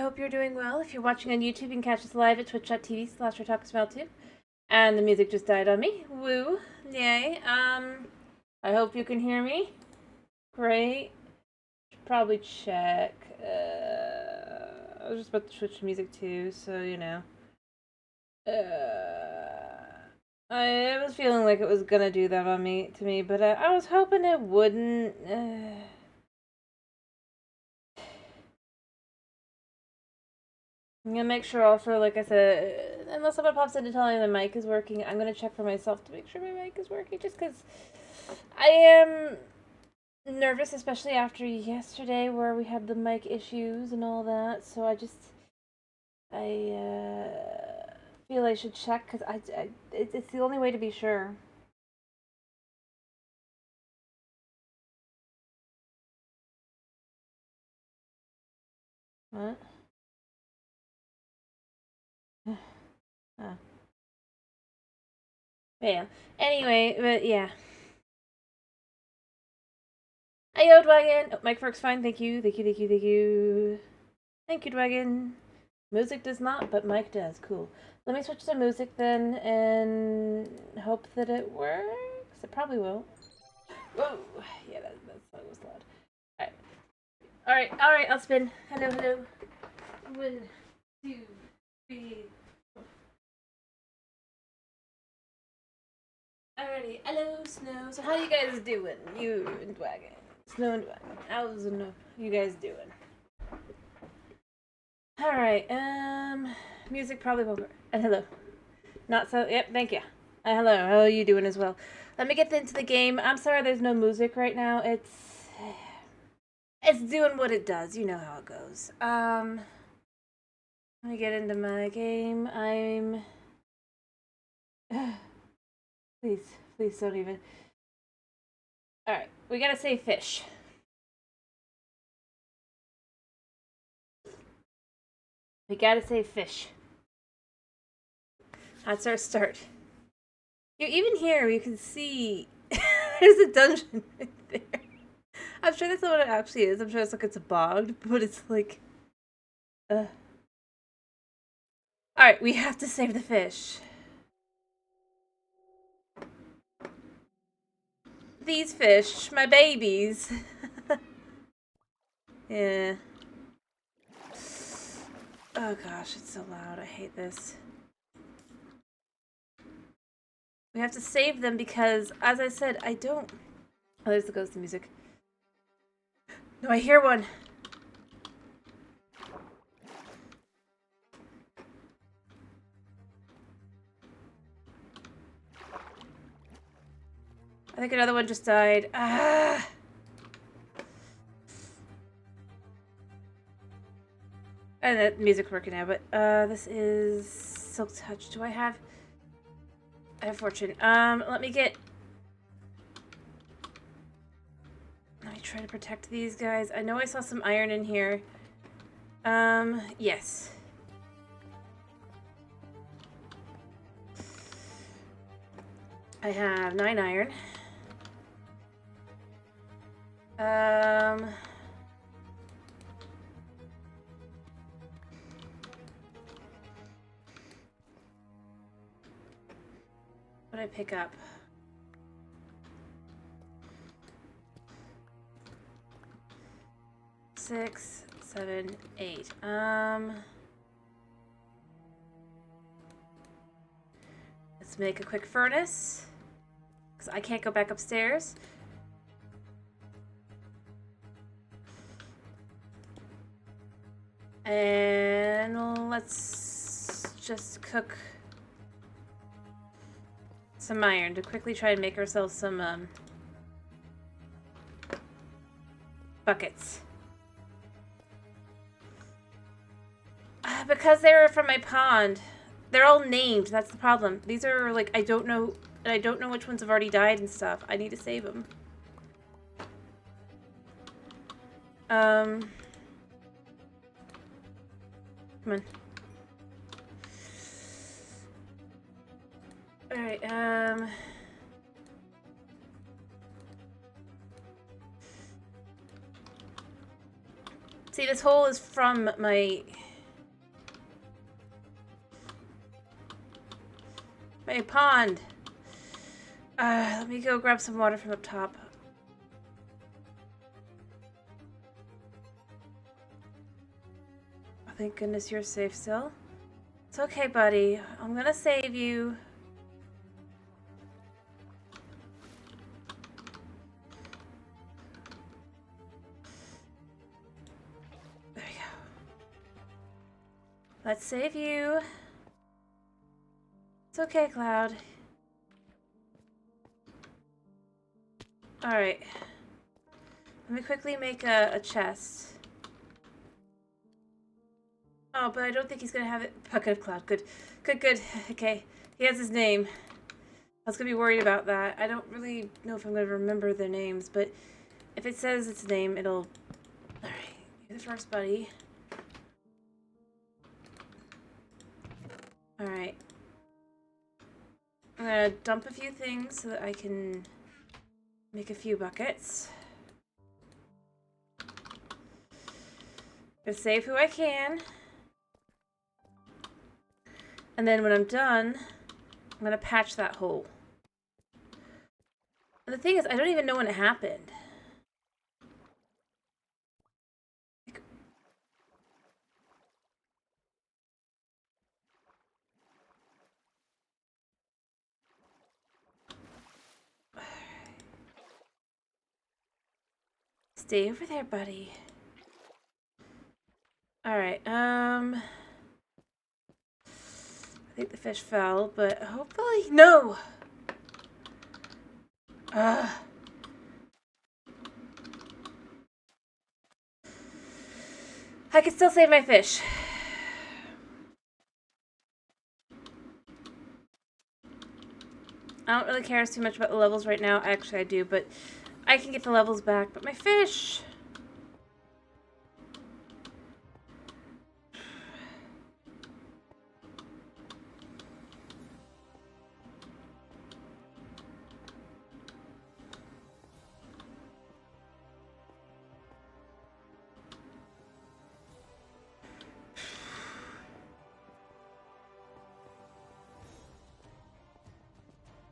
hope you're doing well. If you're watching on YouTube, you can catch us live at twitch.tv/RetalkAsMelTube. And the music just died on me. Woo. Yay. I hope you can hear me. Great. Should probably check. I was just about to switch to music too, so you know. I was feeling like it was gonna do that on me to me, but I was hoping it wouldn't. I'm gonna make sure also, like I said, unless someone pops in to tell me the mic is working, I'm gonna check for myself to make sure my mic is working, just because I am nervous, especially after yesterday where we had the mic issues and all that, so I feel I should check, because it's the only way to be sure. What? Oh. Yeah. Anyway, but yeah. Ayo, Dwagon! Oh, mic works fine, thank you. Thank you. Thank you, Dwagon. Music does not, but mic does. Cool. Let me switch to music then and hope that it works. It probably will. Whoa! Yeah, that song was loud. Alright, I'll spin. Hello. 1, 2, 3. Alrighty, hello, Snow. So how you guys doing? You and Dwagon. Snow and Dwagon. How's you guys doing? Alright, music probably won't work. And hello. Not so, yep, thank you. Hello, how are you doing as well? Let me get into the game. I'm sorry there's no music right now. It's doing what it does. You know how it goes. Let me get into my game. Please don't even. Alright, we gotta say fish. We gotta say fish. That's our start. Even here, you can see there's a dungeon right there. I'm sure that's not what it actually is. I'm sure it's like it's bogged, but it's like... Alright, we have to save the fish. These fish, my babies. Yeah. Oh gosh, it's so loud. I hate this. We have to save them because, as I said, I don't... Oh, there's the ghost music. No, I hear one. I think another one just died. Ah! And the music's working now, but this is Silk Touch. Do I have Fortune. Let me try to protect these guys. I know I saw some iron in here. Yes. I have 9 iron. What did I pick up? Six, 7, 8. Let's make a quick furnace, because I can't go back upstairs. And let's just cook some iron to quickly try and make ourselves some buckets. Because they were from my pond, they're all named. That's the problem. These are like, I don't know which ones have already died and stuff. I need to save them. Come on. Alright, see, this hole is from my a pond. Let me go grab some water from up top. Oh, thank goodness you're safe still. It's okay, buddy. I'm gonna save you. There we go. Let's save you. It's okay, Cloud. Alright. Let me quickly make a chest. Oh, but I don't think he's gonna have it. Bucket of Cloud. Good. Good, good. Okay. He has his name. I was gonna be worried about that. I don't really know if I'm gonna remember their names, but if it says its name, it'll... Alright. You're the first, buddy. Alright. I'm gonna dump a few things so that I can make a few buckets. Gonna save who I can. And then when I'm done, I'm gonna patch that hole. And the thing is, I don't even know when it happened. Stay over there, buddy. Alright, I think the fish fell, but hopefully... No! I can still save my fish. I don't really care too much about the levels right now. Actually, I do, but I can get the levels back. But my fish...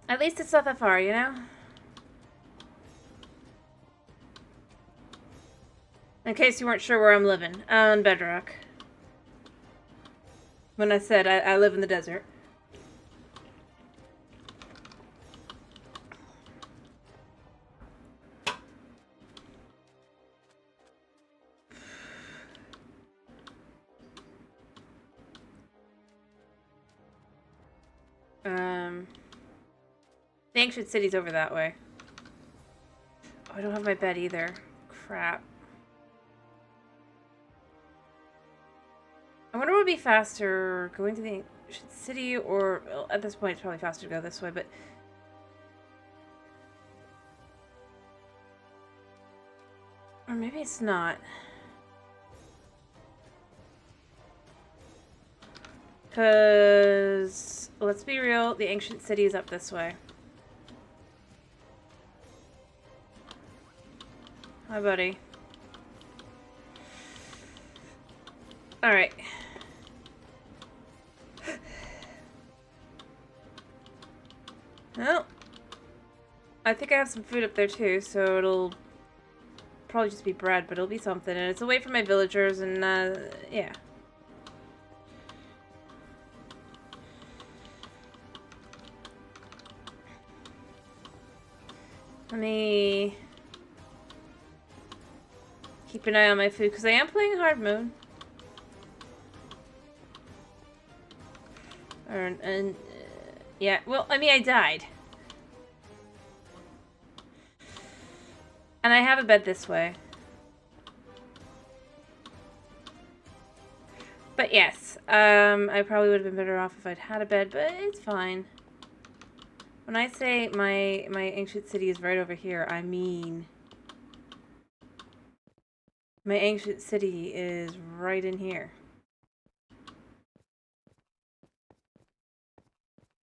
At least it's not that far, you know? In case you weren't sure where I'm living. On Bedrock. When I said I live in the desert. The ancient city's over that way. Oh, I don't have my bed either. Crap. I wonder what would be faster, going to the ancient city, or well, at this point it's probably faster to go this way, but... Or maybe it's not. Because, let's be real, the ancient city is up this way. Hi, buddy. Alright. Well, I think I have some food up there too, so it'll probably just be bread, but it'll be something. And it's away from my villagers, and yeah. Let me keep an eye on my food, because I am playing hard mode. Yeah, well, I mean, I died. And I have a bed this way. But yes, I probably would have been better off if I'd had a bed, but it's fine. When I say my ancient city is right over here, I mean... My ancient city is right in here.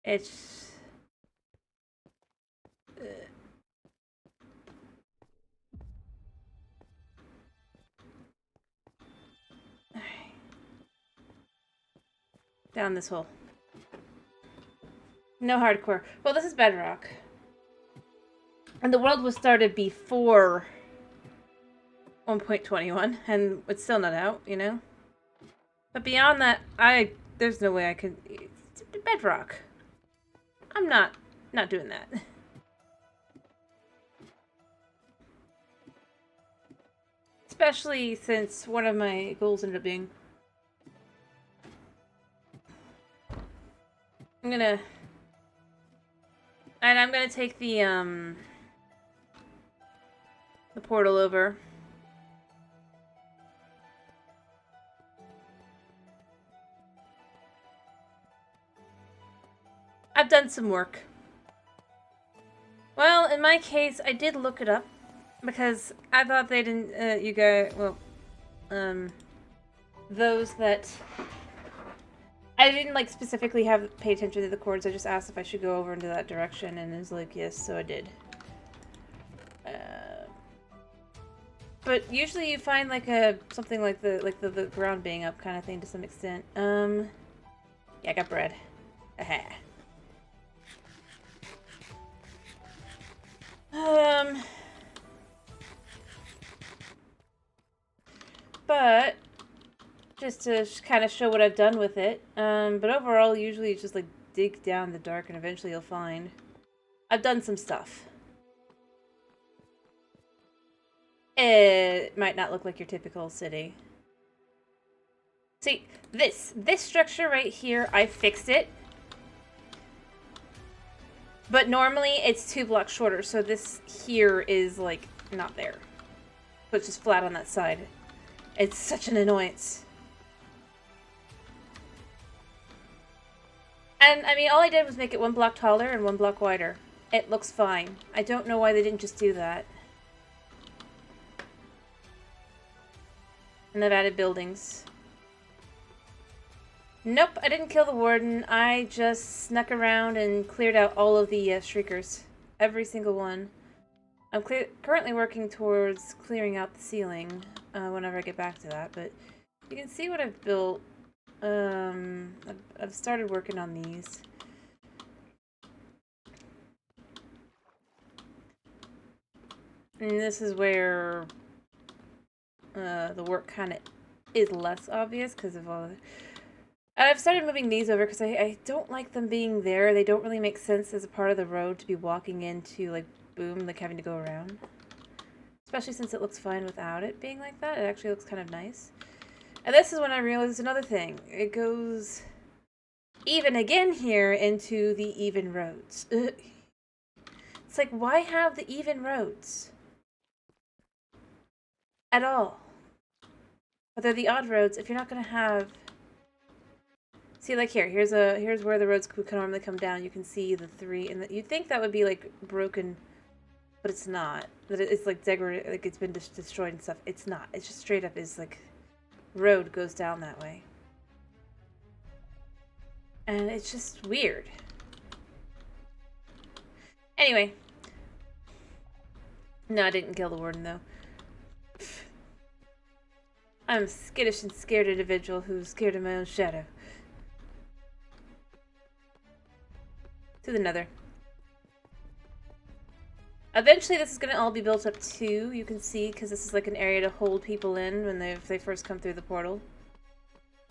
It's... Down this hole. No hardcore. Well, this is Bedrock. And the world was started before 1.21, and it's still not out, you know? But beyond that, there's no way I could... It's Bedrock. I'm not doing that. Especially since one of my goals ended up being... I'm gonna take the portal over. I've done some work. Well, in my case, I did look it up because I thought they didn't, you guys, well, those that I didn't like specifically have pay attention to the chords. I just asked if I should go over into that direction, and it was like, yes, so I did. But usually you find like something like the ground being up kind of thing to some extent. Yeah, I got bread. Aha. But just to kind of show what I've done with it. But overall, usually it's just like dig down in the dark and eventually you'll find. I've done some stuff. It might not look like your typical city. See, this structure right here, I fixed it. But normally it's 2 blocks shorter, so this here is like not there. So it's just flat on that side. It's such an annoyance. And, I mean, all I did was make it 1 block taller and 1 block wider. It looks fine. I don't know why they didn't just do that. And I've added buildings. Nope, I didn't kill the warden. I just snuck around and cleared out all of the shriekers. Every single one. I'm currently working towards clearing out the ceiling whenever I get back to that, but you can see what I've built. I've started working on these. And this is where the work kind of is less obvious because of all the... And I've started moving these over because I don't like them being there. They don't really make sense as a part of the road to be walking into, like, boom, like having to go around. Especially since it looks fine without it being like that. It actually looks kind of nice. And this is when I realized another thing. It goes even again here into the even roads. Ugh. It's like, why have the even roads? At all. But they're the odd roads if you're not going to have... See, like here's where the roads could normally come down. You can see the 3, and you'd think that would be like broken, but it's not. That it's like degraded, like it's been destroyed and stuff. It's not. It's just straight up is like road goes down that way, and it's just weird. Anyway, no, I didn't kill the warden though. I'm a skittish and scared individual who's scared of my own shadow. To the nether. Eventually this is going to all be built up too, you can see, because this is like an area to hold people in when they first come through the portal.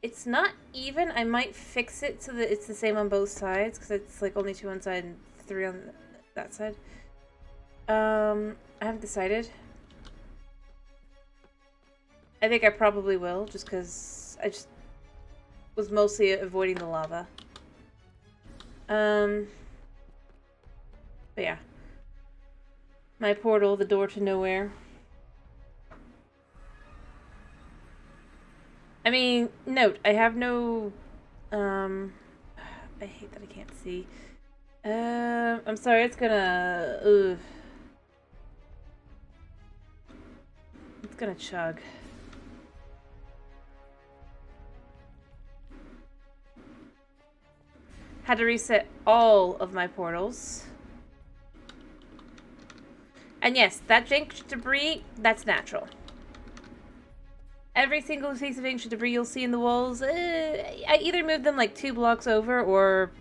It's not even. I might fix it so that it's the same on both sides, because it's like only 2 on one side and 3 on that side. I haven't decided. I think I probably will, just because I just was mostly avoiding the lava. But yeah. My portal, the door to nowhere. I mean, note, I have no, I hate that I can't see. I'm sorry, it's gonna, it's gonna chug. Had to reset all of my portals. And yes, that ancient debris, that's natural. Every single piece of ancient debris you'll see in the walls, I either moved them like 2 blocks over or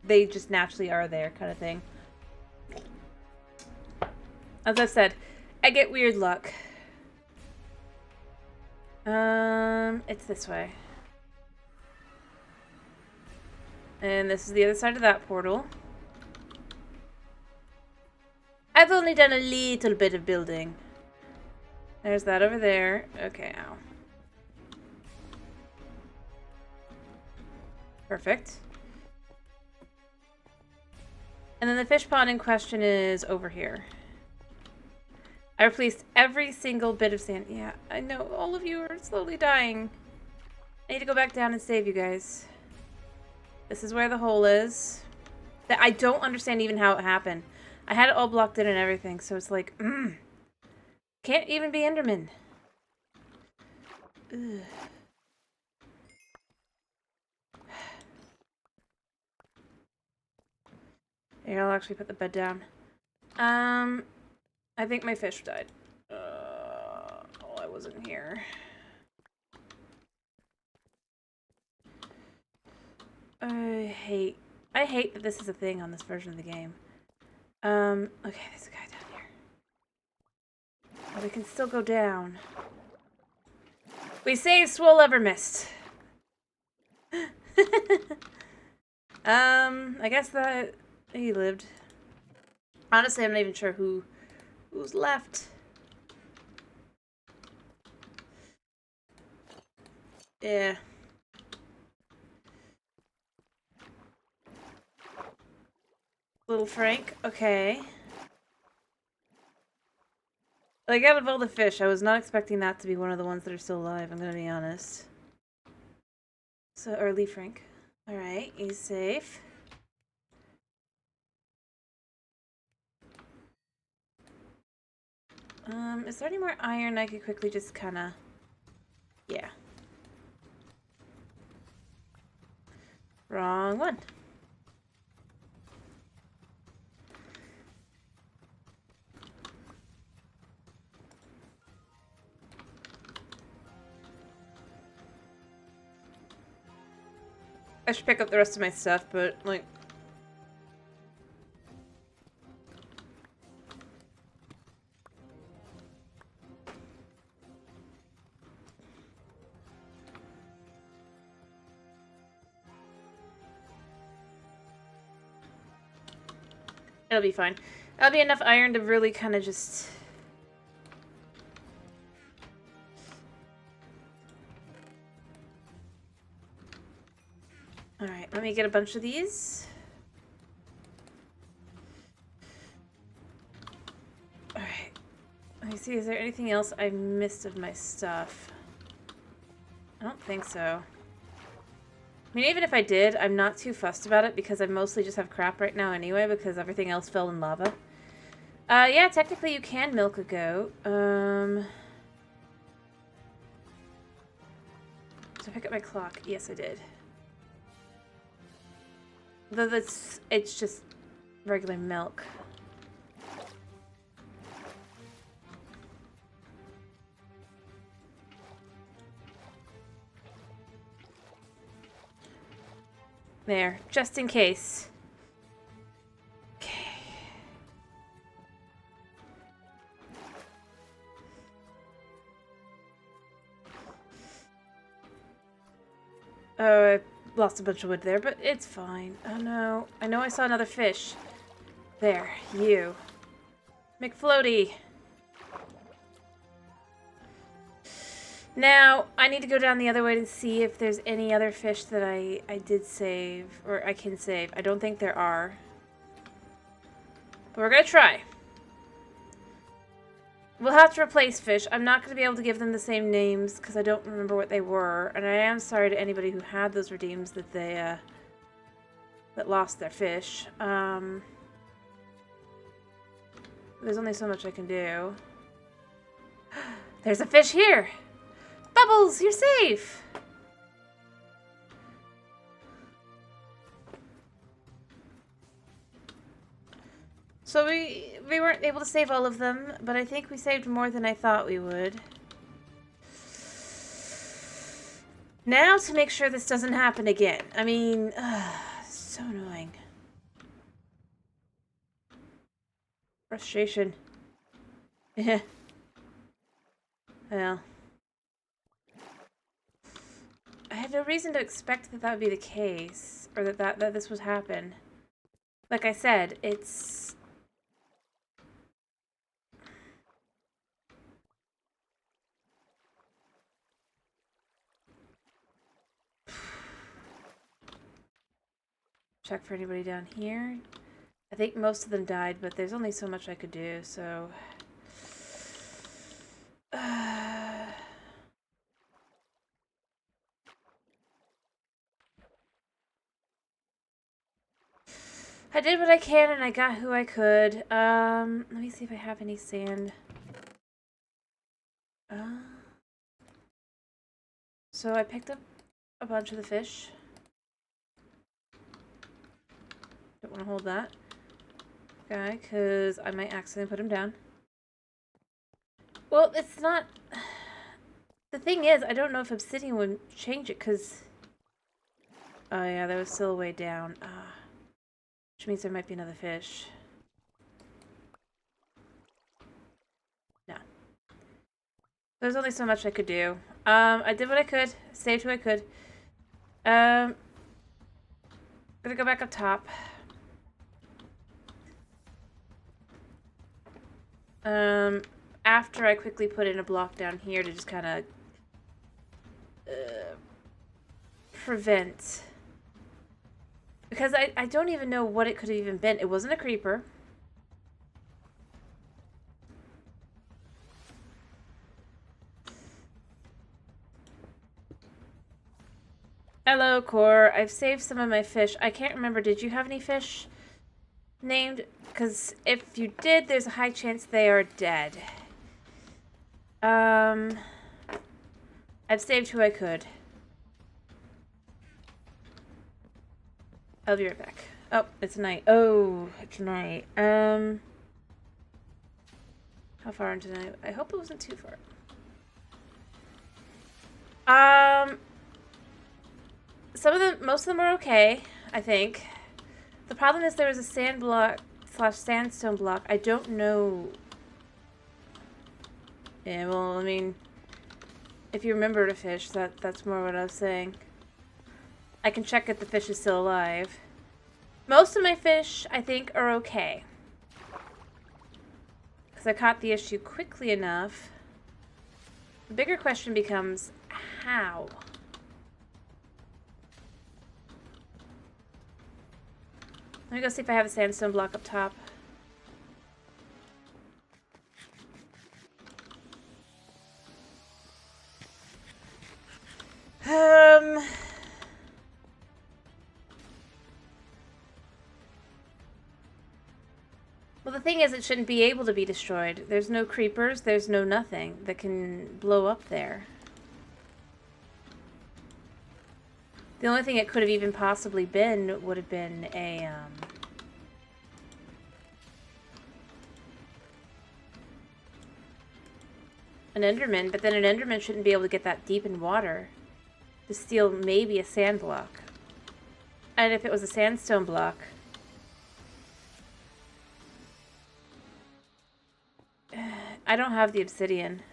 they just naturally are there kind of thing. As I've said, I get weird luck. It's this way. And this is the other side of that portal. I've only done a little bit of building. There's that over there. Okay, ow. Perfect. And then the fish pond in question is over here. I replaced every single bit of sand. Yeah, I know. All of you are slowly dying. I need to go back down and save you guys. This is where the hole is. I don't understand even how it happened. I had it all blocked in and everything, so it's like, can't even be Enderman. Ugh. Here, I'll actually put the bed down. I think my fish died. Oh, I wasn't here. I hate that this is a thing on this version of the game. Okay, there's a guy down here. But we can still go down. We saved Swole Evermist. I guess that he lived. Honestly, I'm not even sure who's left. Yeah. Little Frank, okay. Like, out of all the fish, I was not expecting that to be one of the ones that are still alive, I'm gonna be honest. So, early Frank. Alright, he's safe. Is there any more iron I could quickly just kinda... Yeah. Wrong one. I should pick up the rest of my stuff, but, like... It'll be fine. That'll be enough iron to really kind of just... Alright, let me get a bunch of these. Alright. Let me see, is there anything else I missed of my stuff? I don't think so. I mean, even if I did, I'm not too fussed about it because I mostly just have crap right now anyway because everything else fell in lava. Yeah, technically you can milk a goat. Did I pick up my clock? Yes, I did. Though it's just regular milk. There, just in case. Okay. Oh, I lost a bunch of wood there, but it's fine. Oh no, I know I saw another fish. There, you. McFloaty. Now, I need to go down the other way to see if there's any other fish that I did save, or I can save. I don't think there are. But we're gonna try. We'll have to replace fish. I'm not gonna be able to give them the same names, because I don't remember what they were. And I am sorry to anybody who had those redeems that they, that lost their fish. There's only so much I can do. There's a fish here! Bubbles, you're safe! So we weren't able to save all of them, but I think we saved more than I thought we would. Now to make sure this doesn't happen again. I mean, so annoying. Frustration. Yeah. Well. I had no reason to expect that that would be the case. Or that this would happen. Like I said, it's... Check for anybody down here. I think most of them died, but there's only so much I could do, so... I did what I can and I got who I could. Let me see if I have any sand. So I picked up a bunch of the fish. Don't want to hold that guy because I might accidentally put him down. Well, it's not... The thing is, I don't know if obsidian would change it because... Oh yeah, that was still way down. Which means there might be another fish. No. There's only so much I could do. I did what I could. Saved who I could. Gonna go back up top. After I quickly put in a block down here to just kind of prevent... Because I don't even know what it could have even been. It wasn't a creeper. Hello, Core. I've saved some of my fish. I can't remember. Did you have any fish named? Because if you did, there's a high chance they are dead. I've saved who I could. I'll be right back. Oh, it's night. Oh, it's night. How far into night? I hope it wasn't too far. Most of them are okay, I think. The problem is there was a sand block / sandstone block. I don't know. Yeah, well, I mean, if you remember to fish, that's more what I was saying. I can check if the fish is still alive. Most of my fish, I think, are okay. Because I caught the issue quickly enough. The bigger question becomes, how? Let me go see if I have a sandstone block up top. Well, the thing is, it shouldn't be able to be destroyed. There's no creepers, there's no nothing that can blow up there. The only thing it could have even possibly been would have been a, an Enderman, but then an Enderman shouldn't be able to get that deep in water to steal maybe a sand block. And if it was a sandstone block... I don't have the obsidian.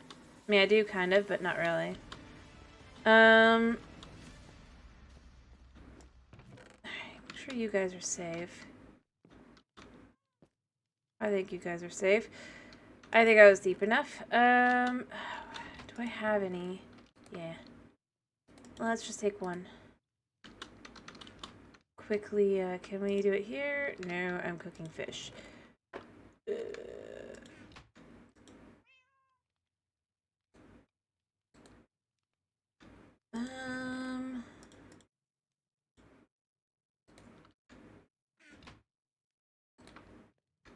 I mean, I do kind of, but not really. Make sure you guys are safe. I think you guys are safe. I think I was deep enough. Do I have any? Yeah. Well, let's just take one. Quickly, can we do it here? No, I'm cooking fish.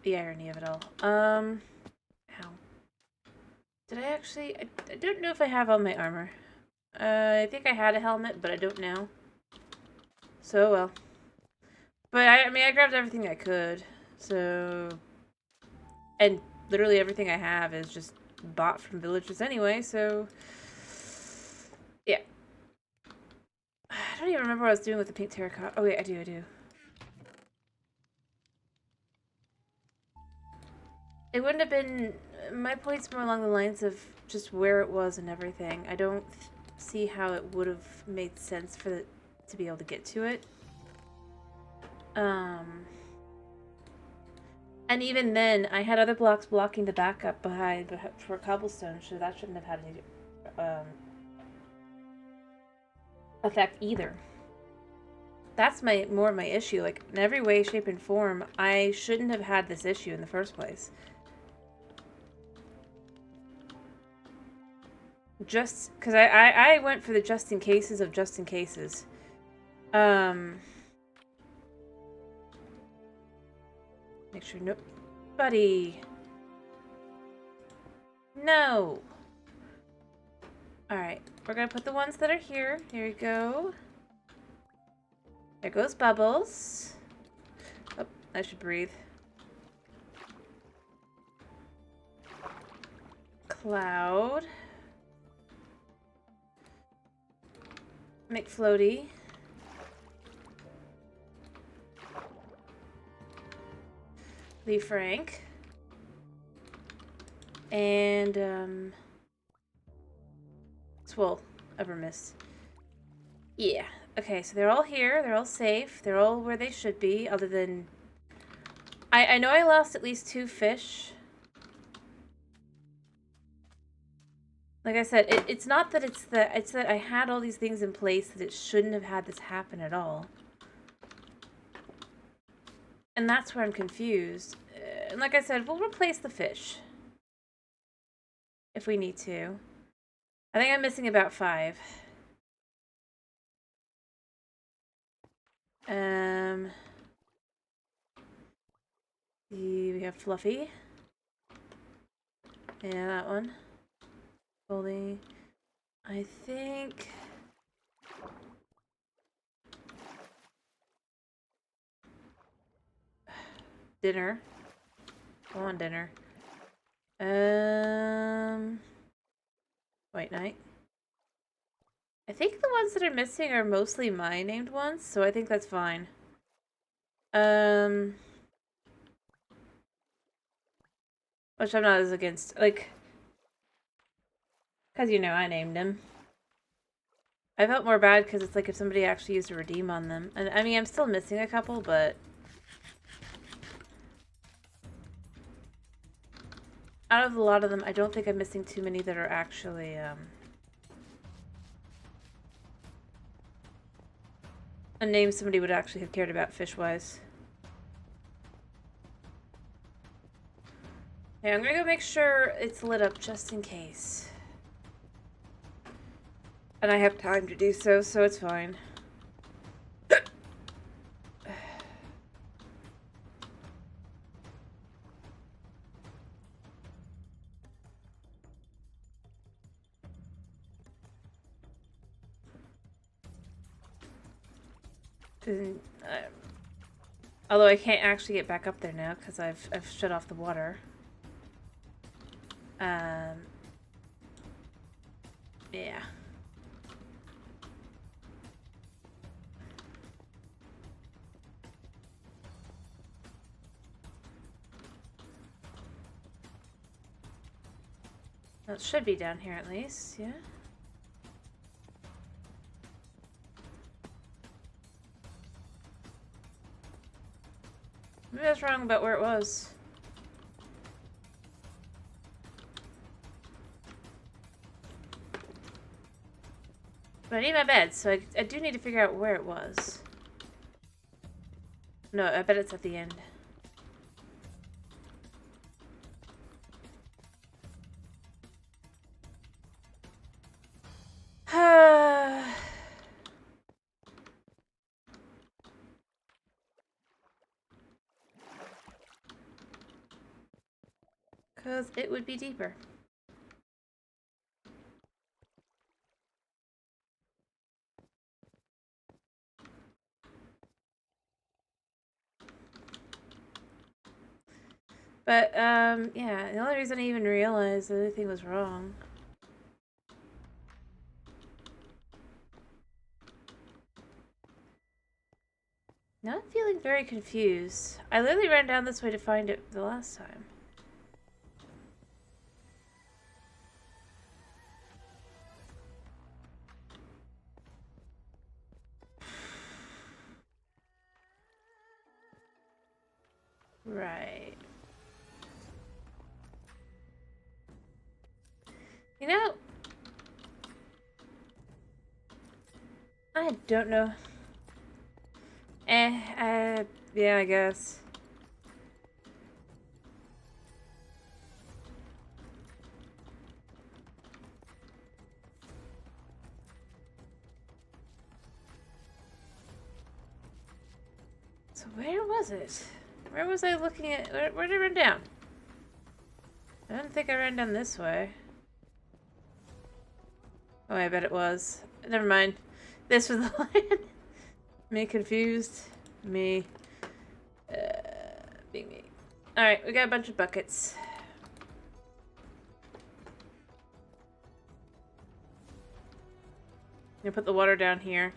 The irony of it all. Ow. Did I actually... I don't know if I have all my armor. I think I had a helmet, but I don't know. So, well. But, I mean, I grabbed everything I could. So... And literally everything I have is just bought from villagers anyway, so... Yeah. I don't even remember what I was doing with the pink terracotta. Oh, wait, I do. It wouldn't have been... My point's more along the lines of just where it was and everything. I don't see how it would have made sense for it to be able to get to it. And even then, I had other blocks blocking the backup behind for cobblestone, so that shouldn't have had any effect either. That's more my issue. Like, in every way, shape, and form, I shouldn't have had this issue in the first place. Just because I went for the just in cases of just in cases. Make sure nobody. No. All right, we're gonna put the ones that are here. Here you go. There goes Bubbles. Oh, I should breathe. Cloud. McFloaty. Lee Frank. And, Swole. Evermist. Yeah. Okay, so they're all here. They're all safe. They're all where they should be, other than... I know I lost at least 2 fish. Like I said, it's not that it's that I had all these things in place that it shouldn't have had this happen at all. And that's where I'm confused. And like I said, we'll replace the fish. If we need to. I think I'm missing about 5. We have Fluffy. Yeah, that one. Fully. I think... Dinner. Go on, Dinner. White Knight. I think the ones that are missing are mostly my named ones, so I think that's fine. Which I'm not as against, like... Because, you know, I named him. I felt more bad because it's like if somebody actually used a redeem on them. And I mean, I'm still missing a couple, but... Out of a lot of them, I don't think I'm missing too many that are actually, a name somebody would actually have cared about fish-wise. Okay, I'm gonna go make sure it's lit up just in case. And I have time to do so, so it's fine. Although I can't actually get back up there now because I've shut off the water. Yeah. Well, it should be down here at least, yeah. Maybe I was wrong about where it was. But I need my bed, so I do need to figure out where it was. No, I bet it's at the end. Because it would be deeper. But, yeah, the only reason I even realized that anything was wrong. Now I'm feeling very confused. I literally ran down this way to find it the last time. Right. You know, I don't know. Yeah, I guess. So where was it? Where was I looking at? Where did I run down? I don't think I ran down this way. Oh, I bet it was. Never mind. This was the line. Me confused. Me. Being me. Alright, we got a bunch of buckets. I'm gonna put the water down here.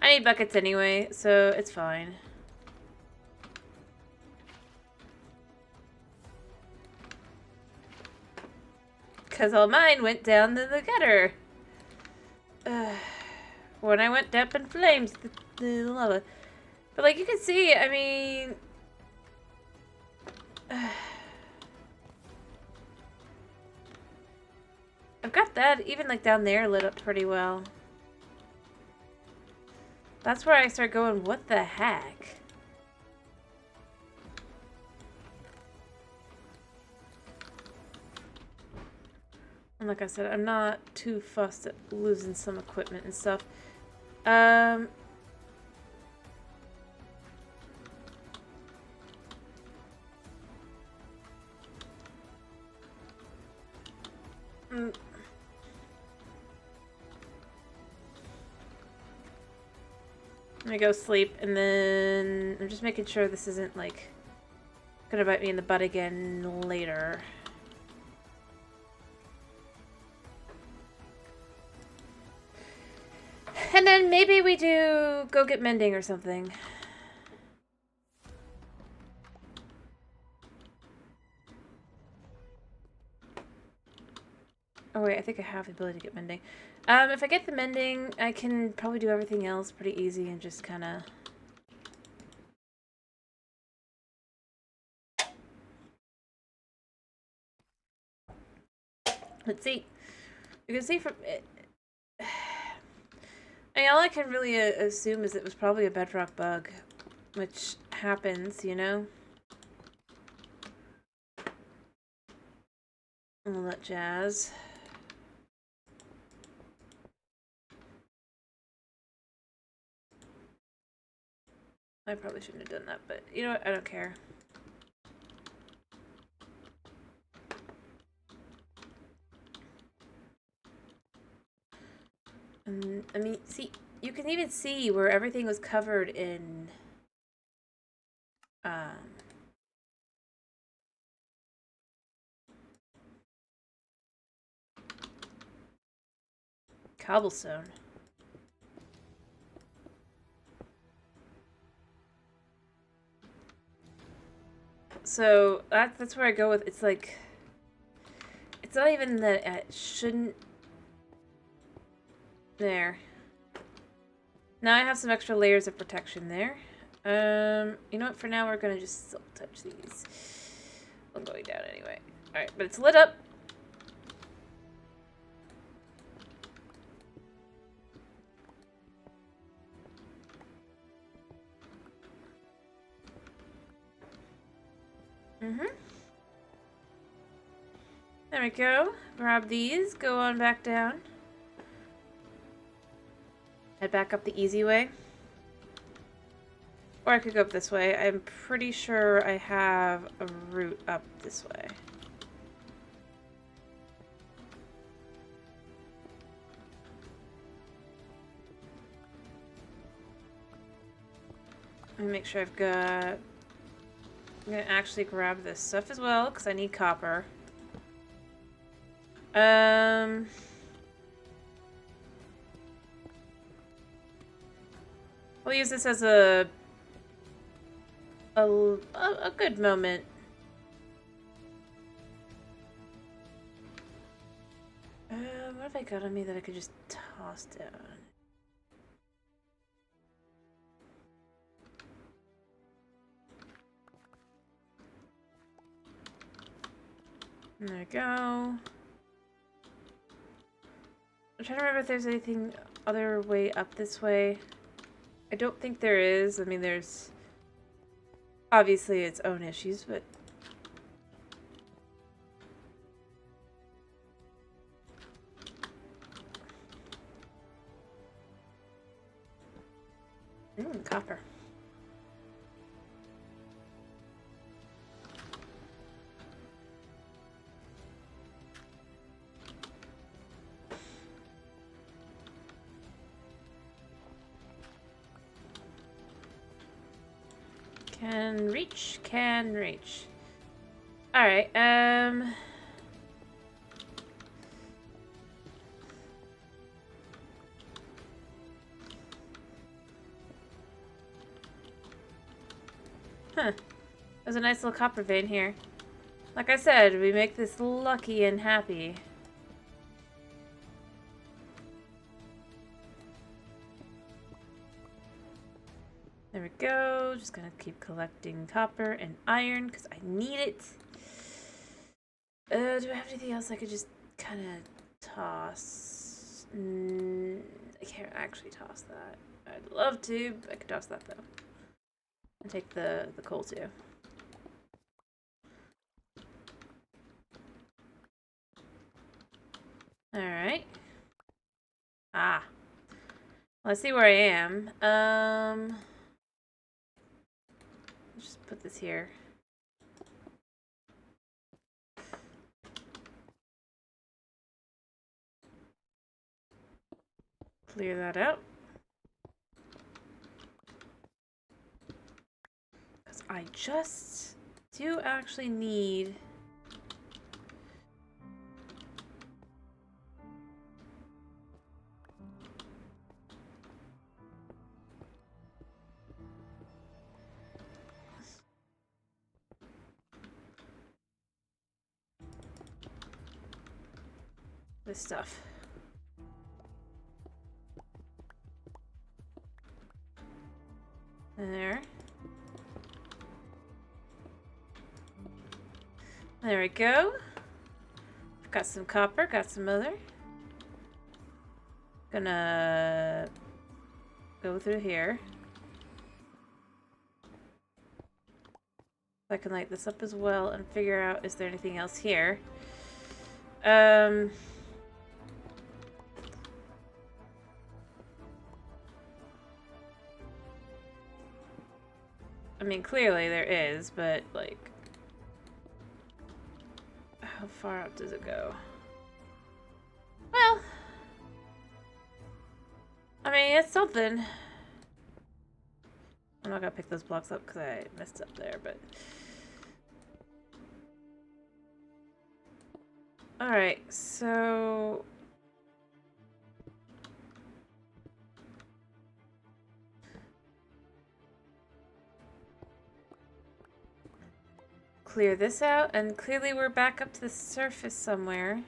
I need buckets anyway, so it's fine. Because all mine went down to the gutter. When I went up in flames, the lava. But like you can see, I mean... I've got that, even like down there, lit up pretty well. That's where I start going, what the heck? And like I said, I'm not too fussed at losing some equipment and stuff. Mm, Let me go sleep, and then I'm just making sure this isn't, like, gonna bite me in the butt again later. And then maybe we do go get mending or something. Oh wait, I think I have the ability to get mending. If I get the mending, I can probably do everything else pretty easy and just kind of... Let's see. You can see from it... I mean, all I can really assume is it was probably a Bedrock bug, which happens, you know? All that jazz. I probably shouldn't have done that, but you know what? I don't care. I mean, see, you can even see where everything was covered in, cobblestone. So that's where I go with, it's like, it's not even that it shouldn't, there. Now I have some extra layers of protection there. You know what, for now we're gonna just silk touch these. I'm going down anyway. Alright, but it's lit up. There we go. Grab these, go on back down. Head back up the easy way. Or I could go up this way. I'm pretty sure I have a route up this way. Let me make sure I've got... I'm gonna actually grab this stuff as well, because I need copper. We'll use this as a good moment. What have I got on me that I could just toss down? There we go. I'm trying to remember if there's anything other way up this way. I don't think there is. I mean, there's obviously its own issues, but... copper. Can reach. Alright, Huh. There's a nice little copper vein here. Like I said, we make this lucky and happy. There we go. Just gonna keep collecting copper and iron because I need it. Do I have anything else I could just kind of toss? I can't actually toss that. I'd love to, but I could toss that though. And take the coal too. Alright. Ah. Well, I see where I am. Let's just put this here. Clear that out. Because I just do actually need... this stuff. There. There we go. Got some copper, got some other. Gonna go through here. I can light this up as well and figure out is there anything else here. I mean, clearly there is, but, like... how far out does it go? Well... I mean, it's something. I'm not gonna pick those blocks up because I messed up there, but... Alright, so... clear this out, and clearly we're back up to the surface somewhere.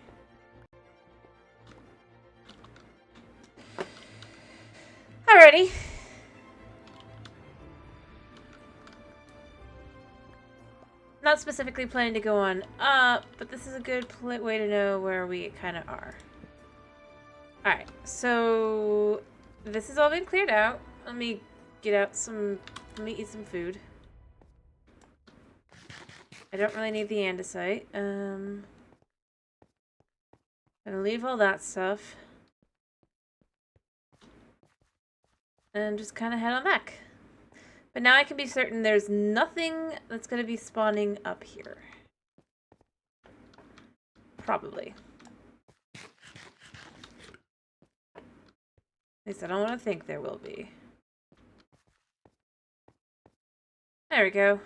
Alrighty. Not specifically planning to go on up, but this is a good way to know where we kind of are. Alright, so this has all been cleared out. Let me get out some, let me eat some food. I don't really need the andesite. Gonna leave all that stuff. And just kind of head on back. But now I can be certain there's nothing that's gonna be spawning up here. Probably. At least I don't want to think there will be. There we go.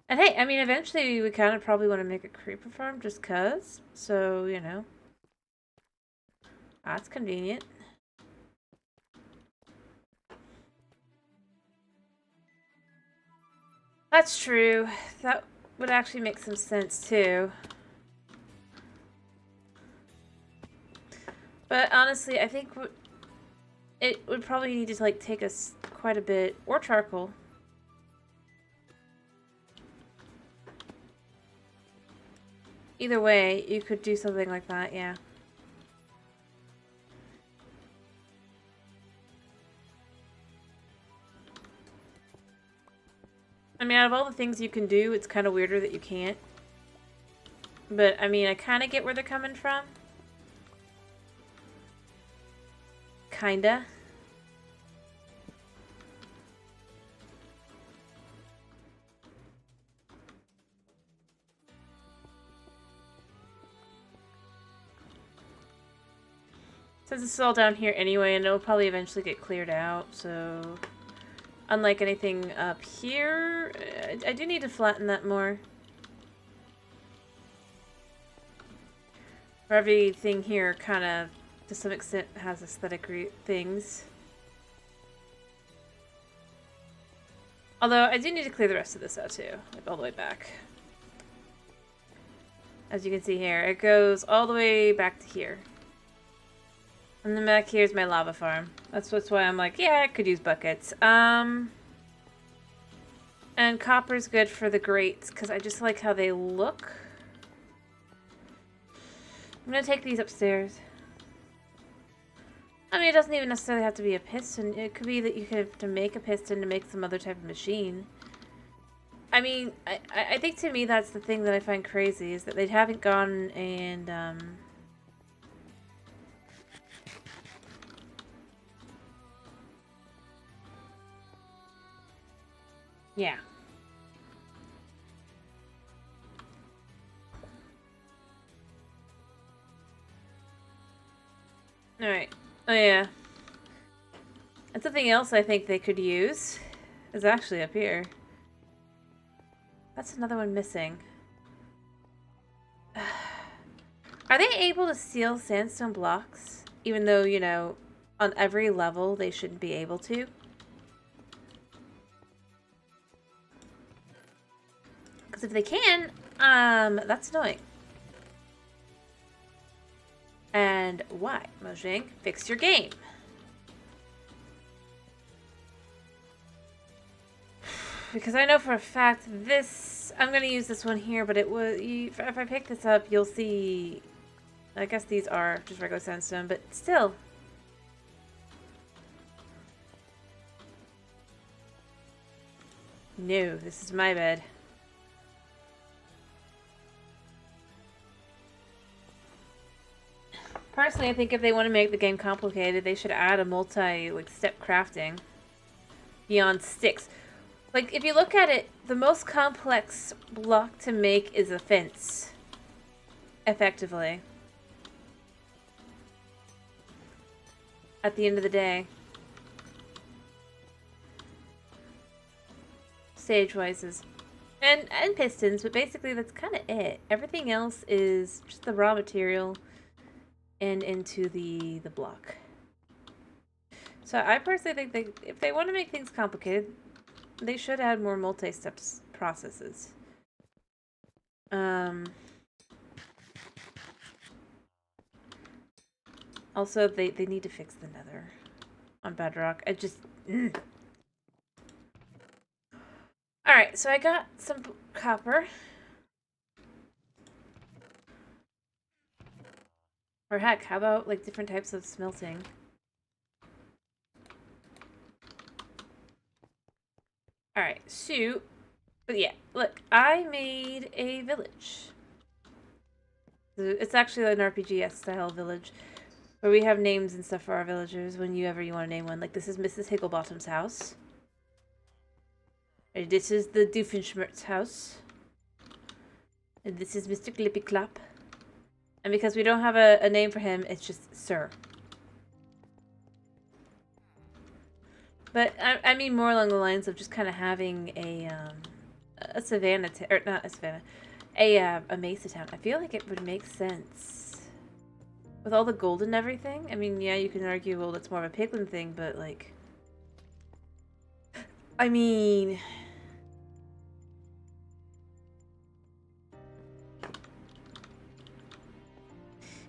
And hey, I mean, eventually we kind of probably want to make a creeper farm just cuz. So, you know. That's convenient. That's true. That would actually make some sense too. But honestly, I think it would probably need to like take us quite a bit, or charcoal. Either way, you could do something like that, yeah. I mean, out of all the things you can do, it's kind of weirder that you can't. But, I mean, I kind of get where they're coming from. Kinda. Since it's all down here anyway, and it'll probably eventually get cleared out, so... Unlike anything up here, I do need to flatten that more. Everything here kind of, to some extent, has aesthetic things. Although, I do need to clear the rest of this out too, like all the way back. As you can see here, it goes all the way back to here. And then back here's my lava farm. That's why I'm like, yeah, I could use buckets. And copper's good for the grates, because I just like how they look. I'm gonna take these upstairs. I mean, it doesn't even necessarily have to be a piston. It could be that you could have to make a piston to make some other type of machine. I mean, I think to me that's the thing that I find crazy, is that they haven't gone and, yeah. Alright. Oh, yeah. And something else I think they could use is actually up here. That's another one missing. Are they able to steal sandstone blocks? Even though, you know, on every level they shouldn't be able to? Because if they can, that's annoying. And why, Mojang? Fix your game. Because I know for a fact this... I'm going to use this one here, but it was... If I pick this up, you'll see... I guess these are just regular sandstone, but still. No, this is my bed. Personally, I think if they want to make the game complicated, they should add a step crafting beyond sticks. Like, if you look at it, the most complex block to make is a fence. Effectively. At the end of the day. Stage-wise and pistons, but basically that's kind of it. Everything else is just the raw material and into the block. So I personally think if they want to make things complicated, they should add more multi-step processes. Also, they need to fix the nether on Bedrock. I just... Alright, so I got some copper. Or heck, how about, like, different types of smelting? Alright, so... But yeah, look, I made a village. It's actually an RPG-style village, where we have names and stuff for our villagers whenever you want to name one. Like, this is Mrs. Higglebottom's house. And this is the Doofenshmirtz house. And this is Mr. Glippy Clop. And because we don't have a name for him, it's just Sir. But I mean more along the lines of just kind of having a savannah, or not a savannah, a mesa town. I feel like it would make sense. With all the gold and everything. I mean, yeah, you can argue, well, that's more of a piglin thing, but like... I mean...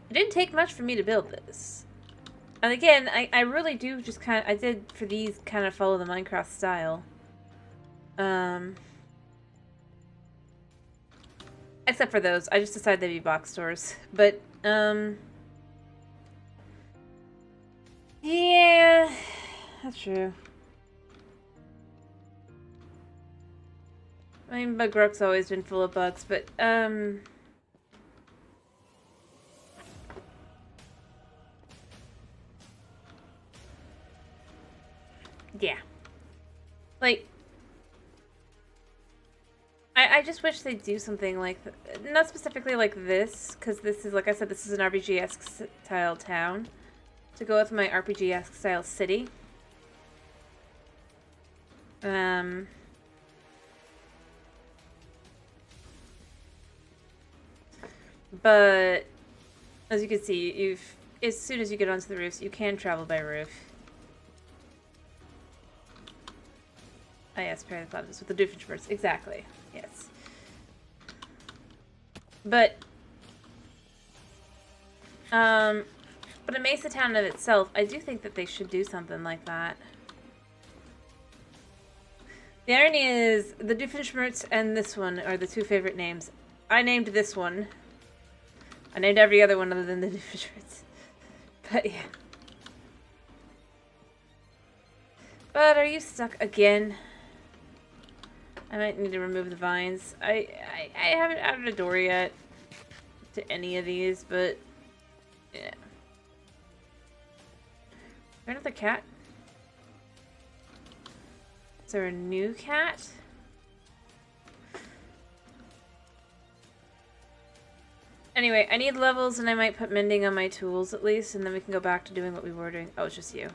It didn't take much for me to build this. And again, I really do just kind of... I did, for these, kind of follow the Minecraft style. Except for those. I just decided they'd be box stores. But, yeah, that's true. I mean, Bedrock's always been full of bugs, but, yeah. Like, I just wish they'd do something like, not specifically like this, because this is, like I said, this is an RPG-esque style town, to go with my RPG-esque style city. But, as you can see, as soon as you get onto the roofs, you can travel by roof. Ah, yes, pair the platypus with the Doofenshmirtz. Exactly. Yes. But a Mesa town of itself, I do think that they should do something like that. The irony is, the Doofenshmirtz and this one are the two favorite names. I named this one. I named every other one other than the Doofenshmirtz. But yeah. But are you stuck again? I might need to remove the vines. I haven't added a door yet to any of these, but yeah. Is there another cat? Is there a new cat? Anyway, I need levels and I might put mending on my tools at least, and then we can go back to doing what we were doing. Oh, it's just you.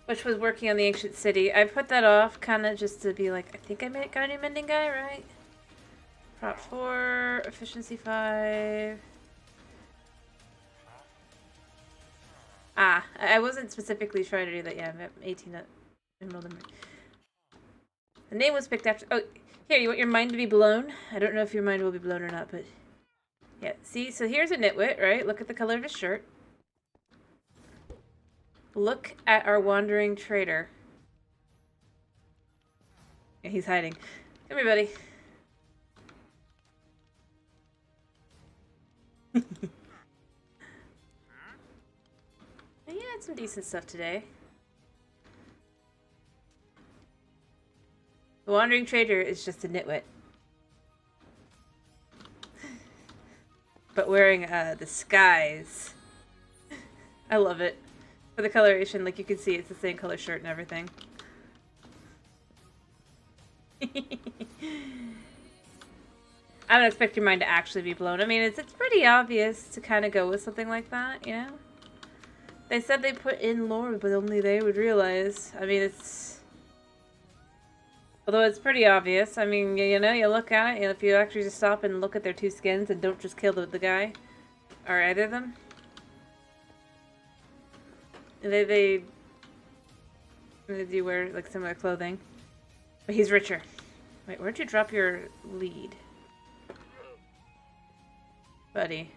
Which was working on the ancient city. I put that off kind of just to be like, I think I got a new mending guy, right? Prop 4, efficiency 5. Ah, I wasn't specifically trying to do that. Yeah, I'm 18 emerald. The name was picked after. Oh, here, you want your mind to be blown? I don't know if your mind will be blown or not, but yeah. See, so here's a nitwit, right? Look at the color of his shirt. Look at our wandering trader. Yeah, he's hiding. Come here, buddy. Yeah, it's some decent stuff today. The wandering trader is just a nitwit. But wearing a disguise. I love it. For the coloration, like you can see, it's the same color shirt and everything. I don't expect your mind to actually be blown. I mean, it's pretty obvious to kind of go with something like that, you know? They said they put in lore, but only they would realize. I mean, it's... Although it's pretty obvious. I mean, you know, you look at it, if you actually just stop and look at their two skins and don't just kill the guy, or either of them. They do wear, like, similar clothing. But he's richer. Wait, where'd you drop your lead? Buddy.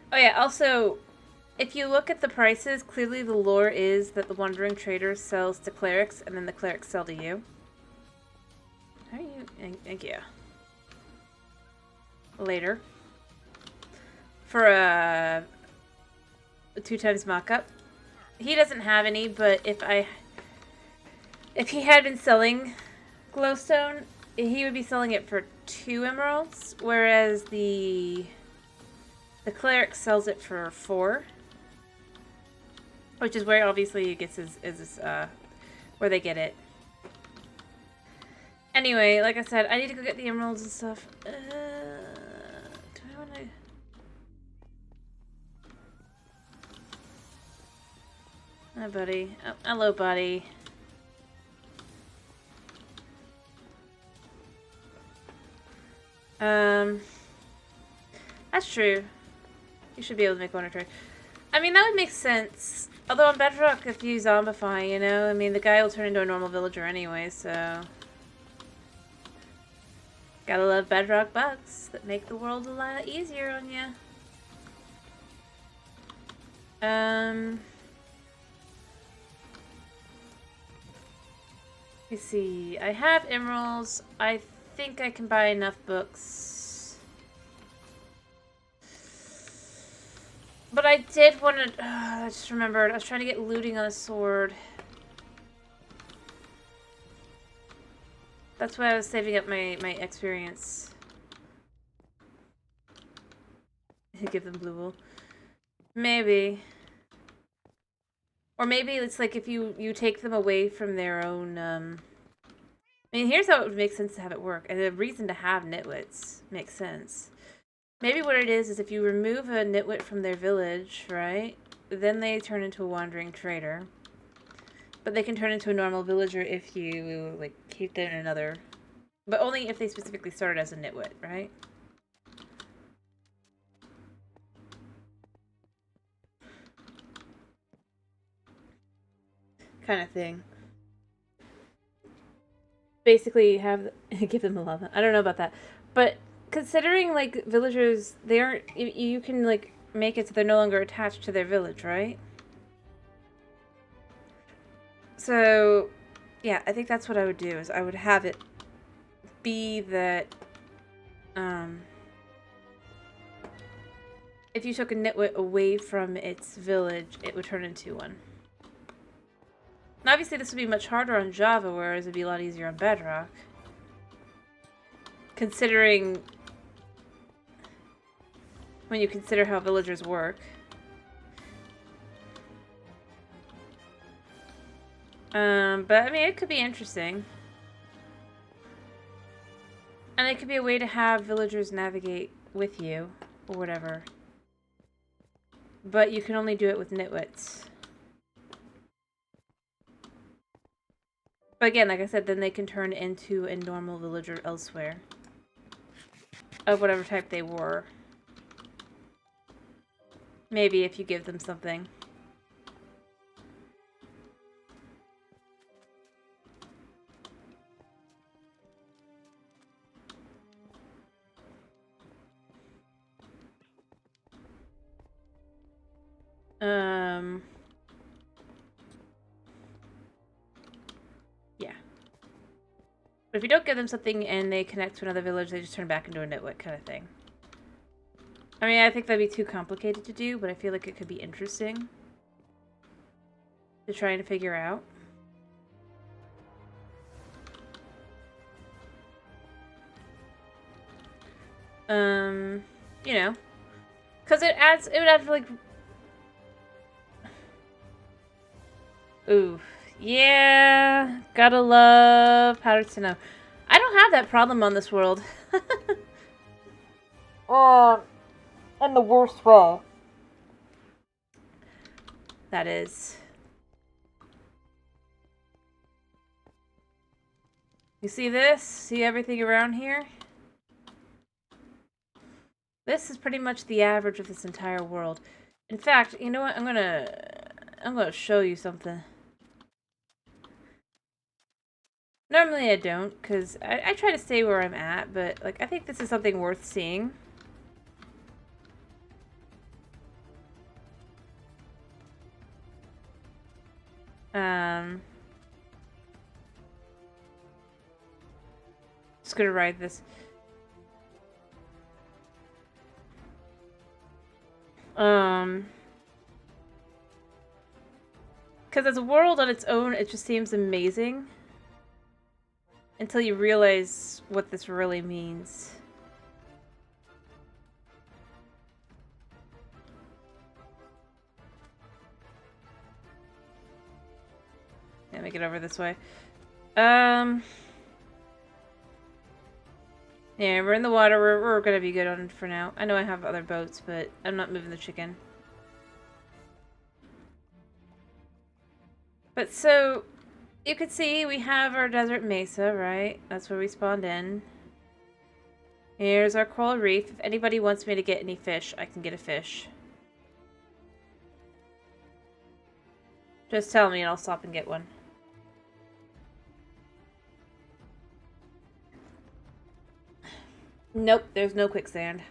Oh yeah, also, if you look at the prices, clearly the lore is that the Wandering Trader sells to clerics, and then the clerics sell to you. How are you? Thank you. Later. For a 2 times mock-up. He doesn't have any, but if he had been selling glowstone, he would be selling it for 2 emeralds, whereas the cleric sells it for 4. Which is where obviously he gets his where they get it. Anyway, like I said, I need to go get the emeralds and stuff. Do I want to... Hi, buddy. Oh, hello, buddy. That's true. You should be able to make one or two. I mean, that would make sense. Although on Bedrock, if you zombify, you know, I mean, the guy will turn into a normal villager anyway, so... Gotta love Bedrock bugs that make the world a lot easier on ya. Let's see. I have emeralds. I think I can buy enough books. But I did want to... I just remembered. I was trying to get looting on a sword. That's why I was saving up my experience. Give them blue wool. Maybe. Or maybe it's like if you take them away from their own, I mean, here's how it would make sense to have it work. And the reason to have nitwits makes sense. Maybe what it is if you remove a nitwit from their village, right? Then they turn into a wandering trader. But they can turn into a normal villager if you, like, keep them in another... But only if they specifically started as a nitwit, right? Kind of thing. Basically have... give them a lava. I don't know about that. But considering, like, villagers, they aren't... You can, like, make it so they're no longer attached to their village, right? So, yeah, I think that's what I would do, is I would have it be that, if you took a nitwit away from its village, it would turn into one. And obviously this would be much harder on Java, whereas it'd be a lot easier on Bedrock. Considering... when you consider how villagers work. But, I mean, it could be interesting. And it could be a way to have villagers navigate with you, or whatever. But you can only do it with nitwits. But again, like I said, then they can turn into a normal villager elsewhere. Of whatever type they were. Maybe if you give them something. Yeah. But if you don't give them something and they connect to another village, they just turn back into a nitwit kind of thing. I mean, I think that'd be too complicated to do, but I feel like it could be interesting to try and figure out. You know, because it would add like... Ooh, yeah, gotta love powdered snow. I don't have that problem on this world. In the worst way. That is. You see this? See everything around here? This is pretty much the average of this entire world. In fact, you know what? I'm gonna show you something. Normally I don't, because I try to stay where I'm at, but like I think this is something worth seeing. Just gonna write this. Because as a world on its own, it just seems amazing. Until you realize what this really means. Let me get over this way. Yeah, we're in the water. We're gonna be good on for now. I know I have other boats, but I'm not moving the chicken. But so, you can see we have our desert mesa, right? That's where we spawned in. Here's our coral reef. If anybody wants me to get any fish, I can get a fish. Just tell me and I'll stop and get one. Nope, there's no quicksand.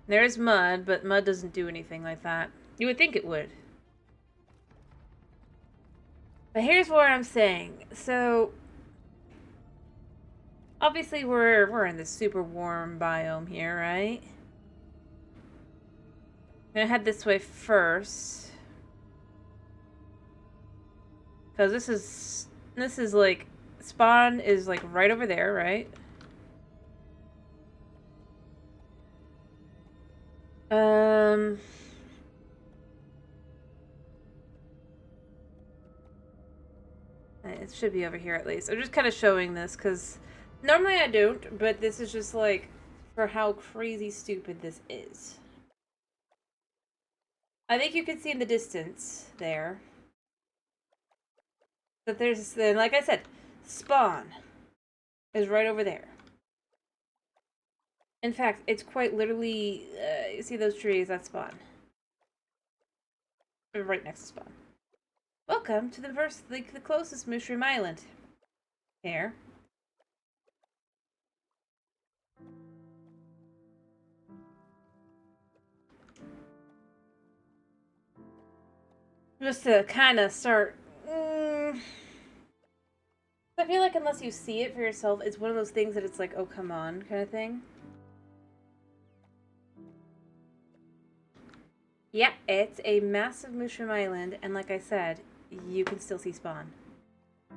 There's mud, but mud doesn't do anything like that. You would think it would. But here's what I'm saying. So, obviously we're in this super warm biome here, right? I'm gonna head this way first. Because this is like, spawn is like right over there, right? It should be over here at least. I'm just kind of showing this because normally I don't, but this is just like for how crazy stupid this is. I think you can see in the distance there that there's, like I said, spawn is right over there. In fact, it's quite literally, you see those trees, that's spawn. Right next to spawn. Welcome to the closest Mushroom Island. Here. Just to kind of start... I feel like unless you see it for yourself, it's one of those things that it's like, oh, come on, kind of thing. Yeah, it's a massive Mushroom Island, and like I said, you can still see spawn. To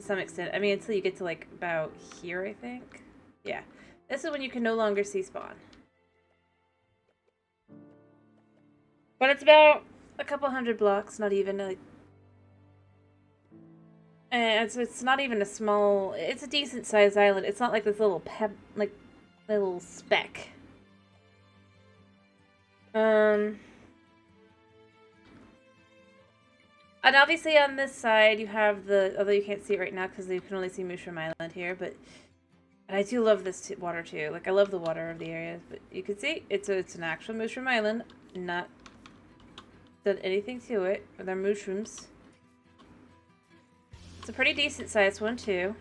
some extent. I mean, until you get to, like, about here, I think. Yeah. This is when you can no longer see spawn. But it's about a couple hundred blocks, not even, like... And it's not even a small... It's a decent-sized island. It's not like this little little speck. And obviously on this side you have the... Although you can't see it right now because you can only see Mushroom Island here, but... And I do love this water too. Like, I love the water of the area. But you can see, it's an actual Mushroom Island. Not done anything to it. They're mushrooms. It's a pretty decent sized one too.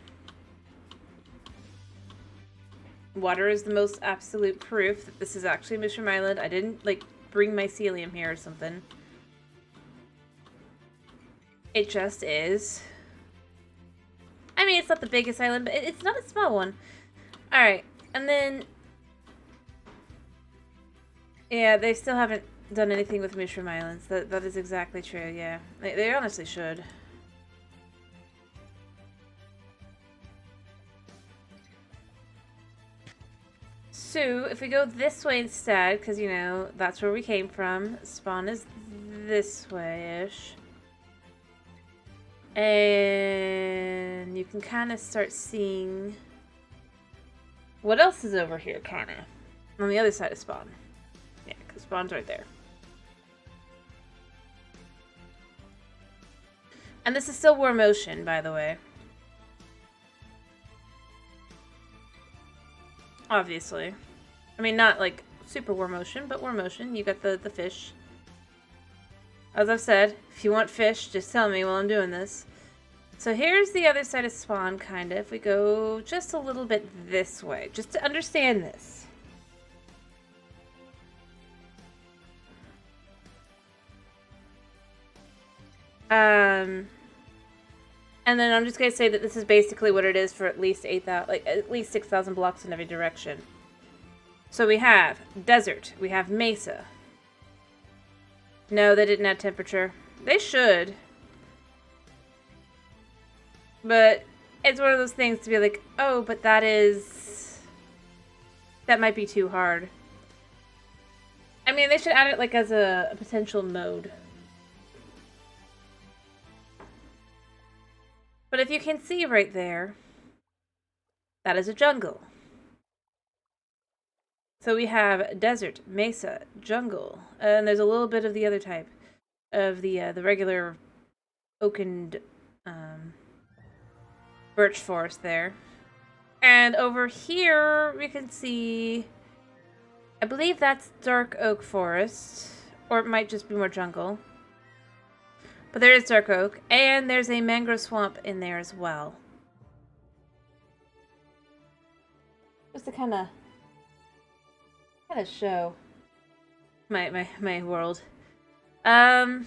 Water is the most absolute proof that this is actually Mushroom Island. I didn't, like, bring mycelium here or something. It just is. I mean, it's not the biggest island, but it's not a small one. Alright, and then... Yeah, they still haven't done anything with Mushroom Islands. That is exactly true, yeah. They honestly should. So, if we go this way instead, because, you know, that's where we came from. Spawn is this way-ish. And you can kind of start seeing what else is over here, kind of. On the other side of spawn. Yeah, because spawn's right there. And this is still warm ocean, by the way. Obviously. I mean, not like super warm ocean, but warm ocean. You got the fish. As I've said, if you want fish, just tell me while I'm doing this. So here's the other side of spawn, kind of. We go just a little bit this way, just to understand this. And then I'm just gonna say that this is basically what it is for at least 8,000, like at least 6,000 blocks in every direction. So we have desert, we have mesa. No, they didn't add temperature. They should. But it's one of those things to be like, oh, but that might be too hard. I mean, they should add it like as a potential mode. But if you can see right there, that is a jungle. So we have desert, mesa, jungle, and there's a little bit of the other type of the regular oaken birch forest there. And over here we can see, I believe that's dark oak forest, or it might just be more jungle. But there is dark oak, and there's a mangrove swamp in there as well. Just to kind of show my world. And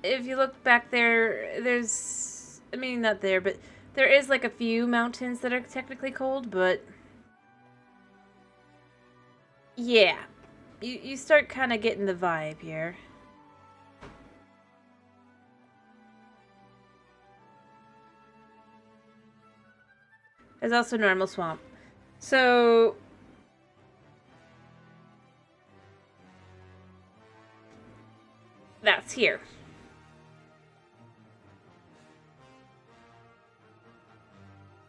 if you look back there, there's, I mean, not there, but there is like a few mountains that are technically cold, but yeah, you start kind of getting the vibe here. There's also normal swamp. So that's here.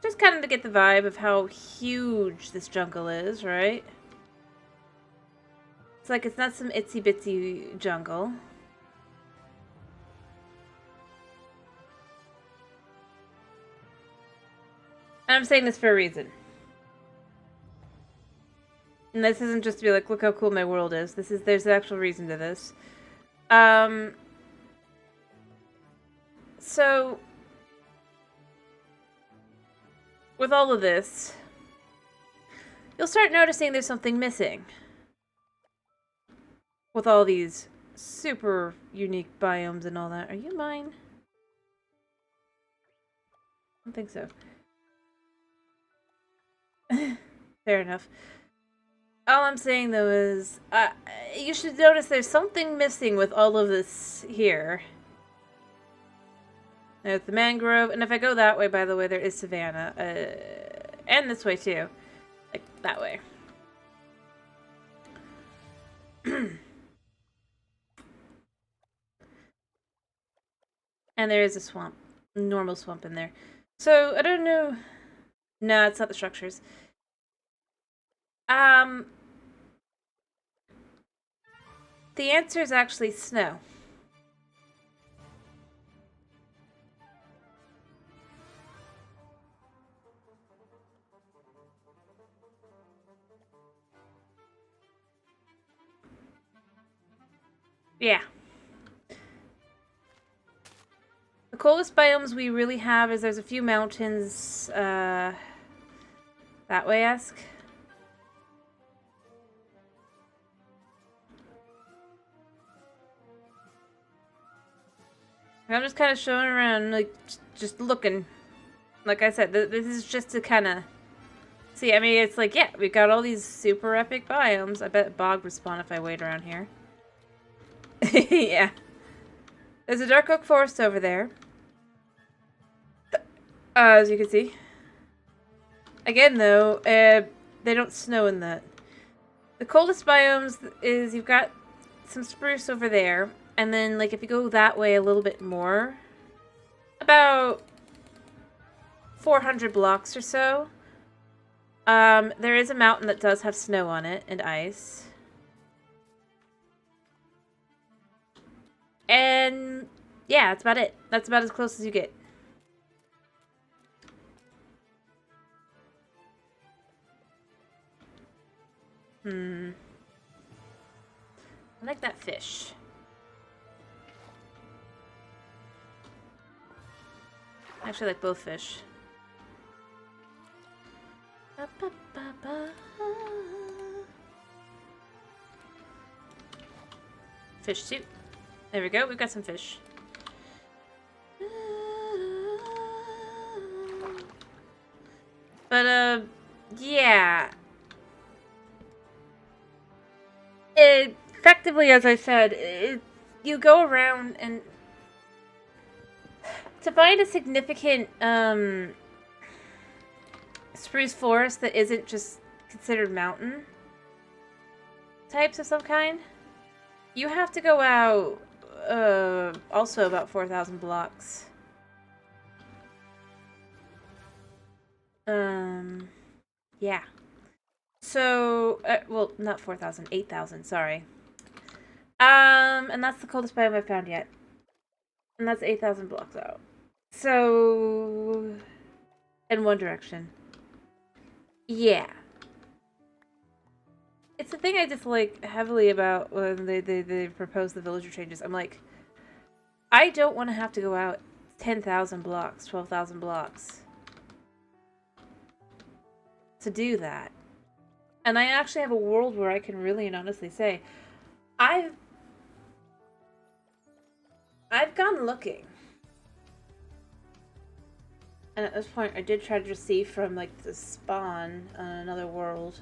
Just kind of to get the vibe of how huge this jungle is, right? It's like it's not some itsy bitsy jungle. And I'm saying this for a reason. And this isn't just to be like, look how cool my world is. There's an actual reason to this. So with all of this, you'll start noticing there's something missing. With all these super unique biomes and all that. Are you mine? I don't think so. Fair enough. All I'm saying, though, is you should notice there's something missing with all of this here. There's the mangrove, and if I go that way, by the way, there is savanna. And this way, too. Like, that way. And there is a swamp. Normal swamp in there. So, I don't know. No, it's not the structures. The answer is actually snow. Yeah. The coldest biomes we really have is there's a few mountains, that way-esque. I'm just kind of showing around, like, just looking. Like I said, this is just to kind of see. I mean, it's like, yeah, we've got all these super epic biomes. I bet bog would spawn if I wait around here. Yeah. There's a dark oak forest over there. As you can see. Again, though, they don't snow in that. The coldest biomes is you've got some spruce over there. And then, like, if you go that way a little bit more, about 400 blocks or so, there is a mountain that does have snow on it and ice. And, yeah, that's about it. That's about as close as you get. I like that fish. I actually like both fish. Fish soup. There we go, we've got some fish. But, yeah. Effectively, as I said, you go around and to find a significant spruce forest that isn't just considered mountain types of some kind, you have to go out also about 4,000 blocks. Yeah. So, well, not 4,000, 8,000, sorry. And that's the coldest biome I've found yet. And that's 8,000 blocks out. So, in one direction. Yeah. It's the thing I dislike heavily about when they propose the villager changes. I'm like, I don't want to have to go out 10,000 blocks, 12,000 blocks. to do that. And I actually have a world where I can really and honestly say, I've gone looking. And at this point, I did try to see from, like, the spawn on another world.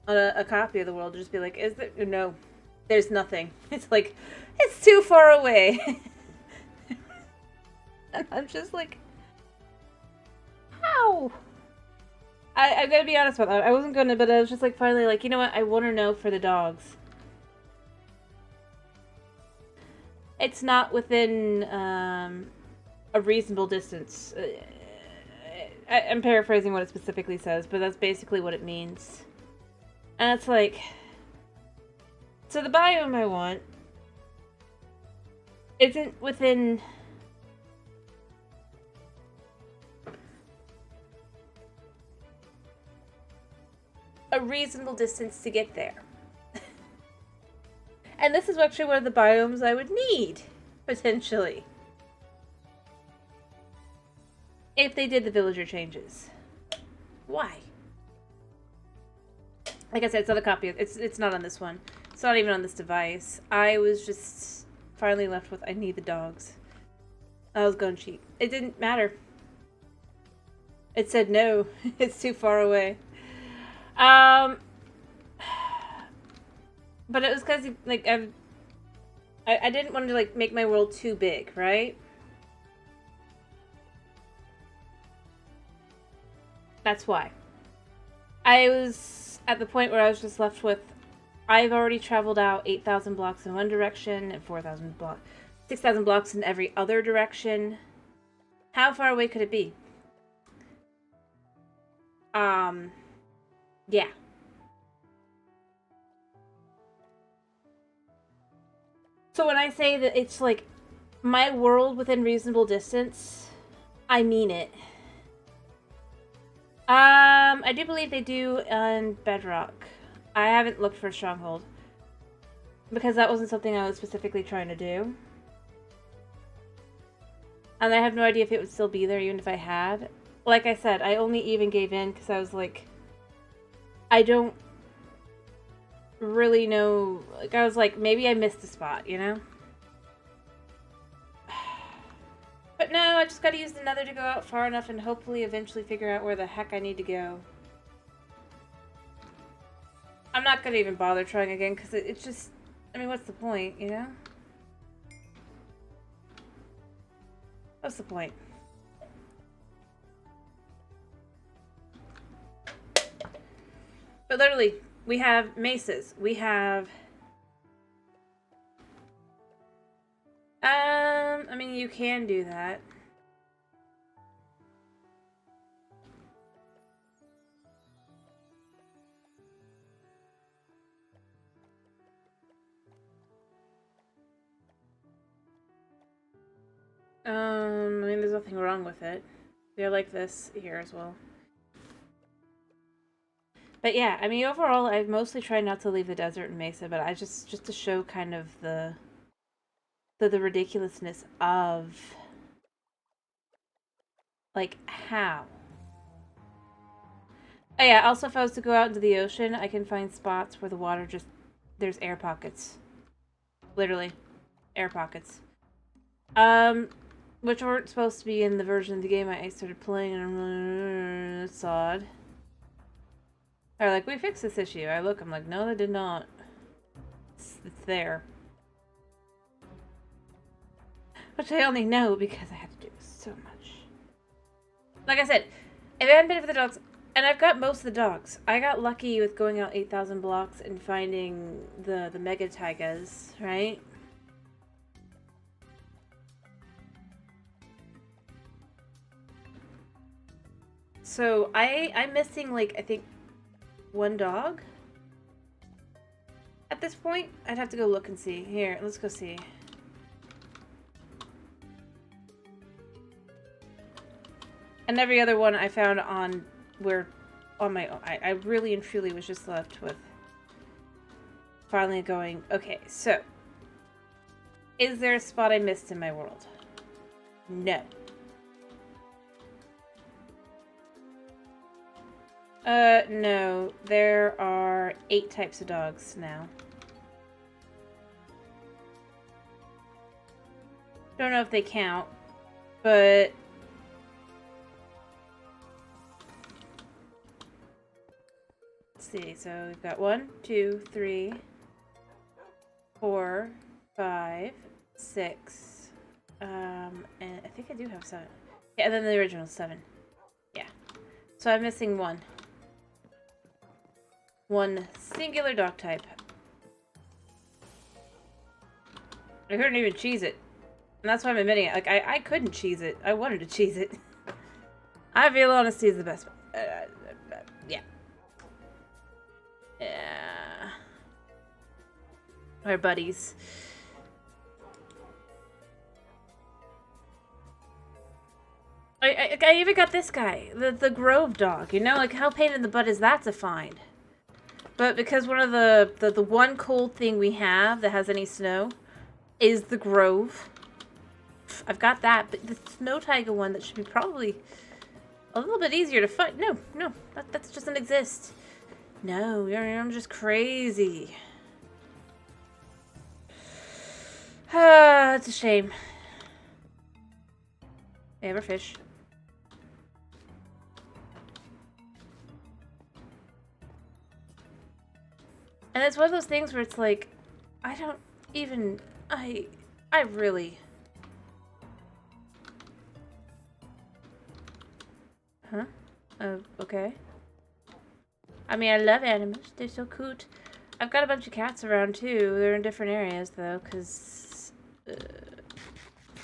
On a copy of the world, just be like, is there... No. There's nothing. It's like, it's too far away. And I'm just like, how? I'm gonna be honest about that. I wasn't gonna, but I was just like, finally, like, you know what? I want to know for the dogs. It's not within a reasonable distance. I'm paraphrasing what it specifically says, but that's basically what it means. And it's like, so the biome I want isn't within a reasonable distance to get there. And this is actually one of the biomes I would need, potentially. If they did the villager changes. Why? Like I said, it's not a copy of, it's not on this one. It's not even on this device. I was just finally left with, I need the dogs. I was going cheap. It didn't matter. It said no. It's too far away. But it was because, like, I didn't want to, like, make my world too big, right? That's why. I was at the point where I was just left with, I've already traveled out 8,000 blocks in one direction and 4,000 blocks, 6,000 blocks in every other direction. How far away could it be? Yeah. So when I say that it's like my world within reasonable distance, I mean it. I do believe they do on Bedrock. I haven't looked for a stronghold because that wasn't something I was specifically trying to do. And I have no idea if it would still be there even if I had. Like I said, I only even gave in because I was like, I don't really know. Like, I was like, maybe I missed a spot, you know? But no, I just gotta use the nether to go out far enough and hopefully eventually figure out where the heck I need to go. I'm not gonna even bother trying again because it's just, I mean, what's the point, you know? What's the point? But literally, we have mesas. We have... I mean, you can do that. I mean, there's nothing wrong with it. They're like this here as well. But yeah, I mean, overall, I've mostly tried not to leave the desert and mesa, but I just to show kind of the ridiculousness of, like, how. Oh yeah, also if I was to go out into the ocean, I can find spots where the water just, there's air pockets. Literally. Air pockets. Which weren't supposed to be in the version of the game I started playing, and I'm really it's odd. They're like, we fixed this issue. I look, I'm like, no, they did not. It's there. Which I only know because I had to do so much. Like I said, if it hadn't been for the dogs, and I've got most of the dogs. I got lucky with going out 8,000 blocks and finding the mega taigas, right? So I'm missing, like, I think one dog at this point. I'd have to go look and see. Here, let's go see. And every other one I found on where on my own. I really and truly was just left with finally going, okay, so is there a spot I missed in my world? No. No. There are 8 types of dogs now. Don't know if they count, but... Let's see, so we've got 1, 2, 3, 4, 5, 6, and I think I do have 7. Yeah, and then the original 7. Yeah. So I'm missing 1. 1 singular dog type. I couldn't even cheese it. And that's why I'm admitting it. Like, I couldn't cheese it. I wanted to cheese it. I feel honesty is the best. Yeah. Yeah. Our buddies. I even got this guy. The Grove dog. You know, like, how pain in the butt is that to find? But because one of the one cold thing we have that has any snow is the Grove. I've got that, but the Snow Tiger one that should be probably a little bit easier to find. No, that just doesn't exist. No, I'm just crazy. Ah, it's a shame. Fish. And it's one of those things where it's like, I don't even, I really... Huh? Okay. I mean, I love animals. They're so cute. I've got a bunch of cats around, too. They're in different areas, though, because...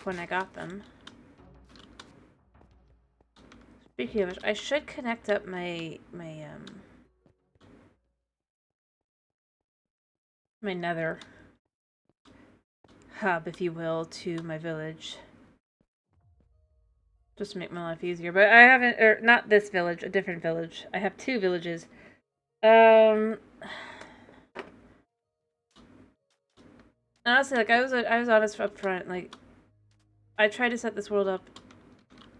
when I got them. Speaking of which, I should connect up my nether hub, if you will, to my village. Just to make my life easier. But I haven't, or not this village, a different village. I have 2 villages. Honestly, like, I was honest up front. Like, I tried to set this world up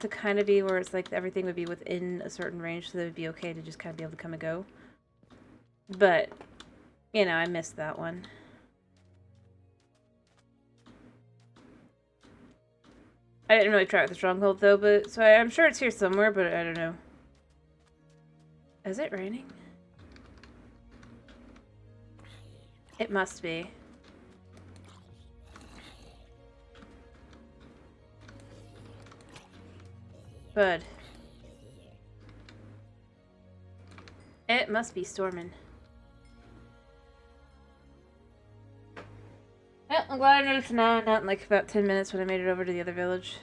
to kind of be where it's like everything would be within a certain range, so that it would be okay to just kind of be able to come and go. But, you know, I missed that one. I didn't really try with the stronghold, though, but... So I'm sure it's here somewhere, but I don't know. Is it raining? It must be. Bud. It must be storming. Well, I'm glad I noticed now, not in like about 10 minutes when I made it over to the other village.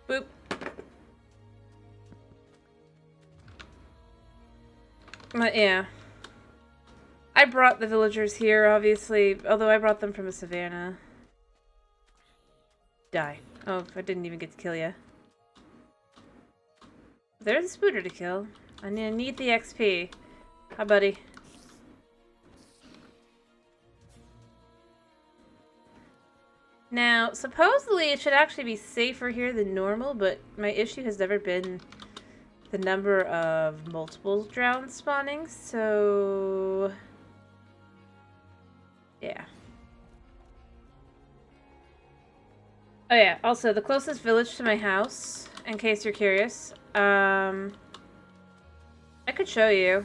Boop. But yeah. I brought the villagers here, obviously, although I brought them from a savannah. Die. Oh, I didn't even get to kill you. There's a spooter to kill. I need the XP. Hi, buddy. Now, supposedly it should actually be safer here than normal, but my issue has never been the number of multiple drowned spawning, so... yeah. Oh yeah, also, the closest village to my house, in case you're curious, I could show you.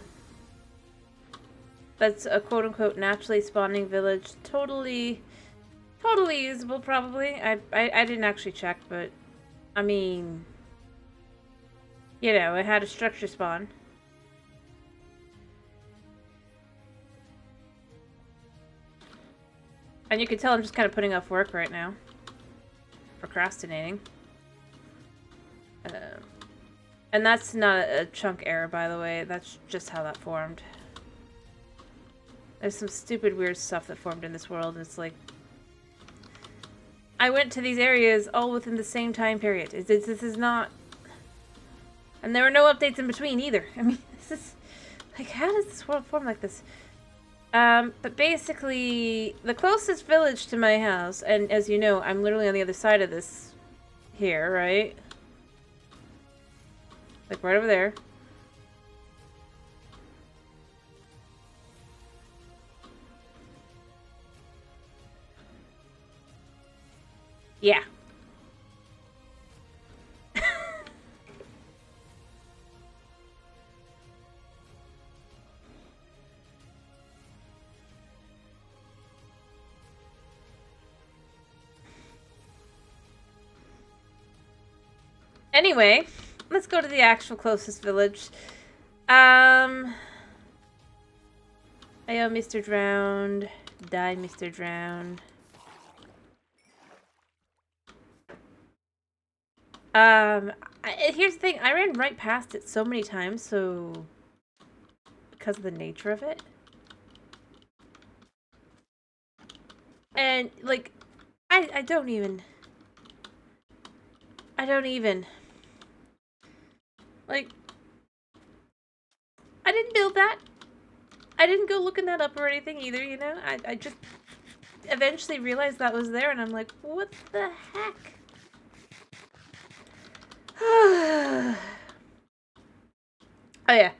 That's a quote-unquote naturally spawning village. Totally usable, probably. I didn't actually check, but... I mean... you know, it had a structure spawn. And you can tell I'm just kind of putting off work right now. Procrastinating. And that's not a chunk error, by the way. That's just how that formed. There's some stupid, weird stuff that formed in this world, and it's like... I went to these areas all within the same time period. This is not... And there were no updates in between, either. I mean, this is... like, how does this world form like this? But basically, the closest village to my house, and as you know, I'm literally on the other side of this here, right? Like right over there. Yeah. Anyway, let's go to the actual closest village. Ayo, Mr. Drowned. Die, Mr. Drowned. Here's the thing. I ran right past it so many times, so... because of the nature of it. And, like, I don't even... Like, I didn't build that. I didn't go looking that up or anything either, you know? I just eventually realized that was there, and I'm like, what the heck? Oh yeah,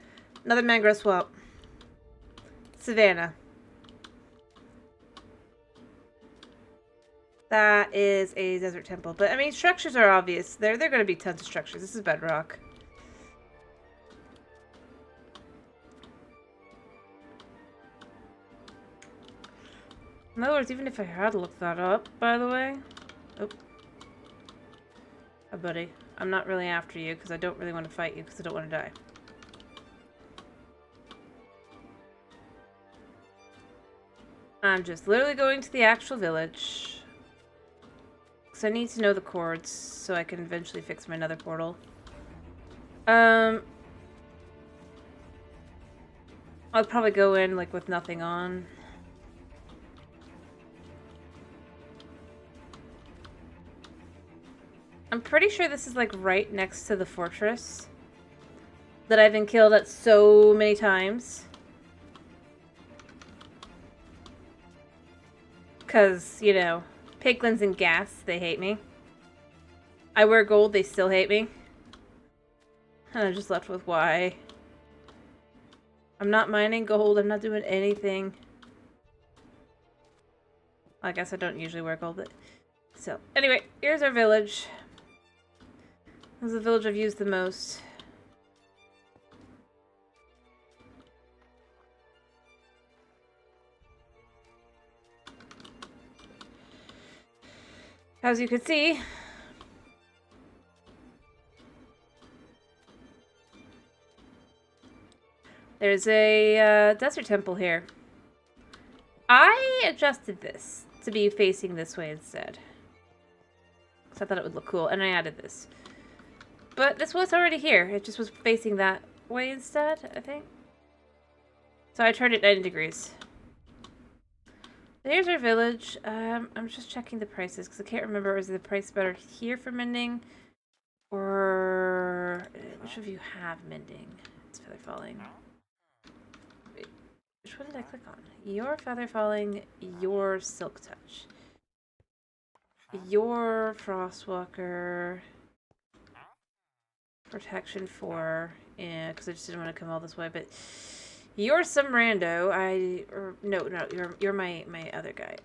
another mangrove swamp. Savannah. That is a desert temple. But, I mean, structures are obvious. There are going to be tons of structures. This is Bedrock. In other words, even if I had looked that up, by the way... Oh. Hi, buddy. I'm not really after you, because I don't really want to fight you, because I don't want to die. I'm just literally going to the actual village. Because I need to know the chords, so I can eventually fix my nether portal. I'll probably go in, like, with nothing on. I'm pretty sure this is, like, right next to the fortress that I've been killed at so many times. Because, you know, piglins and gas, they hate me. I wear gold, they still hate me. And I'm just left with why. I'm not mining gold, I'm not doing anything. I guess I don't usually wear gold, but... So, anyway, here's our village. This is the village I've used the most. As you can see, there's a desert temple here. I adjusted this to be facing this way instead. Because I thought it would look cool, and I added this. But this was already here. It just was facing that way instead, I think. So I turned it 90 degrees. Here's our village. I'm just checking the prices because I can't remember. Is the price better here for mending? Or which of you have mending? It's feather falling. Wait, which one did I click on? Your feather falling, your silk touch. Your frostwalker. Protection 4. Yeah, because I just didn't want to come all this way, but you're some rando. No, you're my other guy.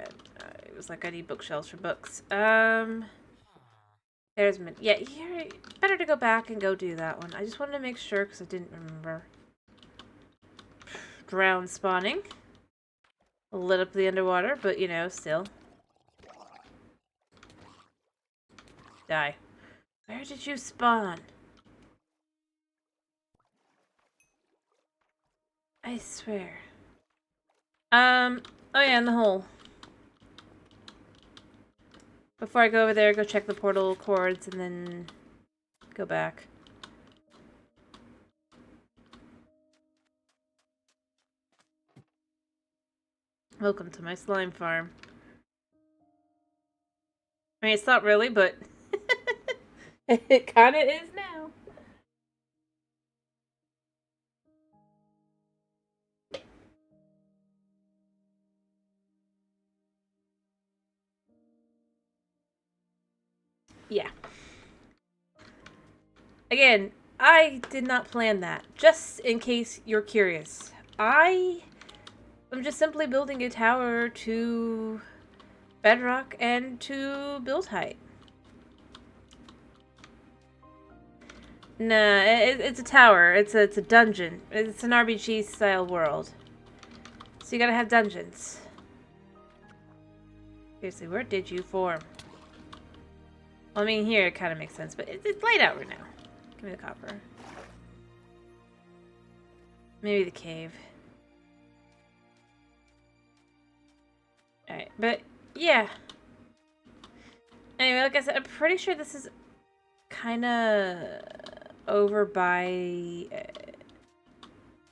It was like I need bookshelves for books. There's yeah, you're better to go back and go do that one. I just wanted to make sure because I didn't remember. Drown spawning. Lit up the underwater, but you know, still. Die. Where did you spawn? I swear. Oh yeah, in the hole. Before I go over there, go check the portal cords and then go back. Welcome to my slime farm. I mean, it's not really, but it kind of is now. Yeah. Again, I did not plan that. Just in case you're curious. I am just simply building a tower to bedrock and to build height. Nah, it's a tower. It's a dungeon. It's an RPG style world. So you gotta have dungeons. Seriously, where did you form? Well, I mean, here it kind of makes sense, but it's laid out right now. Give me the copper. Maybe the cave. Alright, but yeah. Anyway, like I said, I'm pretty sure this is kind of over by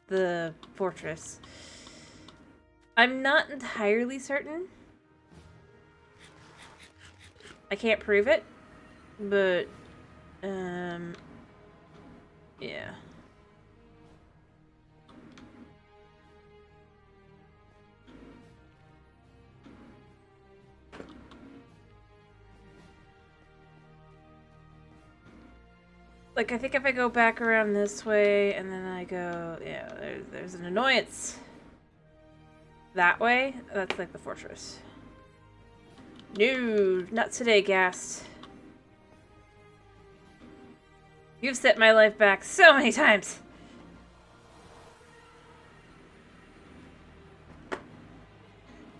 the fortress. I'm not entirely certain. I can't prove it, but yeah. Like, I think if I go back around this way and then I go, yeah, there's an annoyance. That way, that's like the fortress. No, not today, Ghast. You've set my life back so many times.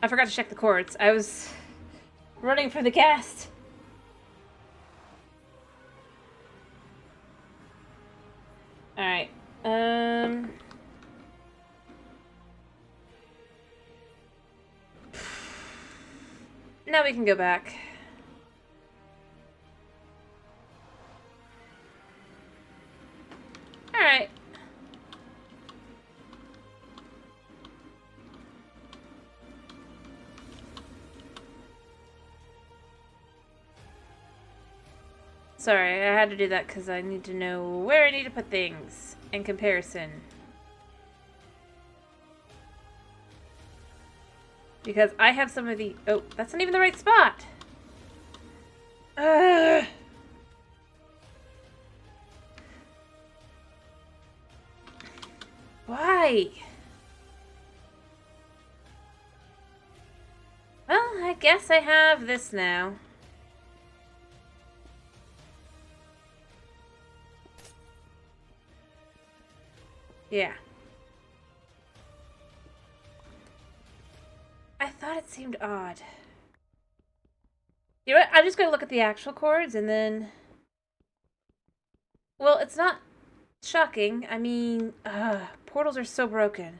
I forgot to check the cords. I was running for the Ghast. Alright. Now we can go back. Alright. Sorry, I had to do that because I need to know where I need to put things in comparison. Because I have some of the... Oh, that's not even the right spot! Why? Well, I guess I have this now. Yeah. I thought it seemed odd. You know what? I'm just gonna look at the actual chords and then... Well, it's not shocking. I mean, portals are so broken.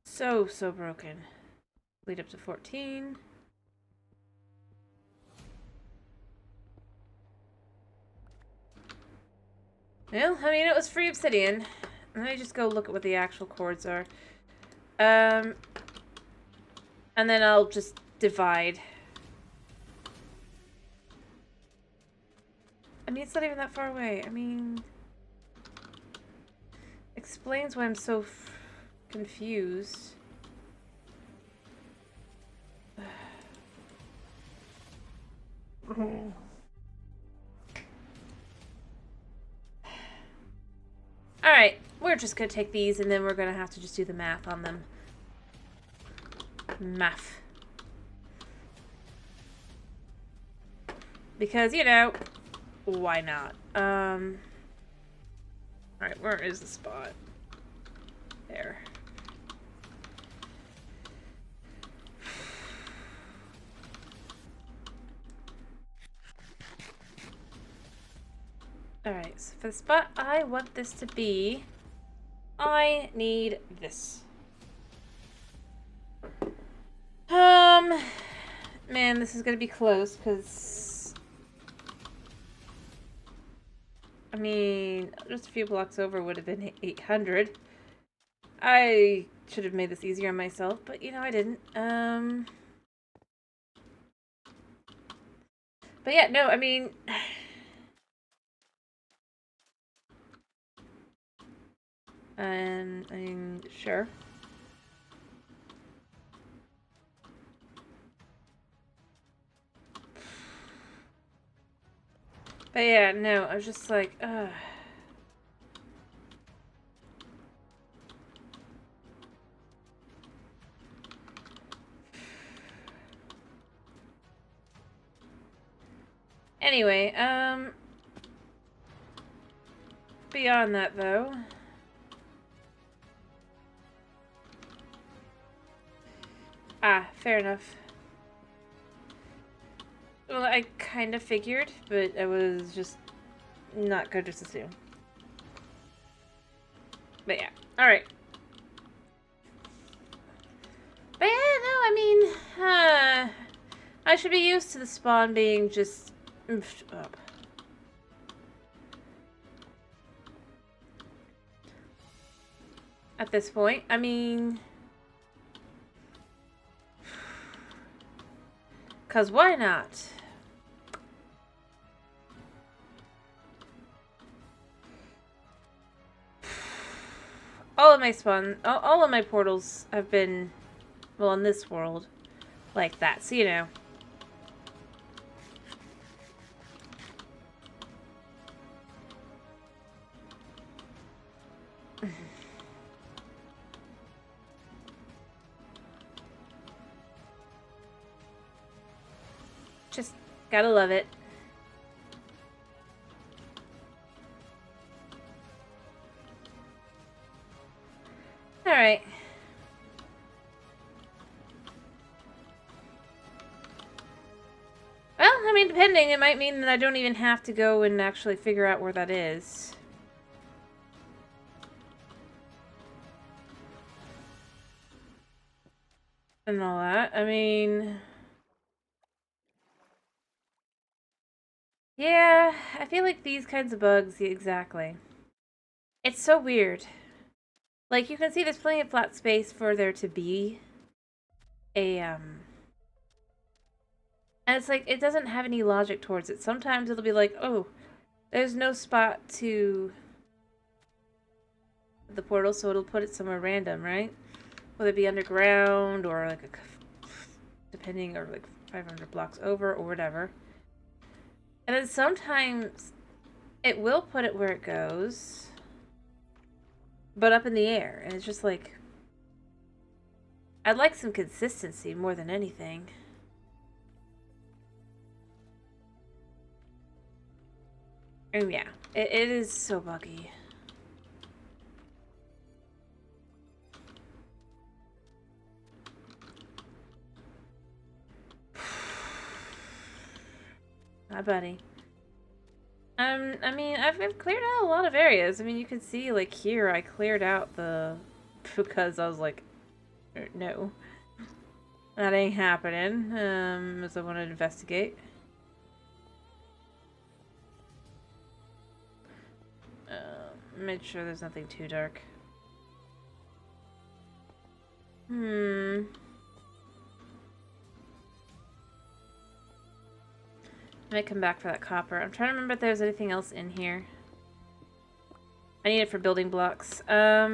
So broken. Lead up to 14. Well, I mean, it was free obsidian. Let me just go look at what the actual chords are. And then I'll just divide. I mean, it's not even that far away. I mean... Explains why I'm so confused. Alright, we're just gonna take these and then we're gonna have to just do the math on them. Math. Because, you know, why not? Alright, where is the spot? There. Alright, so for the spot I want this to be, I need this. Man, this is gonna be close, because... I mean, just a few blocks over would have been 800. I should have made this easier on myself, but, you know, I didn't. But yeah, no, I mean... I mean, sure. But yeah, no, I was just like, ugh. Anyway, beyond that though. Ah, fair enough. Well, I kind of figured, but I was just not going to just assume. But yeah, alright. But yeah, no, I mean, I should be used to the spawn being just oofed up. At this point, I mean... 'Cause why not? All of my all of my portals have been, well, in this world, like that, so you know. Just gotta love it. Alright. Well, I mean, depending, it might mean that I don't even have to go and actually figure out where that is. And all that. I mean... Yeah, I feel like these kinds of bugs, exactly. It's so weird. Like, you can see there's plenty of flat space for there to be a, And it's like, it doesn't have any logic towards it. Sometimes it'll be like, oh, there's no spot to the portal, so it'll put it somewhere random, right? Whether it be underground or like depending, or like 500 blocks over or whatever. And then sometimes it will put it where it goes, but up in the air. And it's just like, I'd like some consistency more than anything. And yeah, it is so buggy. Hi, buddy. I mean, I've cleared out a lot of areas. I mean, you can see, like, here, I cleared out the... Because I was like, no. That ain't happening, as I want to investigate. Make sure there's nothing too dark. I might come back for that copper. I'm trying to remember if there's anything else in here. I need it for building blocks. Yeah.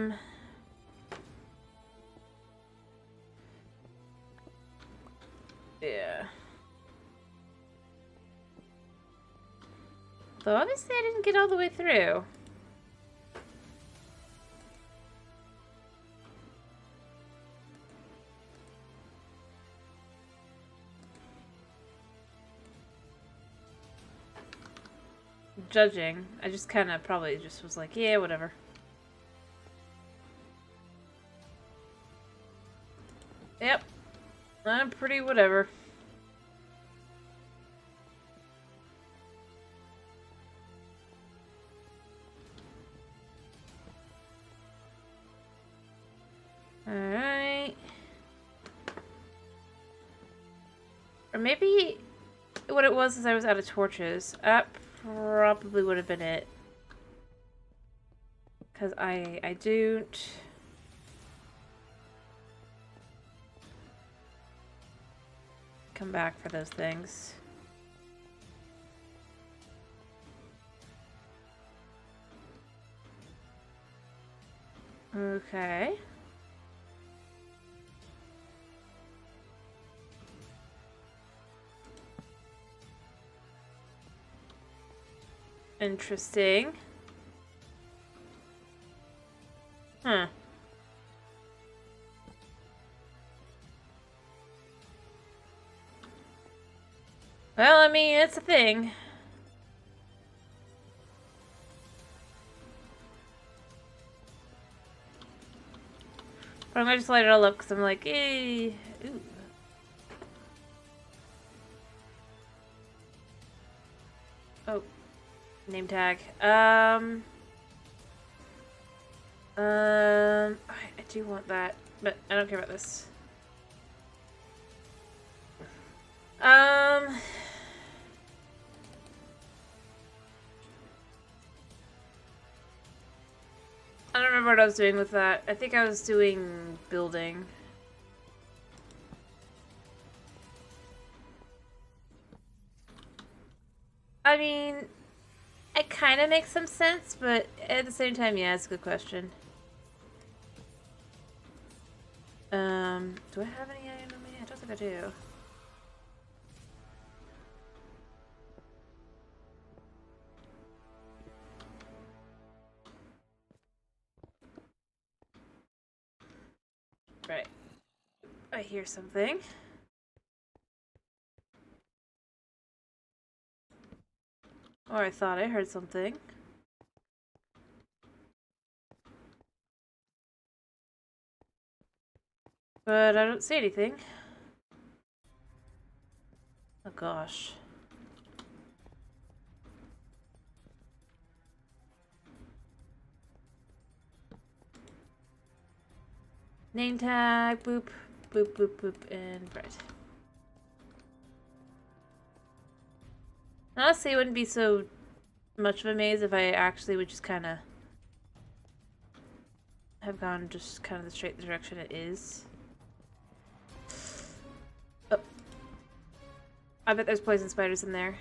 Though obviously I didn't get all the way through. Judging. I just kind of probably just was like, yeah, whatever. Yep. I'm pretty whatever. Alright. Or maybe what it was is I was out of torches. That probably would have been it. Because I don't... come back for those things. Okay. Interesting. Huh. Well, I mean, it's a thing. But I'm gonna just light it all up because I'm like, eh. Ooh. Oh. Name tag. I do want that, but I don't care about this. I don't remember what I was doing with that. I think I was doing building. I mean, it kind of makes some sense, but at the same time, yeah, it's a good question. Do I have any iron on me? I don't think I do. Right. I hear something. Or I thought I heard something. But I don't see anything. Oh gosh. Name tag, boop, boop, boop, boop, and right. Honestly, it wouldn't be so much of a maze if I actually would just kind of have gone just kind of the straight direction it is. Oh. I bet there's poison spiders in there.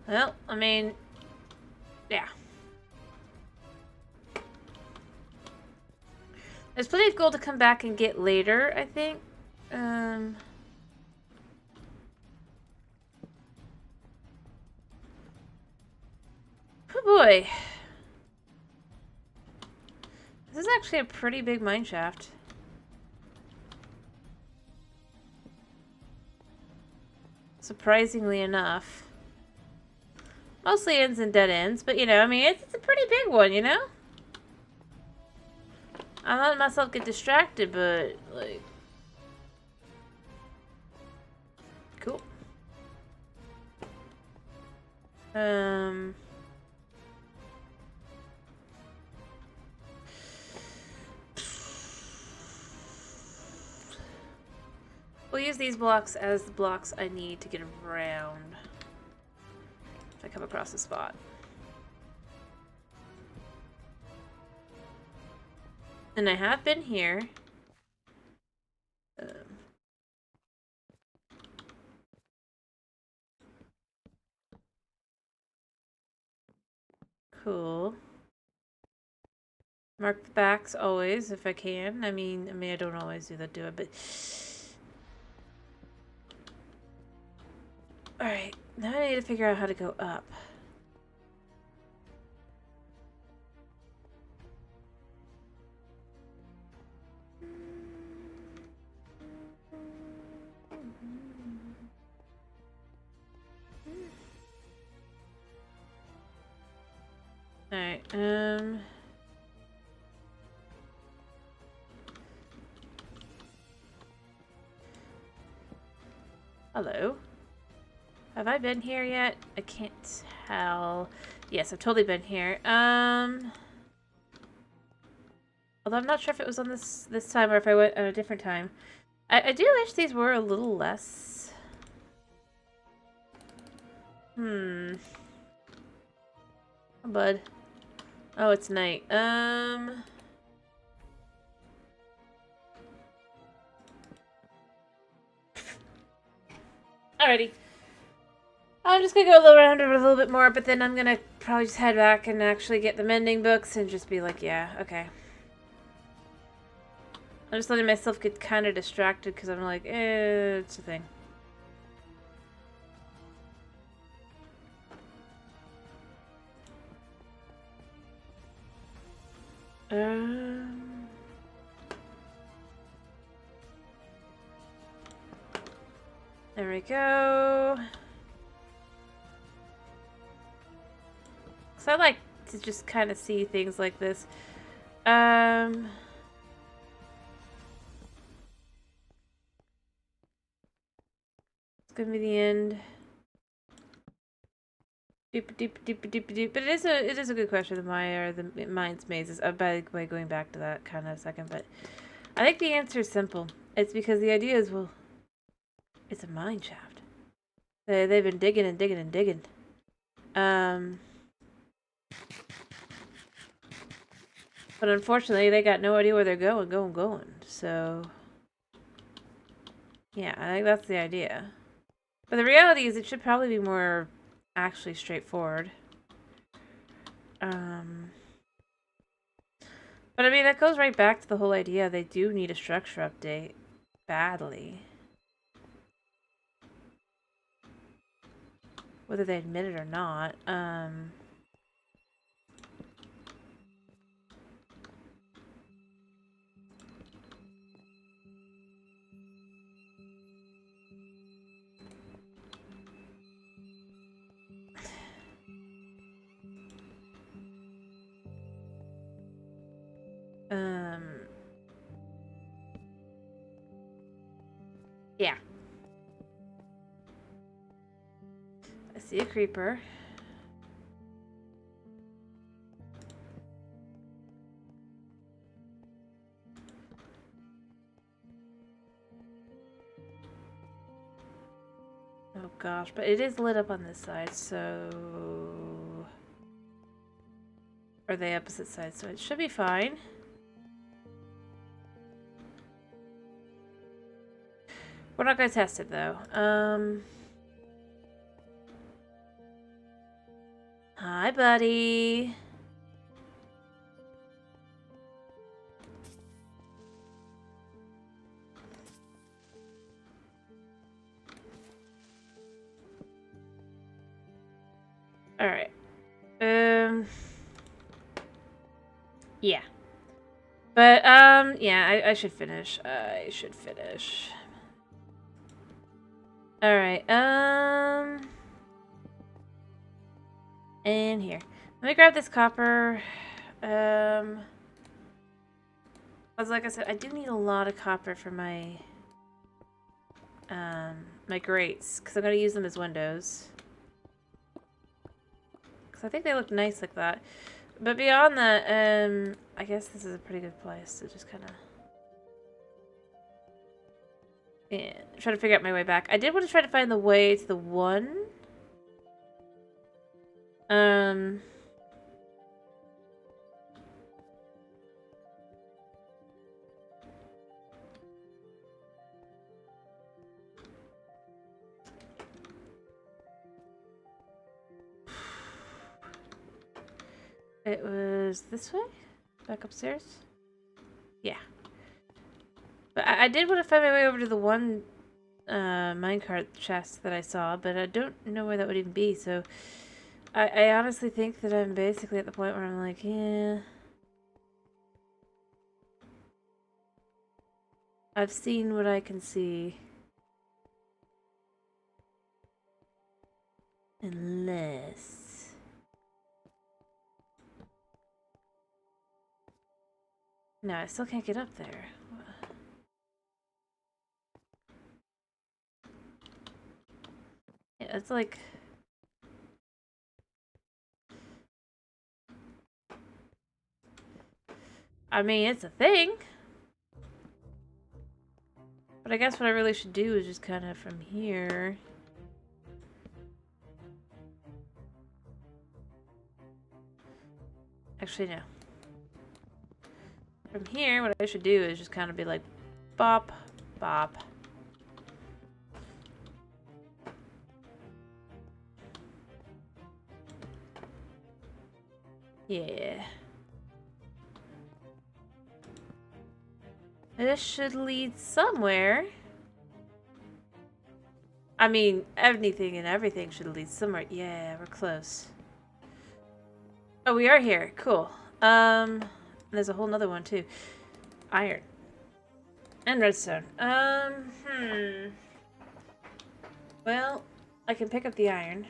Well, I mean, yeah. There's plenty of gold to come back and get later, I think. Oh boy. This is actually a pretty big mine shaft. Surprisingly enough. Mostly ends and dead ends, but you know, I mean, it's a pretty big one, you know? I'm letting myself get distracted, but, like... Cool. We'll use these blocks as the blocks I need to get around. If I come across a spot. And I have been here. Cool. Mark the backs always, if I can. I mean, I don't always do that, do I? But... Alright, now I need to figure out how to go up. Alright, hello. Have I been here yet? I can't tell. Yes, I've totally been here. Although I'm not sure if it was on this time or if I went at a different time. I do wish these were a little less... Oh, bud. Oh, it's night. Alrighty. I'm just gonna go around it a little bit more, but then I'm gonna probably just head back and actually get the mending books and just be like, yeah, okay. I'm just letting myself get kind of distracted because I'm like, it's a thing. There we go. So I like to just kind of see things like this. It's gonna be the end. Doop, doop, doop, doop, doop. But it is a good question. The mind's mazes. By the way, going back to that kind of a second, but I think the answer is simple. It's because the idea is, well, it's a mine shaft. They've been digging and digging and digging. But unfortunately, they got no idea where they're going. So, yeah, I think that's the idea. But the reality is, it should probably be more actually straightforward. But I mean, that goes right back to the whole idea. They do need a structure update badly. Whether they admit it or not. Yeah. I see a creeper. Oh gosh, but it is lit up on this side, so... Or the opposite side, so it should be fine. We're not gonna test it though. Hi, buddy. Alright. Yeah. But, yeah, I should finish. Alright, and here. Let me grab this copper. As like I said, I do need a lot of copper for my, my grates, because I'm going to use them as windows. Because I think they look nice like that. But beyond that, I guess this is a pretty good place to just kind of... Yeah, try to figure out my way back. I did want to try to find the way to the one. It was this way? Back upstairs? Yeah. But I did want to find my way over to the one minecart chest that I saw, but I don't know where that would even be, so I honestly think that I'm basically at the point where I'm like, yeah. I've seen what I can see. Unless... No, I still can't get up there. Yeah, it's like... I mean, it's a thing. But I guess what I really should do is just kind of from here... Actually, no. From here, what I should do is just kind of be like, bop, bop. Yeah. This should lead somewhere. I mean, anything and everything should lead somewhere. Yeah, we're close. Oh, we are here. Cool. There's a whole nother one too. Iron. And redstone. Well, I can pick up the iron.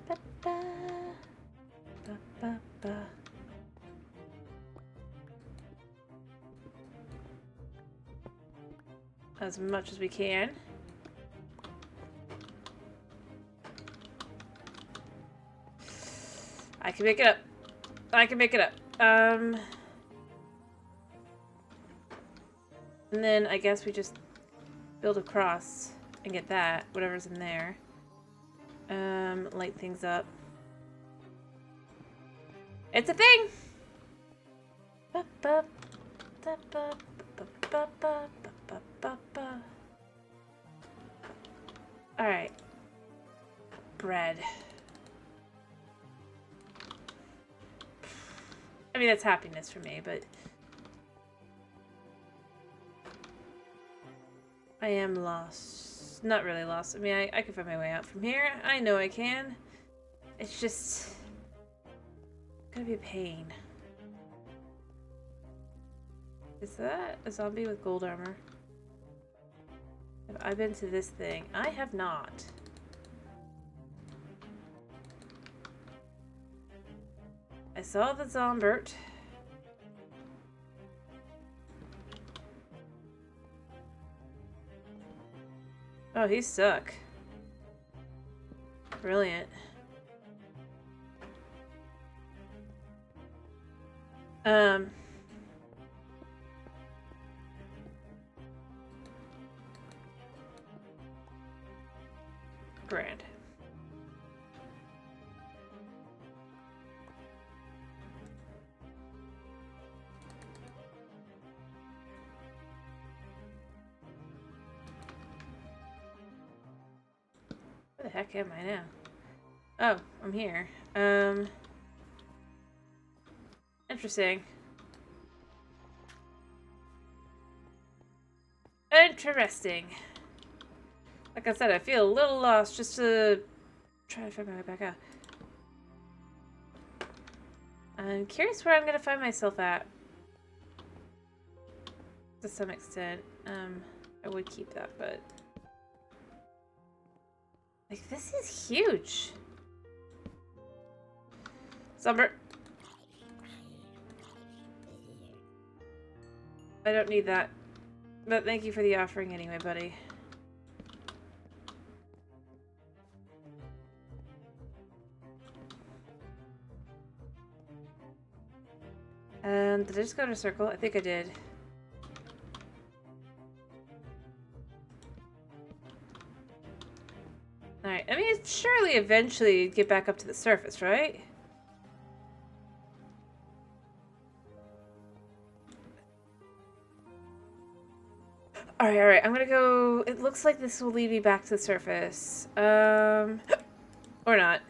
Ba -ba. Ba -ba -ba. As much as we can. I can make it up. I can make it up. And then I guess we just build across and get that, whatever's in there. Light things up. It's a thing! Ba -ba, da -ba, ba -ba -ba, ba -ba -ba. Alright. Bread. I mean, that's happiness for me, but... I am lost. Not really lost. I mean, I can find my way out from here. I know I can. It's just... gonna be a pain. Is that a zombie with gold armor? Have I been to this thing? I have not. I saw the zombert. Oh, he stuck. Brilliant. Grand. Where the heck am I now? Oh, I'm here. Interesting. Interesting. Like I said, I feel a little lost just to try to find my way back out. I'm curious where I'm gonna find myself at. To some extent. I would keep that, but... like, this is huge! Zombert! I don't need that. But thank you for the offering anyway, buddy. Did I just go in a circle? I think I did. Alright, I mean, surely eventually get back up to the surface, right? Alright, I'm gonna go... it looks like this will lead me back to the surface. Or not.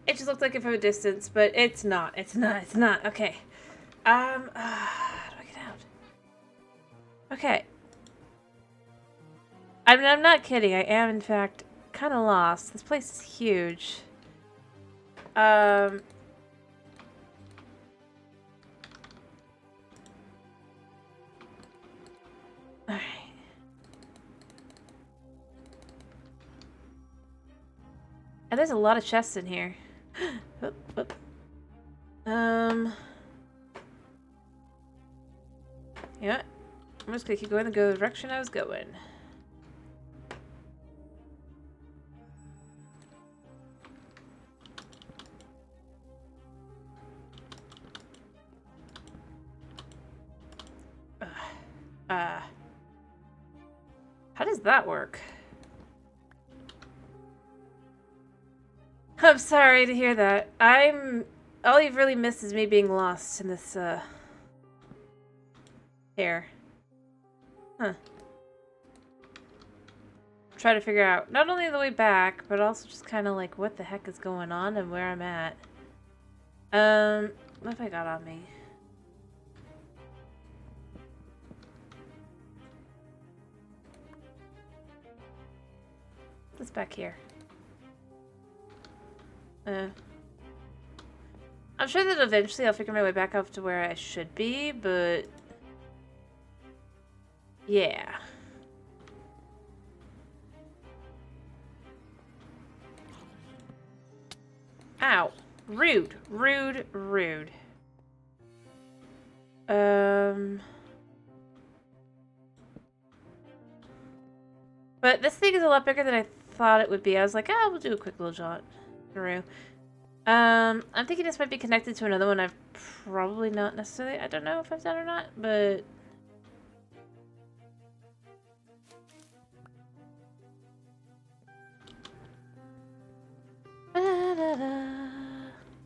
It just looked like it from a distance, but it's not. It's not. It's not. Okay. How do I get out? Okay. I mean, I'm not kidding. I am, in fact, kind of lost. This place is huge. Alright. And there's a lot of chests in here. Oop, oop. Yeah. I'm just gonna keep going the direction I was going. How does that work? I'm sorry to hear that. All you've really missed is me being lost in this, hair. Huh. try to figure out not only the way back, but also just kind of like what the heck is going on and where I'm at. What have I got on me? What's back here? I'm sure that eventually I'll figure my way back up to where I should be, but yeah. Ow. Rude. Rude. Rude. But this thing is a lot bigger than I thought it would be. I was like, we'll do a quick little jaunt through. I'm thinking this might be connected to another one I've probably not necessarily... I don't know if I've done or not, but...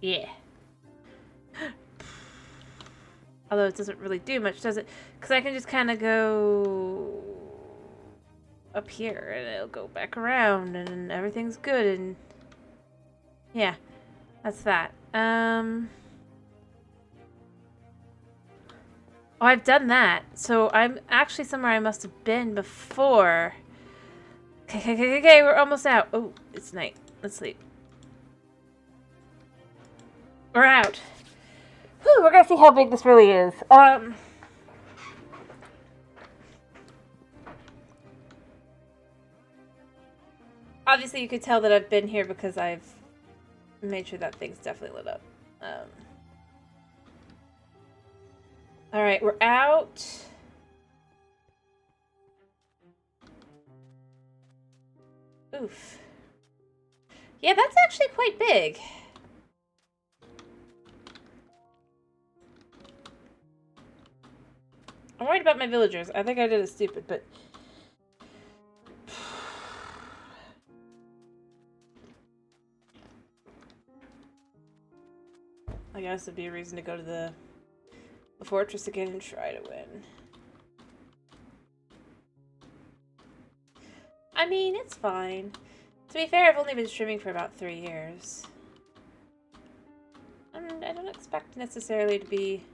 Yeah. Although it doesn't really do much, does it? Because I can just kind of go up here and it'll go back around and everything's good and yeah, that's that. Oh, I've done that. So I'm actually somewhere I must have been before. Okay, we're almost out. Oh, it's night. Let's sleep. We're out. Whew, we're gonna see how big this really is. Obviously you could tell that I've been here because I've made sure that thing's definitely lit up. Alright, we're out. Oof. Yeah, that's actually quite big. I'm worried about my villagers. I think I did it stupid, but... I guess it'd be a reason to go to the fortress again and try to win. I mean, it's fine. To be fair, I've only been streaming for about 3 years. I don't expect necessarily to be...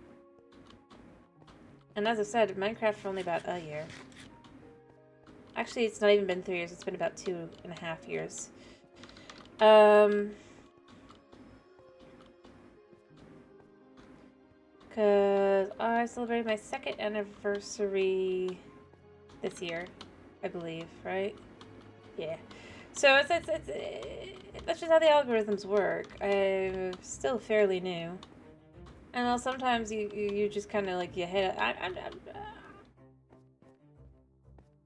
And as I said, Minecraft for only about a year. Actually, it's not even been 3 years. It's been about 2.5 years. Because I celebrated my 2nd anniversary this year, I believe, right? Yeah. So that's just how the algorithms work. I'm still fairly new. And sometimes you just kind of like you hit it.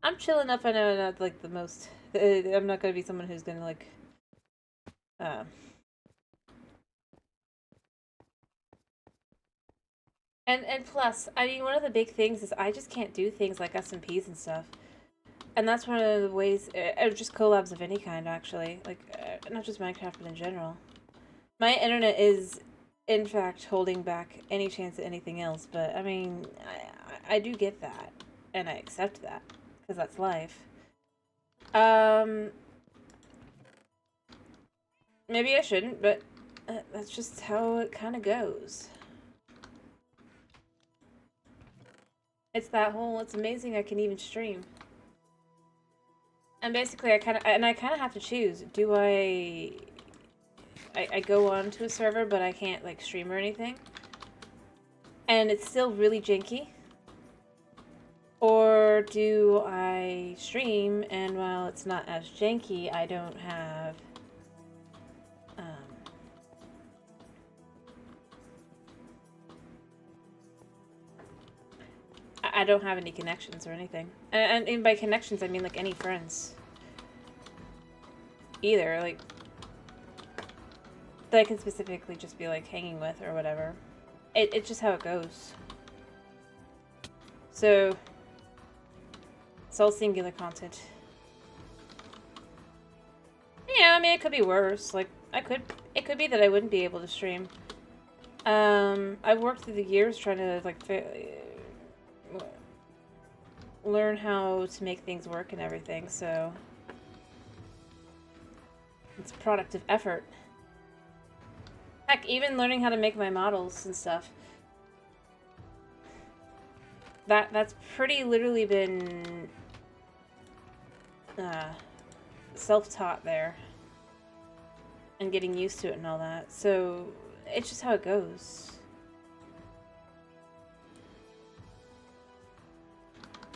I'm chill enough. I know I'm not like the most. I'm not gonna be someone who's gonna like. And plus, I mean, one of the big things is I just can't do things like SMPs and stuff. And that's one of the ways, or just collabs of any kind, actually. Like, not just Minecraft, but in general. My internet is, in fact, holding back any chance at anything else. But, I mean, I do get that. And I accept that. Because that's life. Maybe I shouldn't, but that's just how it kind of goes. It's that whole, it's amazing I can even stream. And basically, I kind of have to choose. Do I go on to a server, but I can't, like, stream or anything? And it's still really janky? Or do I stream, and while it's not as janky, I don't have... I don't have any connections or anything. And by connections, I mean, like, any friends. Either, like, that I can specifically just be, like, hanging with or whatever. It's just how it goes. So, it's all singular content. Yeah, I mean, it could be worse. Like, it could be that I wouldn't be able to stream. I've worked through the years trying to, like, learn how to make things work and everything, so It's a product of effort. Heck, even learning how to make my models and stuff. That's pretty literally been self-taught there. And getting used to it and all that. So, it's just how it goes.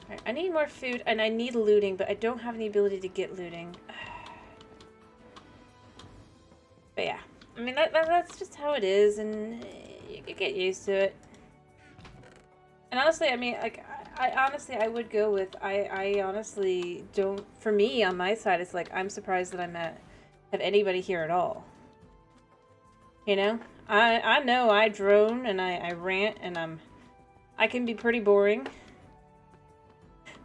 Alright, I need more food, and I need looting, but I don't have any ability to get looting. But yeah. I mean, that's just how it is, and you could get used to it. And honestly, I mean, like, I would go with, I honestly don't, for me, on my side, it's like, I'm surprised that have anybody here at all. You know? I know I drone, and I rant, and I can be pretty boring.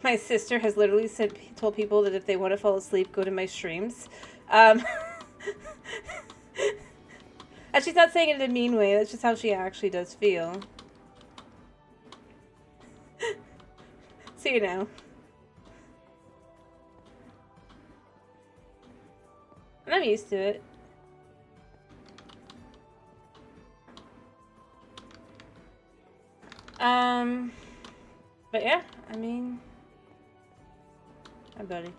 My sister has literally told people that if they want to fall asleep, go to my streams. And she's not saying it in a mean way, that's just how she actually does feel. So you know. And I'm used to it. But yeah, I mean... Hi, buddy.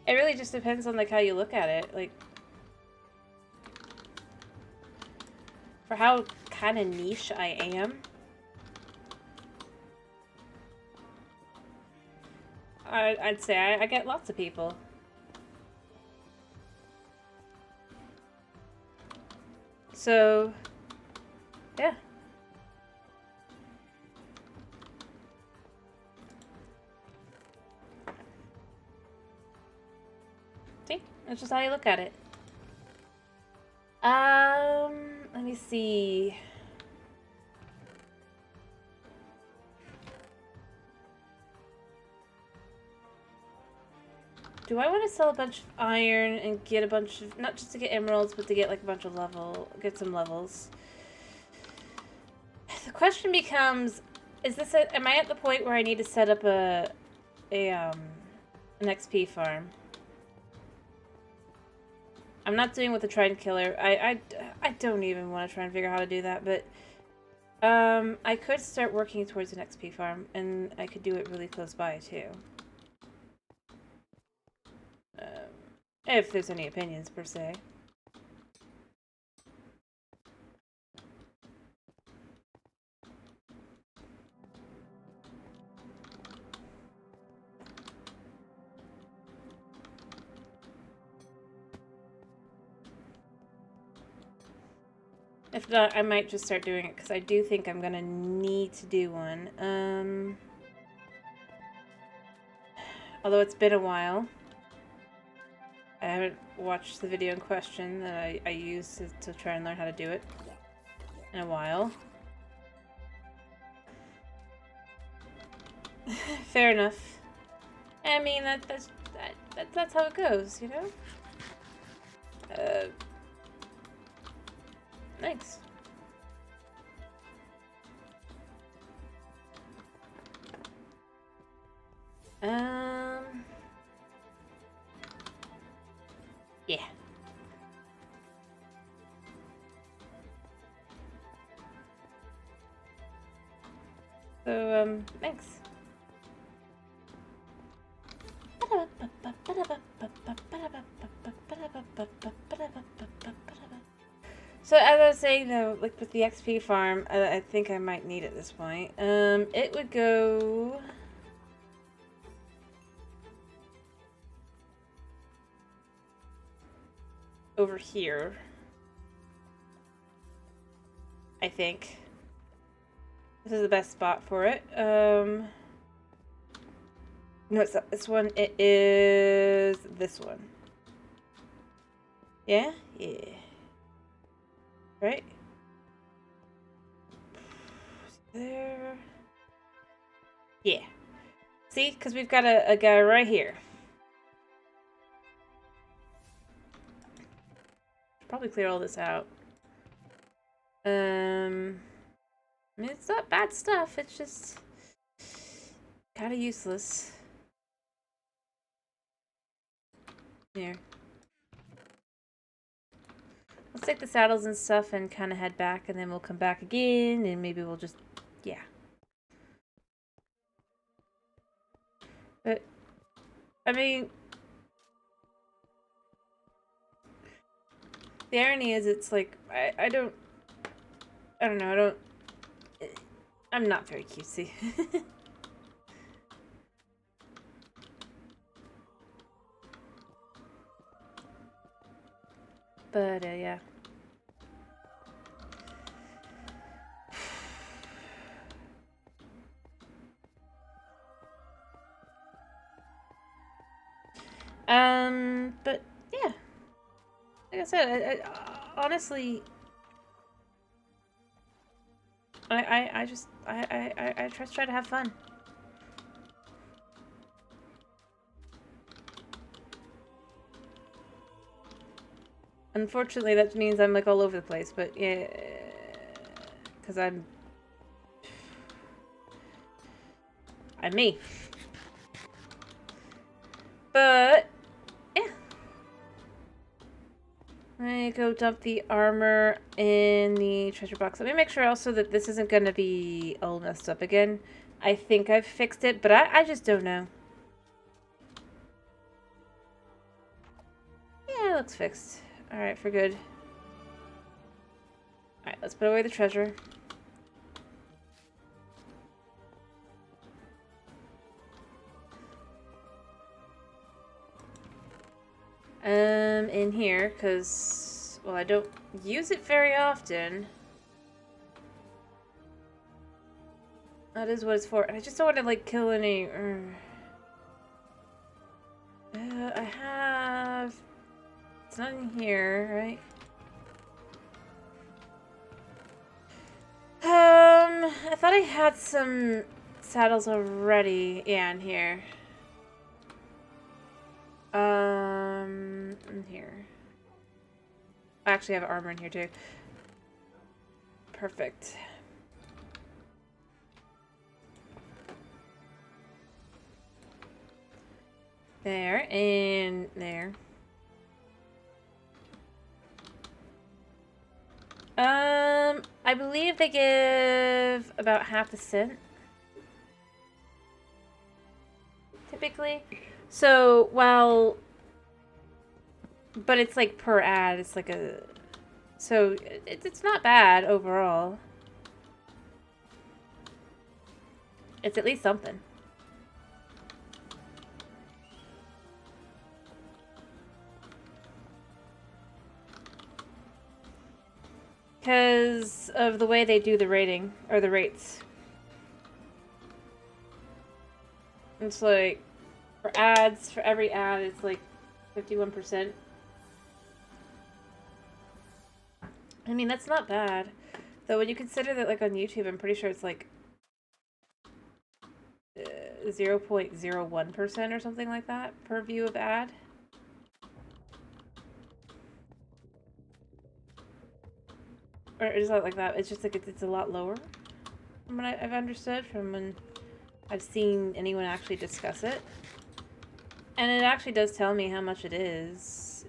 It really just depends on, like, how you look at it. Like, for how kind of niche I am, I'd say I get lots of people. So, yeah. See? That's just how you look at it. Let me see. Do I want to sell a bunch of iron and get a bunch of, not just to get emeralds, but to get like a bunch of get some levels? The question becomes, am I at the point where I need to set up an XP farm? I'm not doing with the Trident Killer. I don't even want to try and figure out how to do that, but I could start working towards an XP farm, and I could do it really close by too. If there's any opinions per se. If not, I might just start doing it, because I do think I'm gonna need to do one. Although it's been a while. I haven't watched the video in question that I used to try and learn how to do it in a while. Fair enough. I mean, that's how it goes, you know? Thanks. Yeah. So, thanks. So, as I was saying, though, like with the XP farm, I think I might need at this point. It would go... over here. I think. This is the best spot for it. No, it's not this one. It is this one. Yeah? Yeah. Right? There. Yeah. See? Because we've got a guy right here. Probably clear all this out. I mean, it's not bad stuff. It's just Kinda useless. Here. Let's take the saddles and stuff and kind of head back, and then we'll come back again, and maybe we'll just... yeah. But, I mean... the irony is, it's like, I don't know, I'm not very cutesy. But, yeah. But, yeah. Like I said, I honestly... I just try to have fun. Unfortunately, that means I'm like all over the place, but yeah, because I'm me. But yeah, I go dump the armor in the treasure box. Let me make sure also that this isn't gonna be all messed up again. I think I've fixed it, but I just don't know. Yeah, it looks fixed. Alright, for good. Alright, let's put away the treasure. In here, because, well, I don't use it very often. That is what it's for. I just don't want to, like, kill any... I have... it's not in here, right? I thought I had some saddles already. Yeah, in here. In here. I actually have armor in here too. Perfect. There, and there. I believe they give about half a cent. Typically. So, well... but it's like per ad, it's like a... so, it's not bad overall. It's at least something. Because of the way they do the rating, or the rates. It's like, for ads, for every ad, it's like 51%. I mean, that's not bad. Though when you consider that, like, on YouTube, I'm pretty sure it's like 0.01% or something like that per view of ad. Or it's not like that. It's just like it's a lot lower from what I've understood from when I've seen anyone actually discuss it. And it actually does tell me how much it is.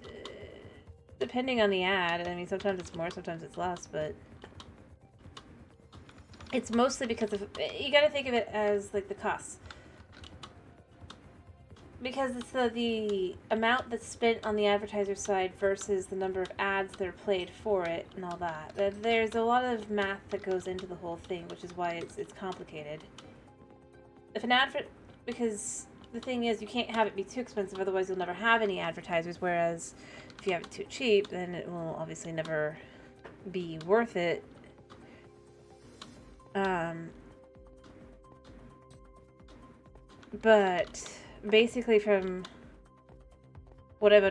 Depending on the ad. I mean, sometimes it's more, sometimes it's less, but... it's mostly because of... you gotta think of it as, like, the costs. Because it's the amount that's spent on the advertiser side versus the number of ads that are played for it and all that. There's a lot of math that goes into the whole thing, which is why it's complicated. If an because the thing is, you can't have it be too expensive, otherwise you'll never have any advertisers, whereas if you have it too cheap, then it will obviously never be worth it. But basically, from what I've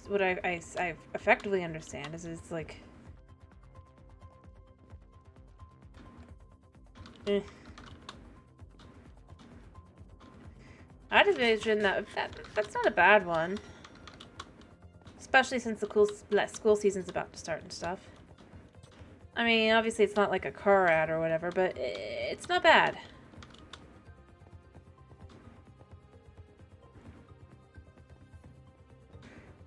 what I effectively understand is it's like, I'd imagine that's not a bad one, especially since the school season's about to start and stuff. I mean, obviously it's not like a car ad or whatever, but it's not bad.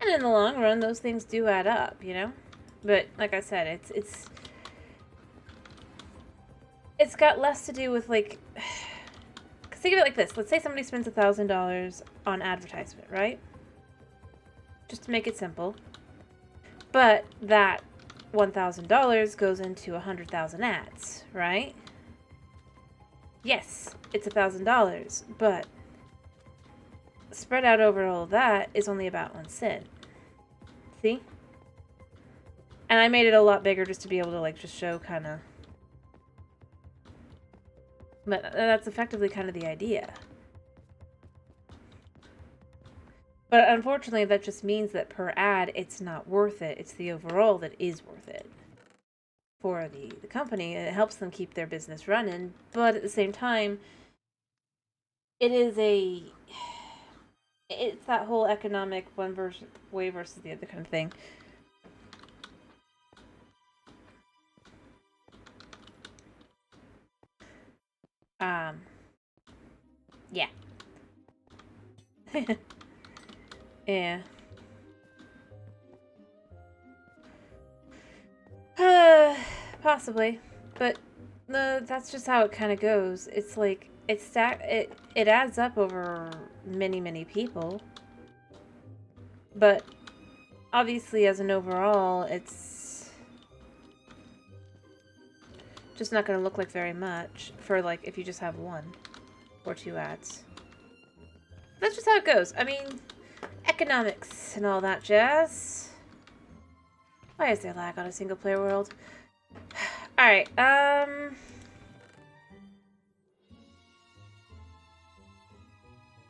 And in the long run, those things do add up, you know? But like I said, it's got less to do with, like, because think of it like this. Let's say somebody spends $1,000 on advertisement, right? Just to make it simple. But that $1,000 goes into 100,000 ads, right? Yes, it's $1,000, but spread out over all of that is only about 1 cent. See? And I made it a lot bigger just to be able to, like, just show kind of. But that's effectively kind of the idea. But unfortunately, that just means that per ad, it's not worth it. It's the overall that is worth it for the company. It helps them keep their business running. But at the same time, it's that whole economic way versus the other kind of thing. Yeah. Yeah. Possibly. But that's just how it kind of goes. It's like, it adds up over many, many people. But obviously, as an overall, it's just not going to look like very much for, like, if you just have 1 or 2 ads. That's just how it goes. I mean, economics and all that jazz. Why is there lag on a single player world? Alright,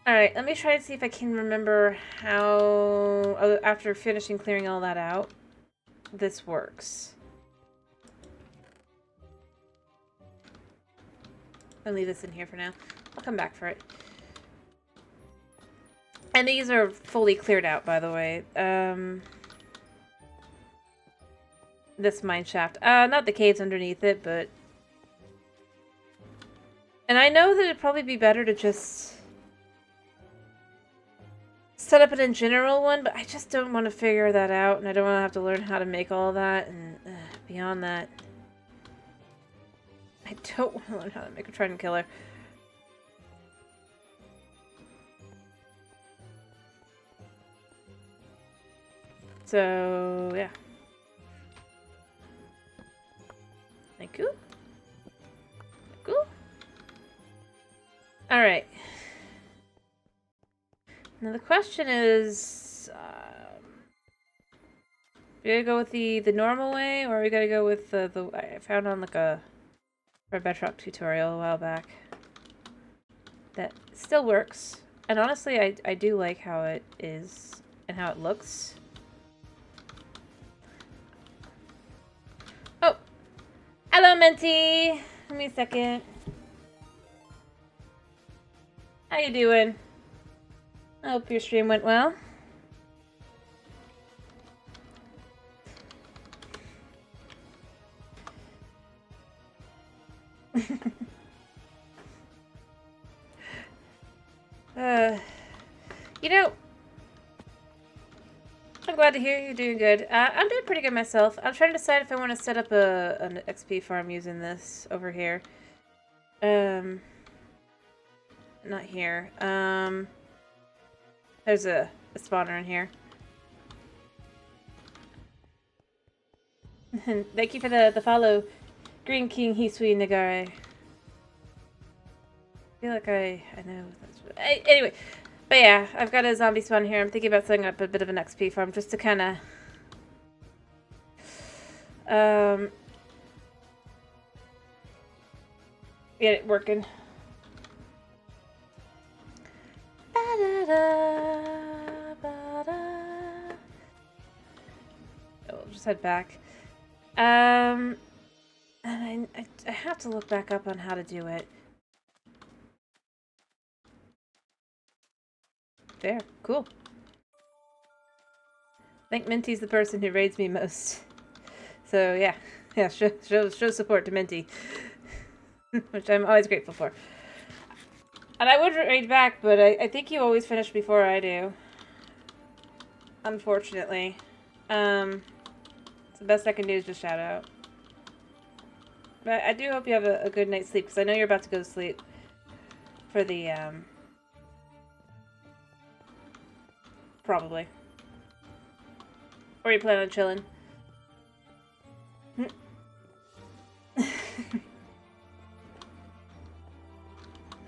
Alright, let me try to see if I can remember how, after finishing clearing all that out, this works. I'll leave this in here for now. I'll come back for it. And these are fully cleared out, by the way. This mine shaft. Not the caves underneath it, but... And I know that it'd probably be better to just set up an in general one, but I just don't want to figure that out, and I don't want to have to learn how to make all that, and beyond that... I don't want to learn how to make a trident killer. So, yeah. Thank you. Thank you. Alright. Now the question is... we gotta go with the normal way, or we gotta go with the I found on, like, a Bedrock tutorial a while back. That still works. And honestly, I do like how it is and how it looks. Oh! Hello, Minty! Give me a second. How you doing? I hope your stream went well. You know, I'm glad to hear you're doing good. I'm doing pretty good myself. I'm trying to decide if I want to set up an XP farm using this over here. Not here. There's a spawner in here. Thank you for the follow, Green King Hisui Nagare. I feel like I know that's what, anyway, but yeah, I've got a zombie spawn here. I'm thinking about setting up a bit of an XP farm just to kind of get it working. We'll just head back. And I have to look back up on how to do it. There, cool. I think Minty's the person who raids me most. So yeah, show support to Minty, which I'm always grateful for. And I would raid back, but I think you always finish before I do. unfortunately. So the best I can do is just shout out. But I do hope you have a good night's sleep, because I know you're about to go to sleep for the, probably. Or you plan on chilling.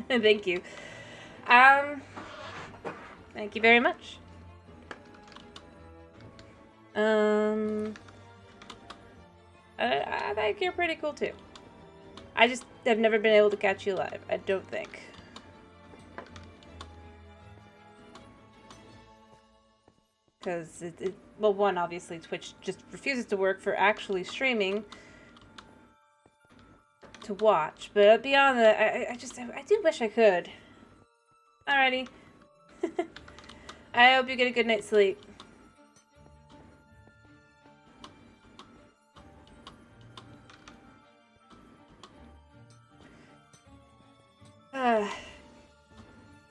Thank you. Thank you very much. I think you're pretty cool too. I just have never been able to catch you live, I don't think. Because well, one, obviously Twitch just refuses to work for actually streaming to watch, but beyond that, I do wish I could. Alrighty. I hope you get a good night's sleep.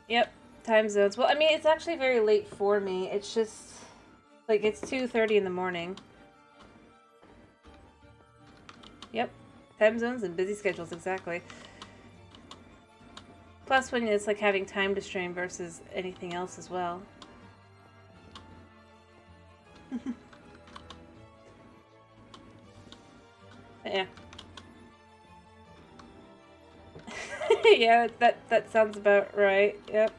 Yep, time zones. Well, I mean, it's actually very late for me. It's just, like, it's 2:30 in the morning. Yep, time zones and busy schedules, exactly. Plus, when it's like having time to stream versus anything else as well. Yeah. Yeah, that sounds about right. Yep.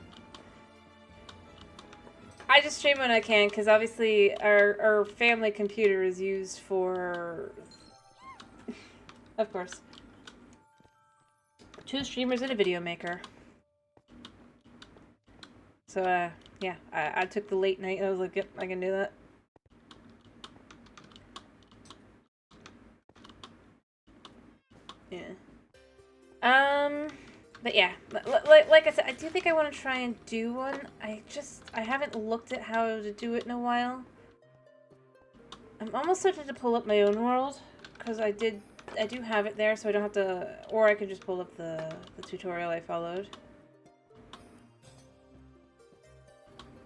I just stream when I can, because obviously our family computer is used for... Of course. 2 streamers and a video maker. So, yeah, I took the late night and I was like, yep, I can do that. Yeah. But yeah, like I said, I do think I want to try and do one. I haven't looked at how to do it in a while. I'm almost tempted to pull up my own world, because I do have it there, so I don't have to, or I could just pull up the tutorial I followed.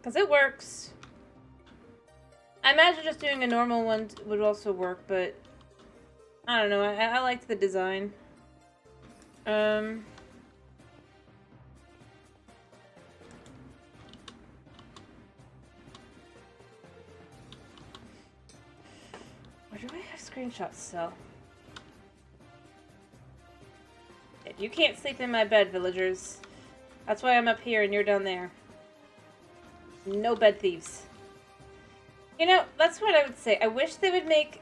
Because it works. I imagine just doing a normal one would also work, but I don't know, I liked the design. Where do I have screenshots still? You can't sleep in my bed, villagers. That's why I'm up here and you're down there. No bed thieves. You know, that's what I would say. I wish they would make...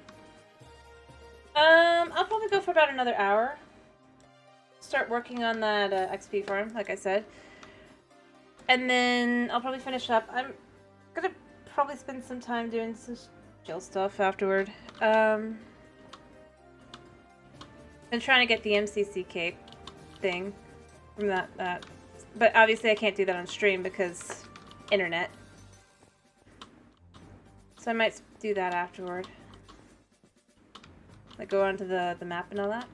I'll probably go for about another hour. Start working on that XP farm, like I said. And then I'll probably finish up. I'm gonna probably spend some time doing some chill stuff afterward. And trying to get the MCC cape thing from that. But obviously I can't do that on stream because internet. So I might do that afterward. Like go onto the map and all that.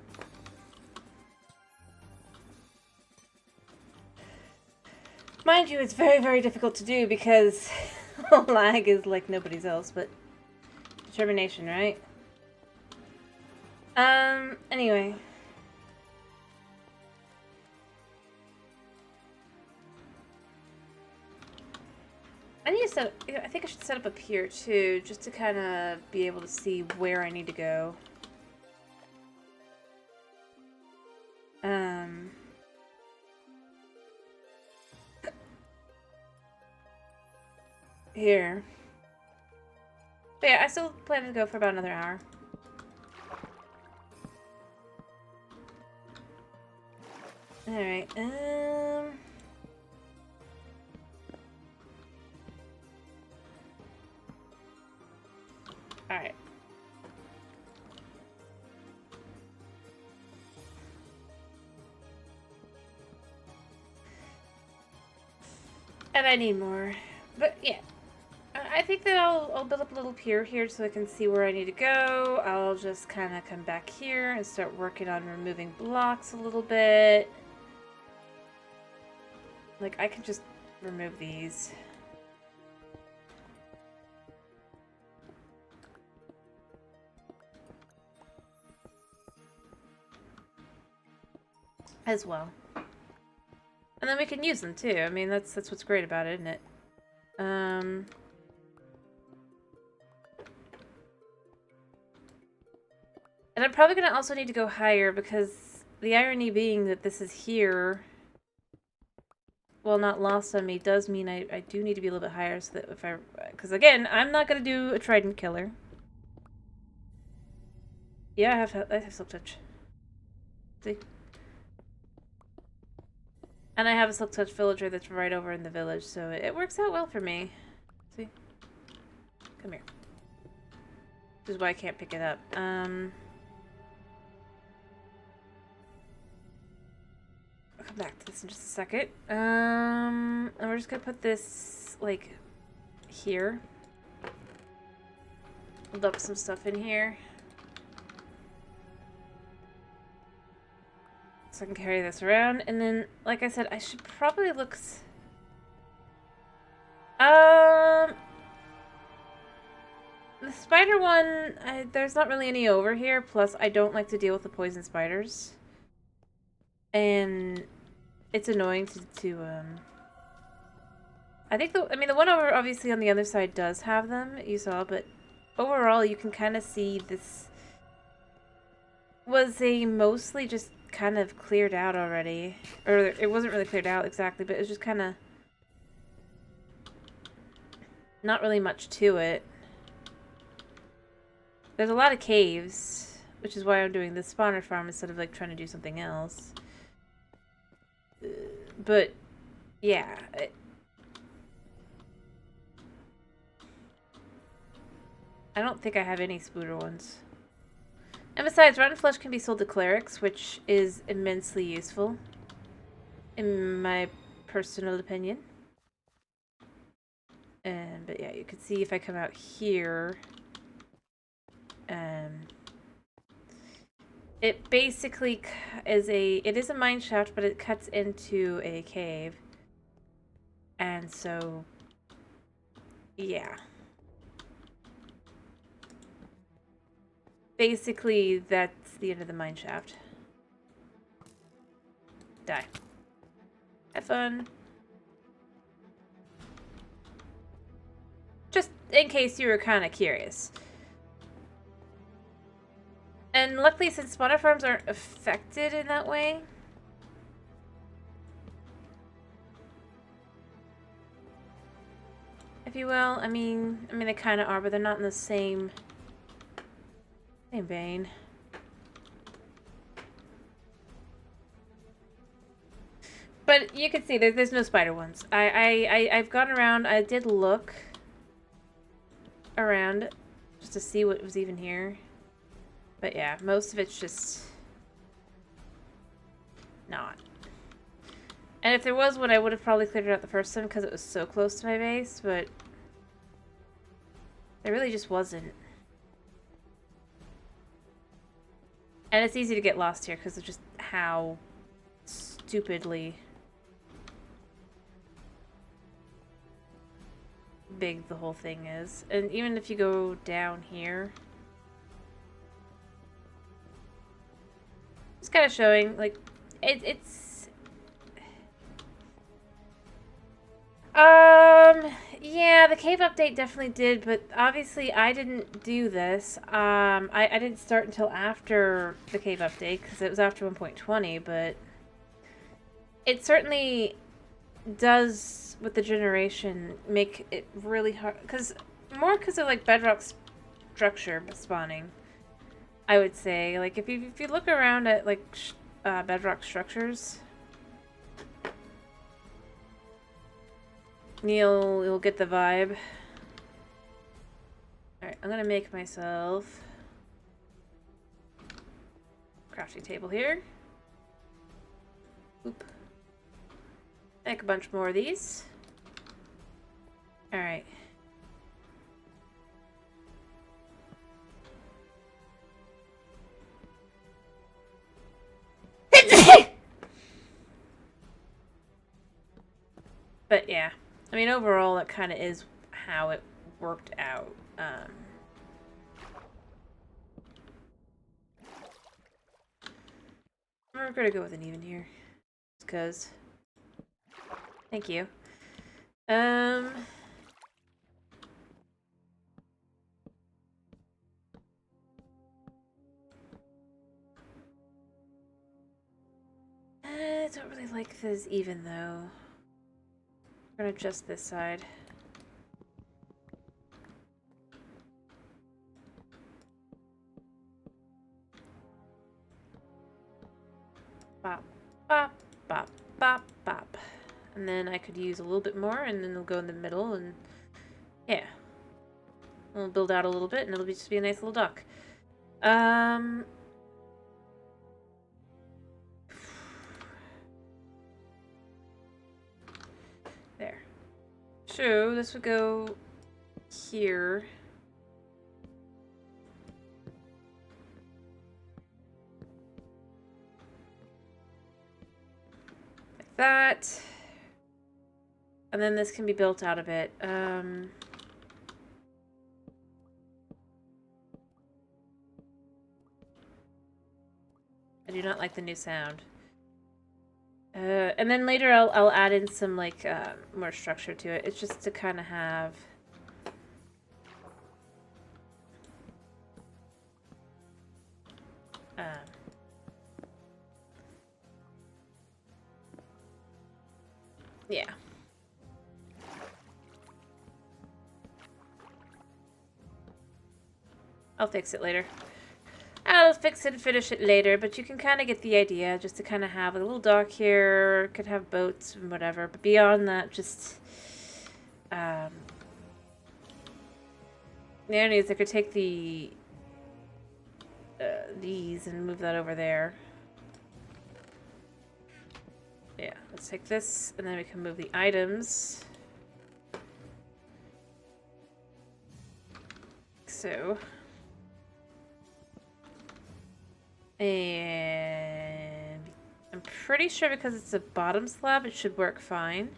Mind you, it's very, very difficult to do because lag is like nobody's else, but determination, right? Anyway. I need to set up, I think I should set up here too, just to kind of be able to see where I need to go. Here. But yeah, I still plan to go for about another hour. Alright, Alright. And I need more. But yeah. I think that I'll build up a little pier here so I can see where I need to go. I'll just kind of come back here and start working on removing blocks a little bit. Like, I can just remove these. as well. And then we can use them too. I mean, that's what's great about it, isn't it? And I'm probably gonna also need to go higher because the irony being that this is here, well, not lost on me, does mean I do need to be a little bit higher so that if because again, I'm not gonna do a trident killer. Yeah, I have silk touch. See? And I have a silk touch villager that's right over in the village, so it works out well for me. See? Come here. This is why I can't pick it up. I'll come back to this in just a second. And we're just gonna put this, like, here. We'll dump some stuff in here. So I can carry this around. And then, like I said, I should probably look... The spider one, there's not really any over here. Plus, I don't like to deal with the poison spiders. And it's annoying I think the one over obviously on the other side does have them, you saw, but overall you can kind of see this was a mostly just kind of cleared out already. Or it wasn't really cleared out exactly, but it was just kind of not really much to it. There's a lot of caves, which is why I'm doing this spawner farm instead of like trying to do something else. But yeah, I don't think I have any spooder ones. And besides, rotten flesh can be sold to clerics, which is immensely useful, in my personal opinion. But yeah, you can see if I come out here, it basically it is a mine shaft, but it cuts into a cave. And so, yeah. Basically, that's the end of the mine shaft. Die. Have fun. Just in case you were kind of curious. And luckily, since spawner farms aren't affected in that way, if you will, I mean they kind of are, but they're not in the same vein. But you can see there's no spider ones. I've gone around. I did look around just to see what was even here. But yeah, most of it's just not. And if there was one, I would have probably cleared it out the first time because it was so close to my base, but there really just wasn't. And it's easy to get lost here because of just how stupidly big the whole thing is. And even if you go down here, it's kind of showing, like, it's... Yeah, the cave update definitely did, but obviously I didn't do this. I didn't start until after the cave update, because it was after 1.20, but it certainly does, with the generation, make it really hard, because of, like, Bedrock structure spawning, I would say. Like, if you look around at, like, Bedrock structures, you'll get the vibe. Alright, I'm gonna make myself a crafting table here. Oop. Make a bunch more of these. Alright. But yeah. I mean, overall, that kind of is how it worked out. We're gonna go with an even here. because. Thank you. I don't really like this even though. We're gonna adjust this side. Bop, bop, bop, bop, bop. And then I could use a little bit more, and then it'll go in the middle, and yeah. We'll build out a little bit, and it'll just be a nice little dock. There. So, this would go here. Like that. And then this can be built out a bit. I do not like the new sound. And then later I'll add in some like more structure to it. It's just to kind of have yeah. I'll fix it later. I'll fix it and finish it later, but you can kind of get the idea, just to kind of have a little dock here, could have boats and whatever, but beyond that, just, the only is I could take the, these and move that over there. Yeah, let's take this, and then we can move the items. So... And I'm pretty sure because it's a bottom slab, it should work fine.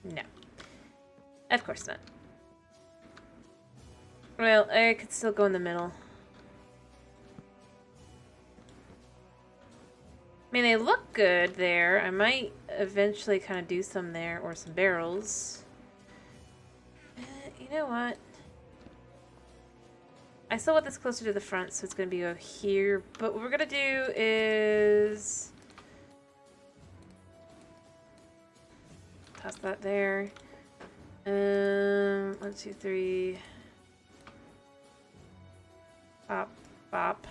No. Of course not. Well, I could still go in the middle. I mean, they look good there. I might eventually kind of do some there, or some barrels. You know what? I still want this closer to the front, so it's going to be over here. But what we're going to do is... toss that there. 1, 2, 3. Bop, bop.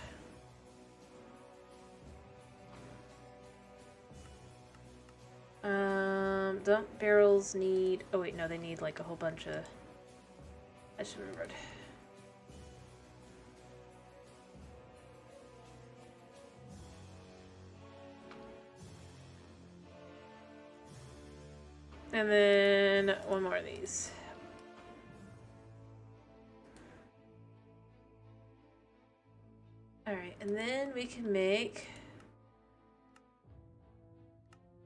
Don't barrels need... oh wait, no, they need like a whole bunch of... I should remembered. And then one more of these. Alright, and then we can make...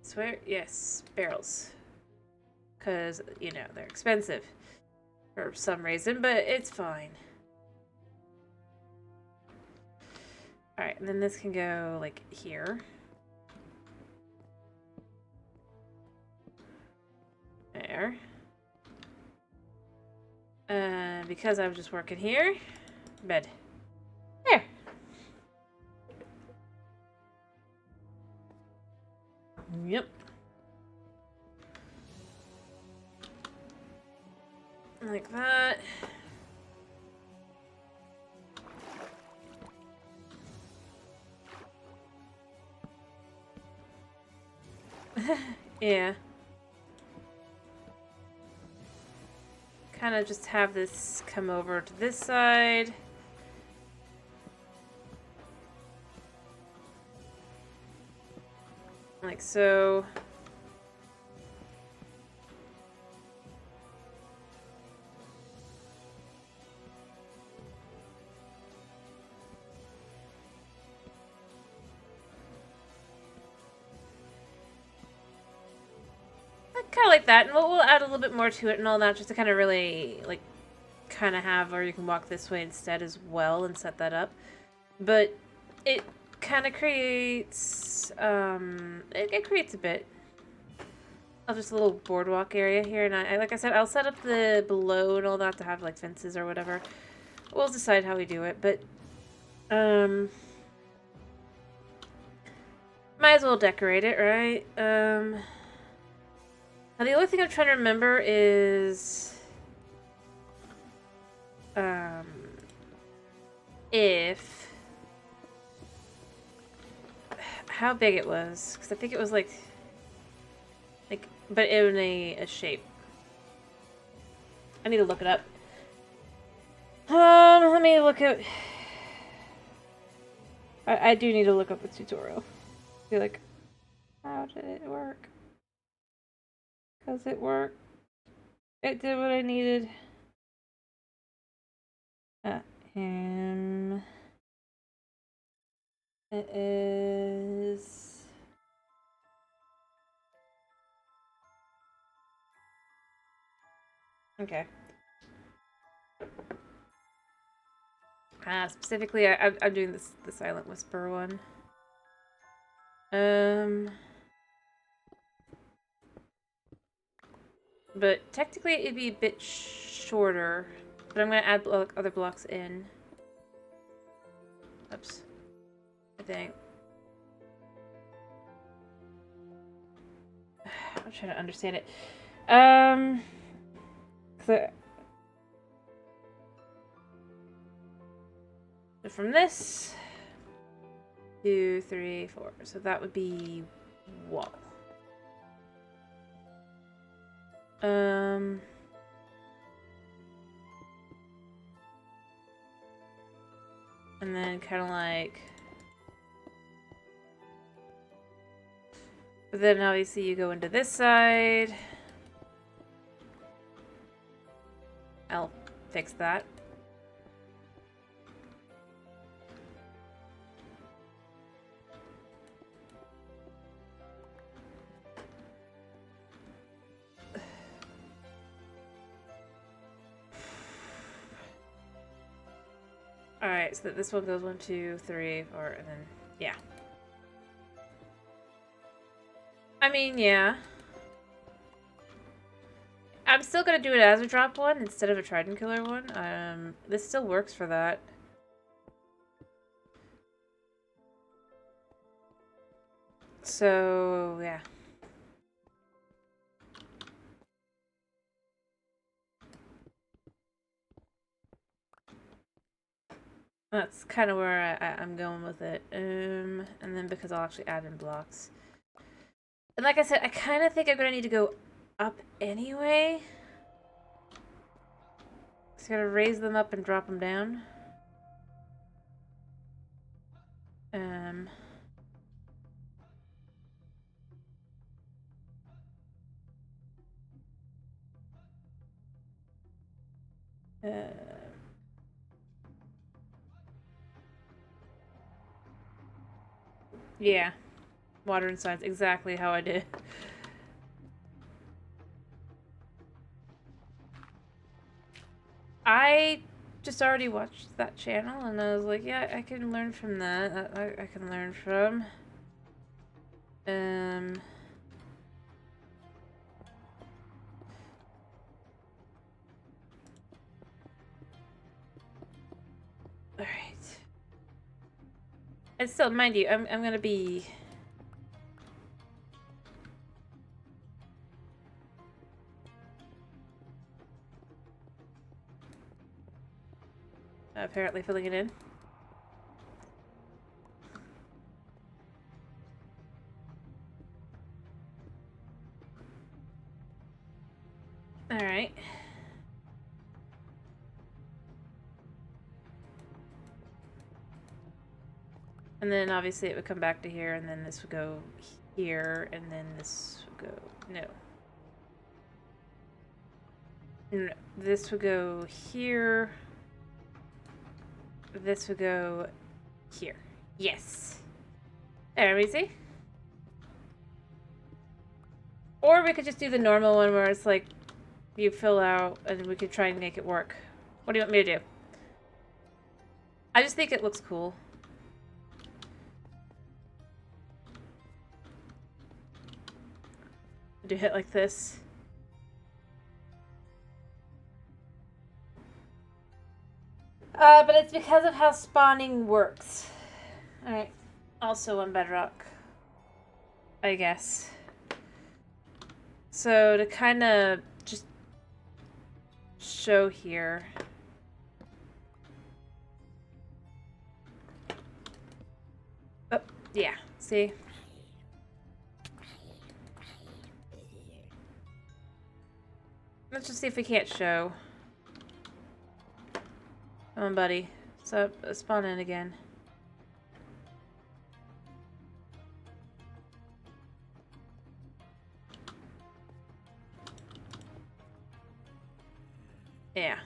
swear? Yes, barrels. Because, you know, they're expensive. For some reason, but it's fine. Alright, and then this can go, like, here. There. Because I was just working here. Bed. There. Yep. Like that. Yeah. Kind of just have this come over to this side. Like so. Kind of like that, and we'll add a little bit more to it and all that, just to kind of really, like, kind of have, or you can walk this way instead as well and set that up. But it kind of creates, it creates a bit of just a little boardwalk area here. And I like I said, I'll set up the below and all that to have like fences or whatever. We'll decide how we do it, but, might as well decorate it, right? Now the only thing I'm trying to remember is, if, how big it was, because I think it was like, but in a shape. I need to look it up. Let me look at, I do need to look up the tutorial. Be like, how did it work? Because it worked. It did what I needed. Him. It is. Okay. Specifically, I'm doing the Silent Whisper one. But technically it'd be a bit shorter. But I'm gonna add other blocks in. Oops. I think. I'm trying to understand it. So from this, 2, 3, 4. So that would be wall. And then kind of like, but then obviously you go into this side. I'll fix that. Alright, so this one goes 1, 2, 3, 4, and then, yeah. I mean, yeah. I'm still gonna do it as a drop one instead of a trident killer one. This still works for that. So, yeah. That's kind of where I'm going with it. And then because I'll actually add in blocks. And like I said, I kind of think I'm going to need to go up anyway. So I got to raise them up and drop them down. Yeah. Water and sides, exactly how I did. I just already watched that channel and I was like, yeah, I can learn from that. I can learn from. Alright. And still, mind you, I'm gonna be... apparently filling it in. Alright. And then obviously it would come back to here, and then this would go here, and then this would go... No. No. This would go here. This would go here. Yes. There, we see? Or we could just do the normal one where it's like you fill out and we could try and make it work. What do you want me to do? I just think it looks cool. Do hit like this. But it's because of how spawning works. Alright. Also on Bedrock, I guess. So to kind of just show here. Oh, yeah. See? Let's just see if we can't show. Come on, buddy. So, spawn in again. Yeah.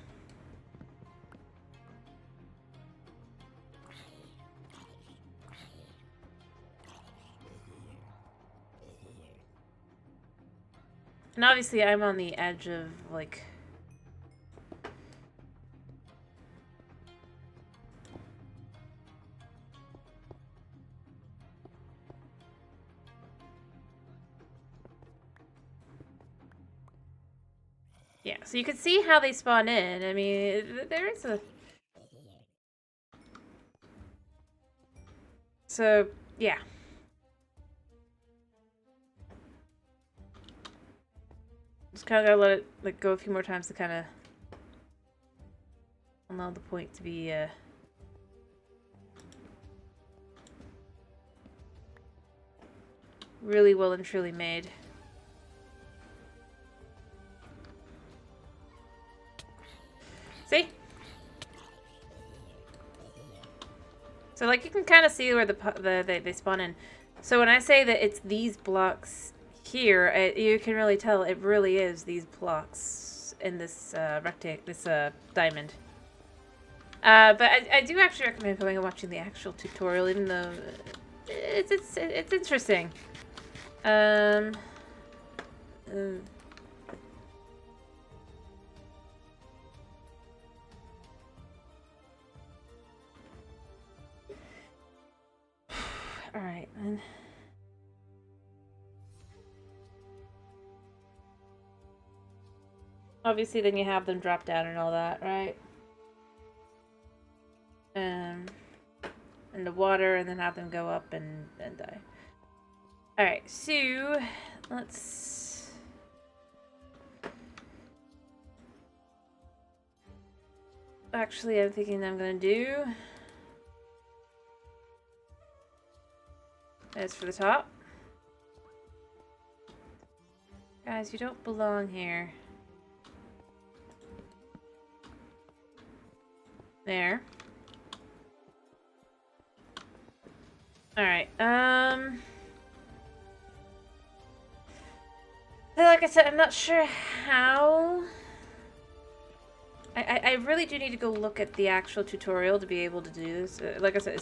And obviously I'm on the edge of, like... Yeah, so you can see how they spawn in. I mean, there is a... So, yeah. Just kind of gotta let it like go a few more times to kind of allow the point to be really well and truly made. See? So like you can kind of see where they spawn in. So when I say that it's these blocks here, you can really tell it really is these blocks in this rectangle, this diamond. But I do actually recommend going and watching the actual tutorial, even though it's interesting. All right, then. Obviously, then you have them drop down and all that, right? In the water, and then have them go up and die. All right, so let's. Actually, I'm thinking I'm gonna do. As for the top. Guys, you don't belong here. There. Alright, like I said, I'm not sure how... I really do need to go look at the actual tutorial to be able to do this. Like I said,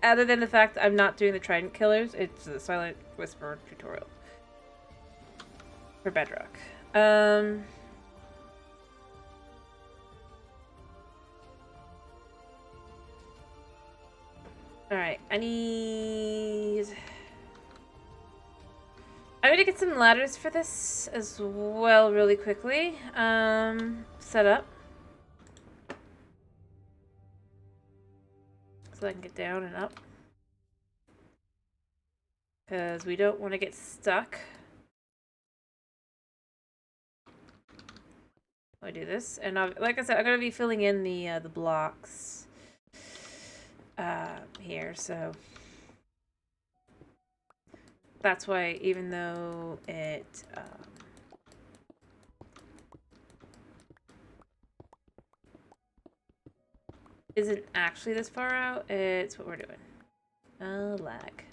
other than the fact that I'm not doing the Trident Killers, it's the Silent Whisper tutorial. For Bedrock. Alright, I'm gonna get some ladders for this as well really quickly. Set up. So I can get down and up. Because we don't want to get stuck. I do this, and like I said, I'm gonna be filling in the blocks here, so that's why even though it isn't actually this far out, it's what we're doing. Lag.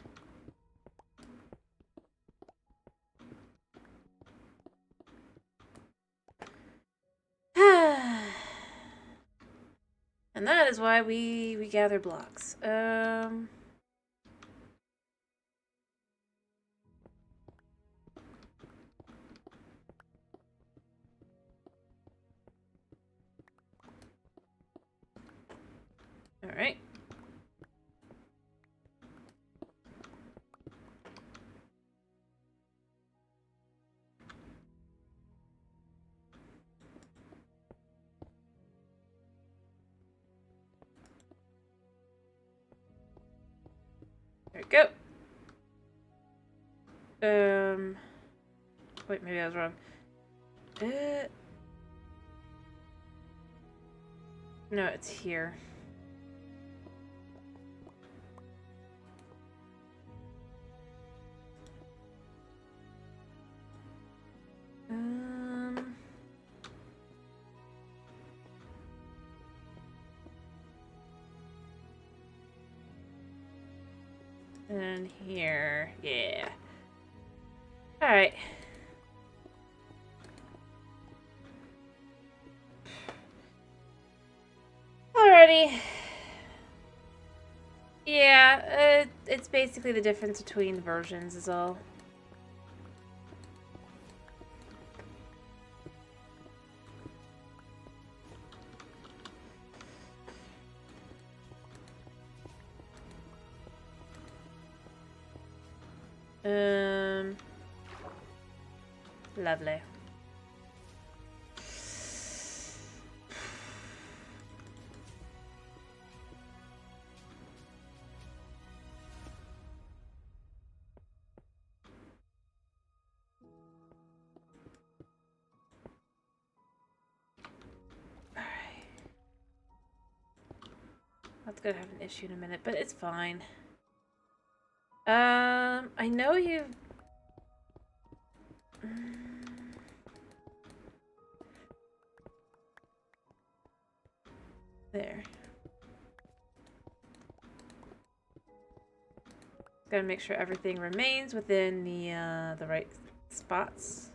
And that is why we gather blocks. All right. There we go. Wait, maybe I was wrong. No, it's here. And here, yeah. All right. Alrighty. Yeah, it's basically the difference between versions is all. Lovely. That's gonna have an issue in a minute, but it's fine. I know you. There. Gotta make sure everything remains within the right spots.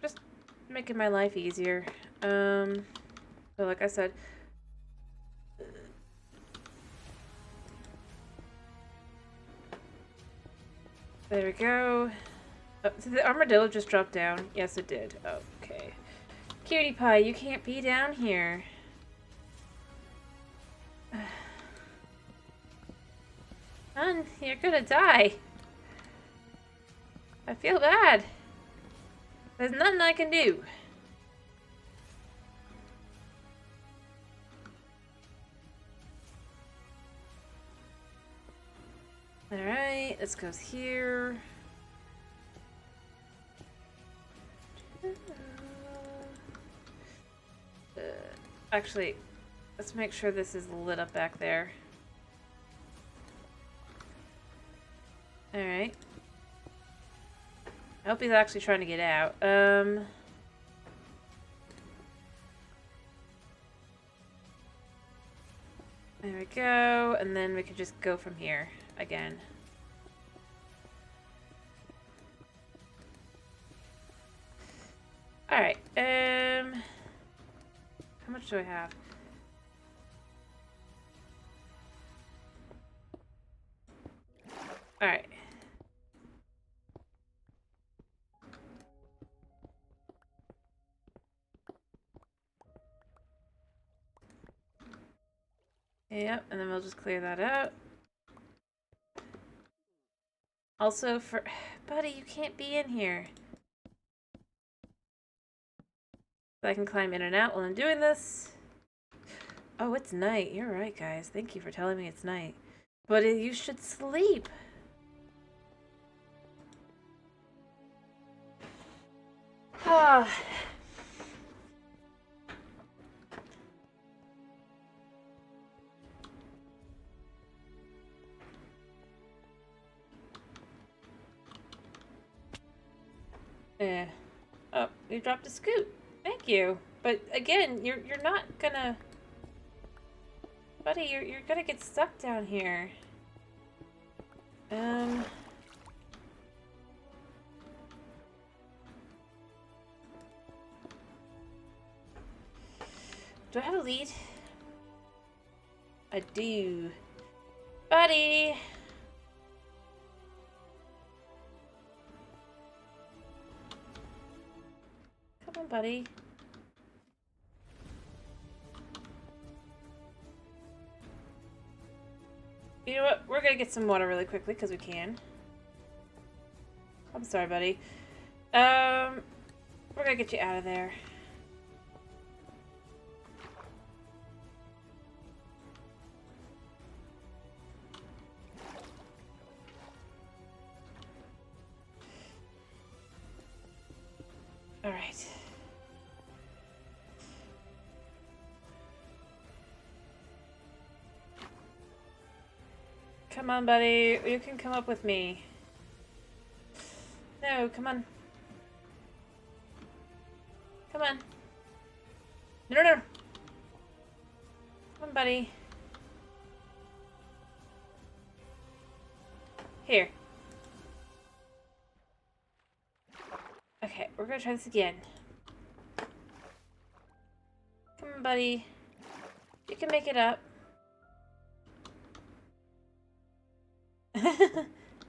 Just making my life easier. So like I said. There we go. Oh, did the armadillo just drop down? Yes, it did. Okay. Cutie pie, you can't be down here. Hun, you're gonna die. I feel bad. There's nothing I can do. Alright, this goes here. Actually, let's make sure this is lit up back there. Alright. I hope he's actually trying to get out. There we go, and then we can just go from here again. Alright, how much do I have? Alright. Yep, and then we'll just clear that out. Also for... Buddy, you can't be in here. I can climb in and out while I'm doing this. Oh, it's night. You're right, guys. Thank you for telling me it's night. But you should sleep. Ah. Oh, you dropped a scoop. Thank you. But again, you're not gonna... Buddy, you're gonna get stuck down here. Do I have a lead? I do. Buddy! Come on, buddy. You know what? We're gonna get some water really quickly because we can. I'm sorry, buddy. We're gonna get you out of there. Alright. Come on, buddy. You can come up with me. No, come on. Come on. No, no, no. Come on, buddy. Here. Okay, we're gonna try this again. Come on, buddy. You can make it up.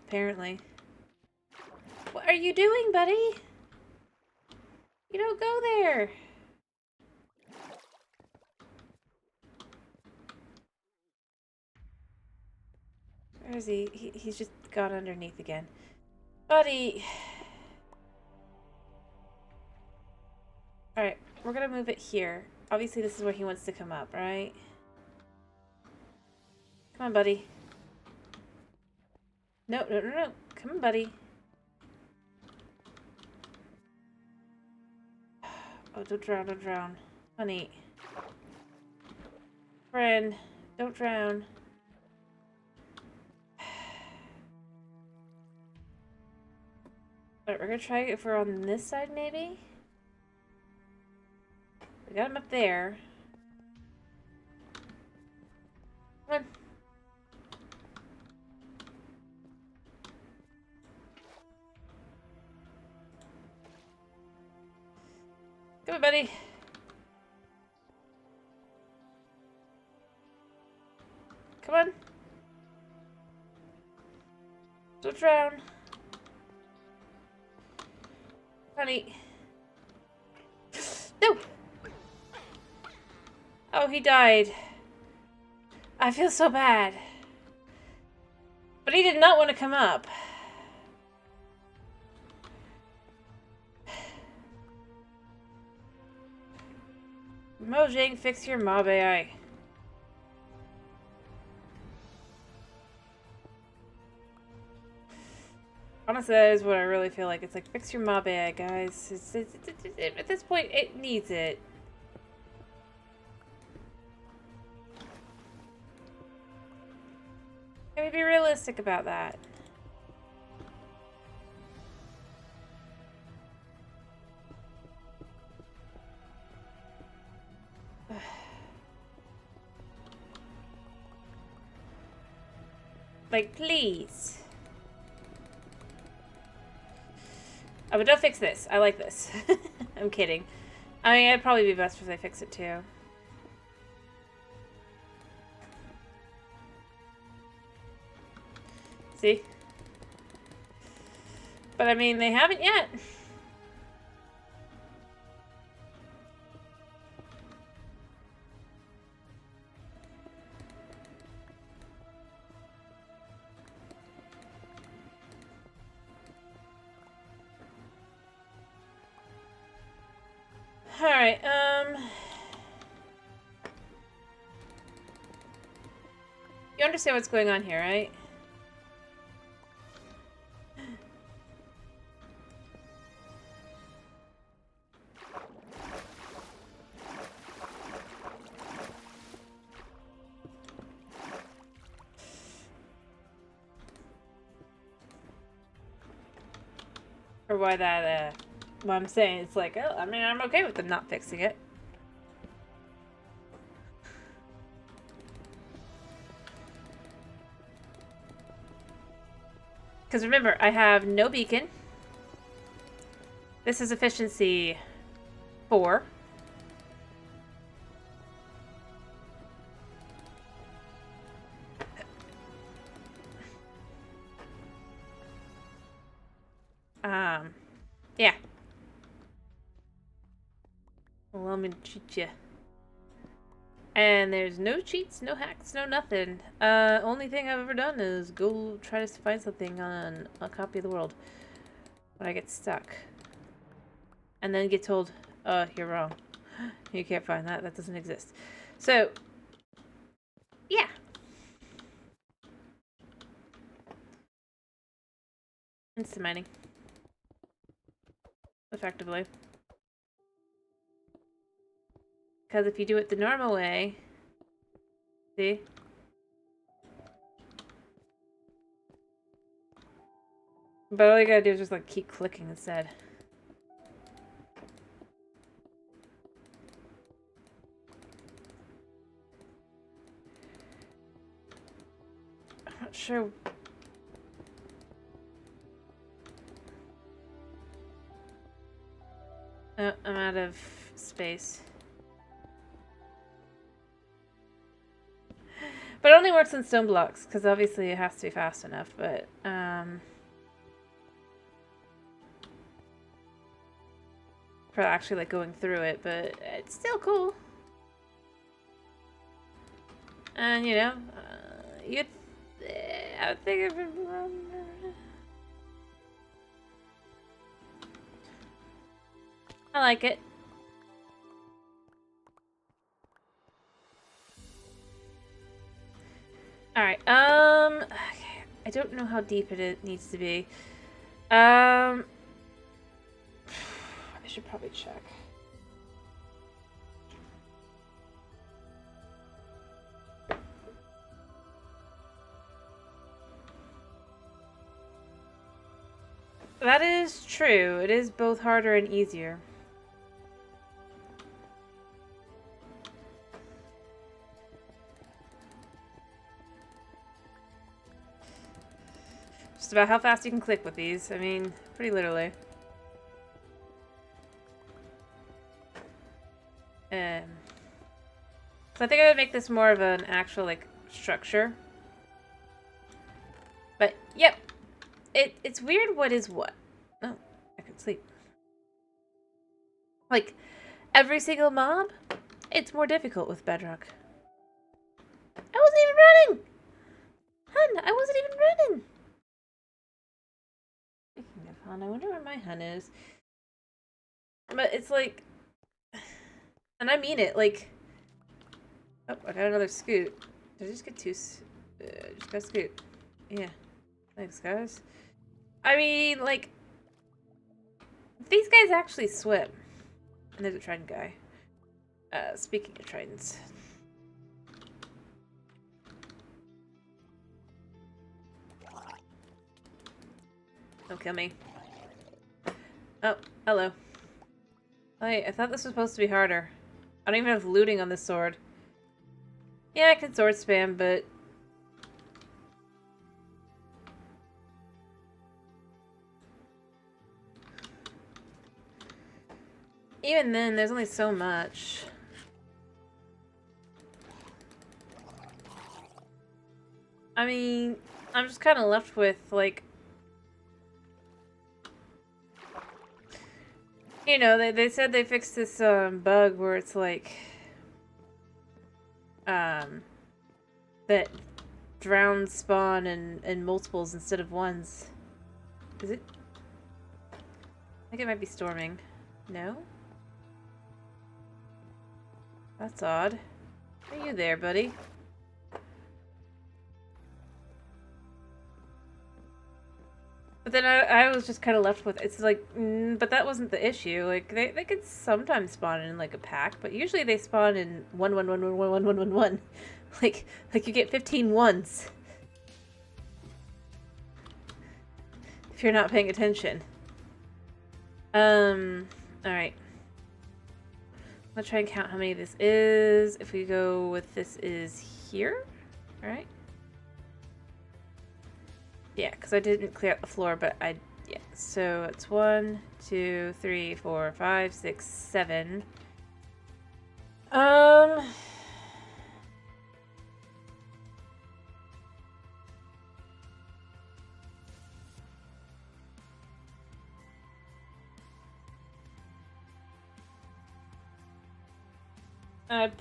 Apparently. What are you doing, buddy? You don't go there. Where is he? He's just gone underneath again. Buddy. Alright, we're gonna move it here. Obviously this is where he wants to come up, right? Come on, buddy. No, no, no, no. Come on, buddy. Oh, don't drown, don't drown. Honey. Friend, don't drown. Alright, we're gonna try if we're on this side, maybe? We got him up there. Come on. Come on, buddy. Come on. Don't drown. Honey. No! Oh, he died. I feel so bad. But he did not want to come up. Mojang, fix your mob AI. Honestly, that is what I really feel like. It's like, fix your mob AI, guys. At this point, it needs it. Can we be realistic about that? Like, please. Oh, but don't fix this. I like this. I'm kidding. I mean, it'd probably be best if they fix it too. See? But I mean, they haven't yet. Alright, you understand what's going on here, right? Or why that, what I'm saying, it's like, oh, I mean, I'm okay with them not fixing it. Because remember, I have no beacon. This is efficiency 4. Yeah. Well, let me cheat you. And there's no cheats, no hacks, no nothing. Only thing I've ever done is go try to find something on a copy of the world when I get stuck. And then get told, you're wrong. You can't find that. That doesn't exist. So, yeah. Instant mining. Effectively. Because if you do it the normal way, see? But all you gotta do is just like keep clicking instead. I'm not sure. Oh, I'm out of space. But it only works on stone blocks, because obviously it has to be fast enough, but, for actually, like, going through it, but it's still cool. And, you know, I would think if I like it. Alright, okay. I don't know how deep it needs to be. I should probably check. That is true. It is both harder and easier. Just about how fast you can click with these. I mean, pretty literally. So I think I would make this more of an actual, like, structure. But, yep. It's weird what is what. Oh, I could sleep. Like, every single mob, it's more difficult with Bedrock. I wasn't even running! Hun, I wasn't even running! Speaking of hun, I wonder where my hun is. But it's like... And I mean it, like... Oh, I got another scoot. Did I just get two... just got a scoot. Yeah. Thanks, guys. I mean, like... These guys actually swim. And there's a trident guy. Speaking of tridents... Don't kill me. Oh, hello. Wait, I thought this was supposed to be harder. I don't even have looting on this sword. Yeah, I can sword spam, but... Even then, there's only so much. I mean, I'm just kind of left with, like... You know, they said they fixed this bug where it's like... that drowns spawn in multiples instead of ones. Is it? I think it might be storming. No? That's odd. Are you there, buddy? But then I was just kind of left with, it's like, but that wasn't the issue. Like, they could sometimes spawn in, like, a pack, but usually they spawn in 1. Like you get 15 ones. If you're not paying attention. Alright. I'm gonna try and count how many this is. If we go with this is here. Alright. Yeah, because I didn't clear out the floor, but yeah. So it's 1, 2, 3, 4, 5, 6, 7.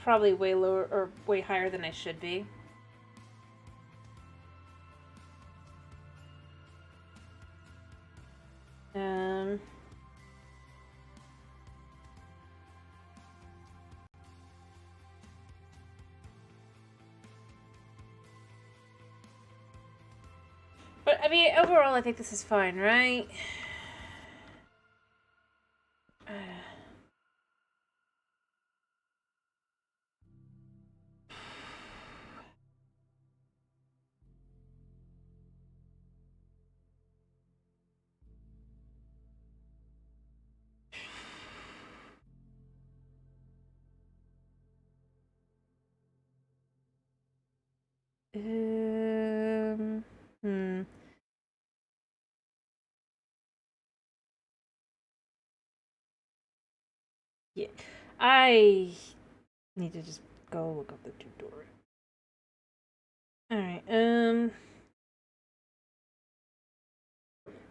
Probably way lower or way higher than I should be. But I mean, overall, I think this is fine, right? Hmm. Yeah. I need to just go look up the tutorial. Alright,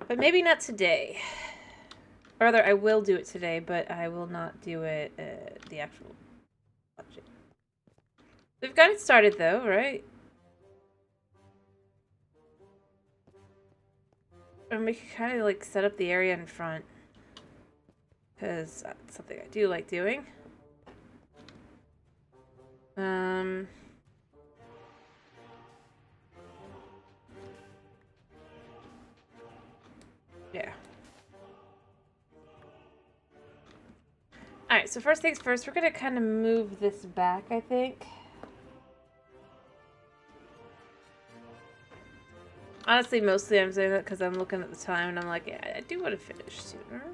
but maybe not today. Or rather, I will do it today, but I will not do it the actual budget. We've got it started though, right? And we can kind of like set up the area in front. Because that's something I do like doing. Yeah. Alright, so first things first, we're gonna kind of move this back, I think. Honestly, mostly I'm saying that because I'm looking at the time and I'm like, yeah, I do want to finish sooner.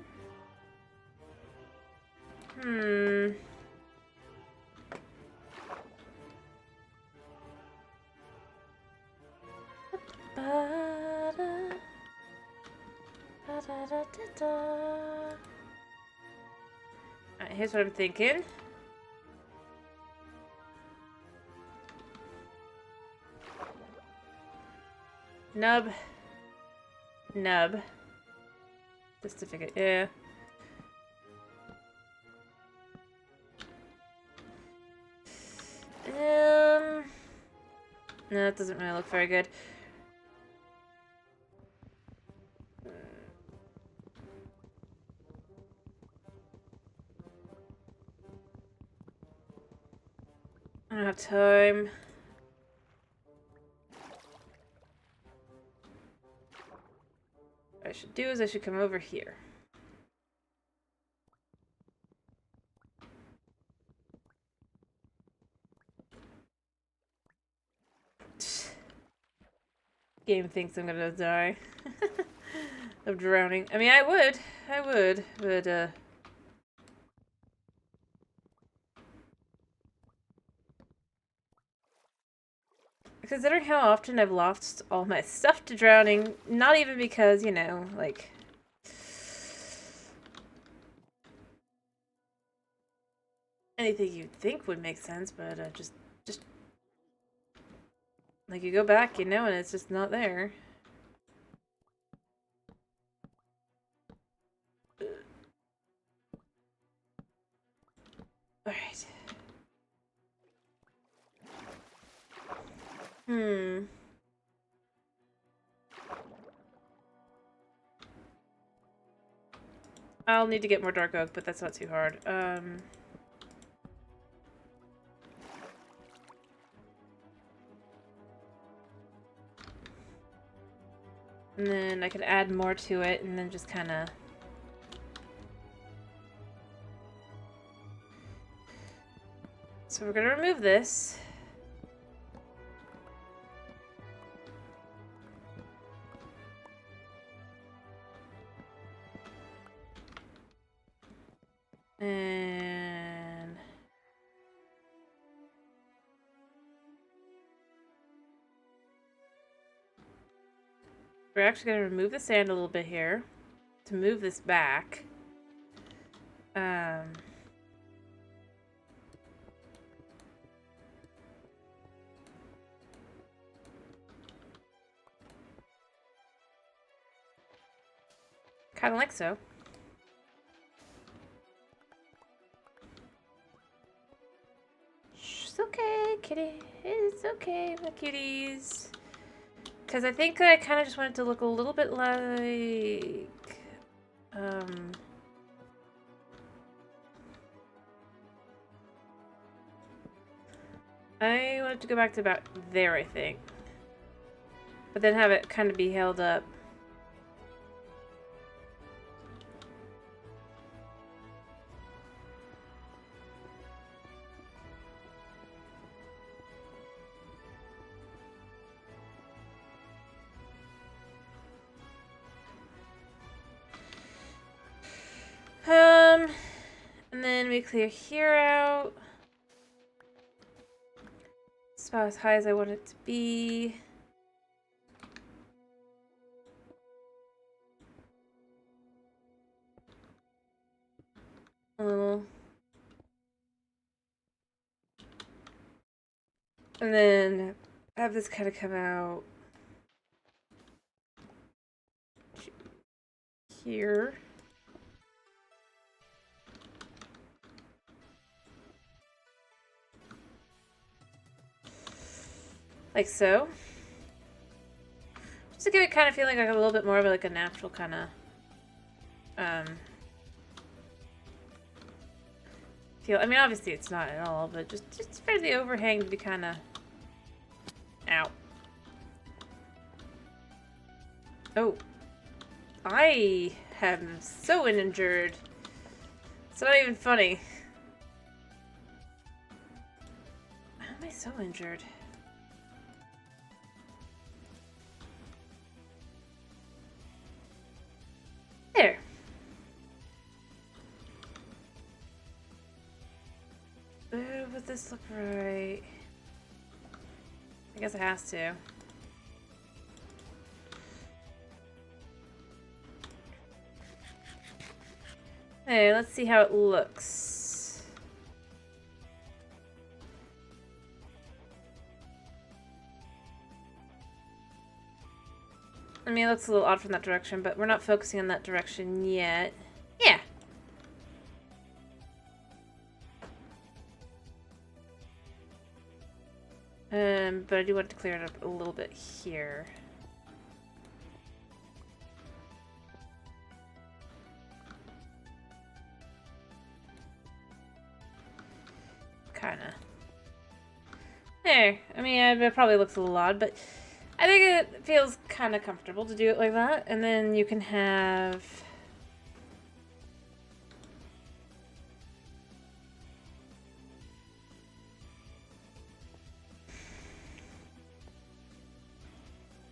Alright, here's what I'm thinking. Nub. Certificate, yeah. No, that doesn't really look very good. I don't have time. What I should do is I should come over here. Game thinks I'm gonna die of drowning. I mean, I would, but considering how often I've lost all my stuff to drowning, not even because, you know, like, anything you'd think would make sense, but just, like, you go back, you know, and it's just not there. Alright. I'll need to get more dark oak, but that's not too hard. And then I could add more to it, and then just kind of... So we're going to remove this. And... we're actually going to remove the sand a little bit here to move this back. Kind of like so. It's okay, kitty. It's okay, my kitties. Because I think I kind of just want it to look a little bit like... I want it to go back to about there, I think. But then have it kind of be held up. And then we clear here out. about as high as I want it to be. A little. And then have this kind of come out here. Like so. Just to give it kind of feeling like a little bit more of like a natural kind of feel. I mean, obviously it's not at all, but just for the overhang to be kind of out. Oh, I am so injured. It's not even funny. How am I so injured? There. Would this look right? I guess it has to. Hey, let's see how it looks. I mean, it looks a little odd from that direction, but we're not focusing on that direction yet. Yeah. But I do want to clear it up a little bit here. Kinda. There. I mean, it probably looks a little odd, but I think it feels kind of comfortable to do it like that. And then you can have...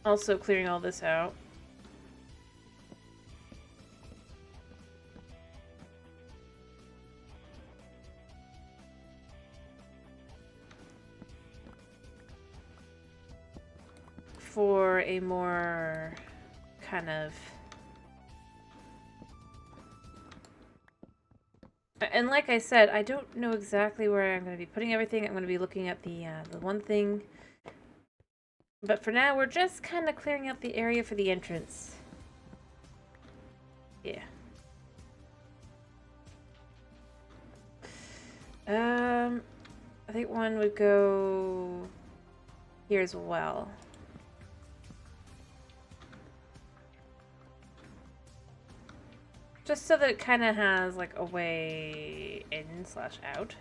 also clearing all this out. For a more kind of... And like I said, I don't know exactly where I'm going to be putting everything. I'm going to be looking at the one thing. But for now, we're just kind of clearing out the area for the entrance. Yeah. I think one would go here as well. Just so that it kind of has like a way in slash out.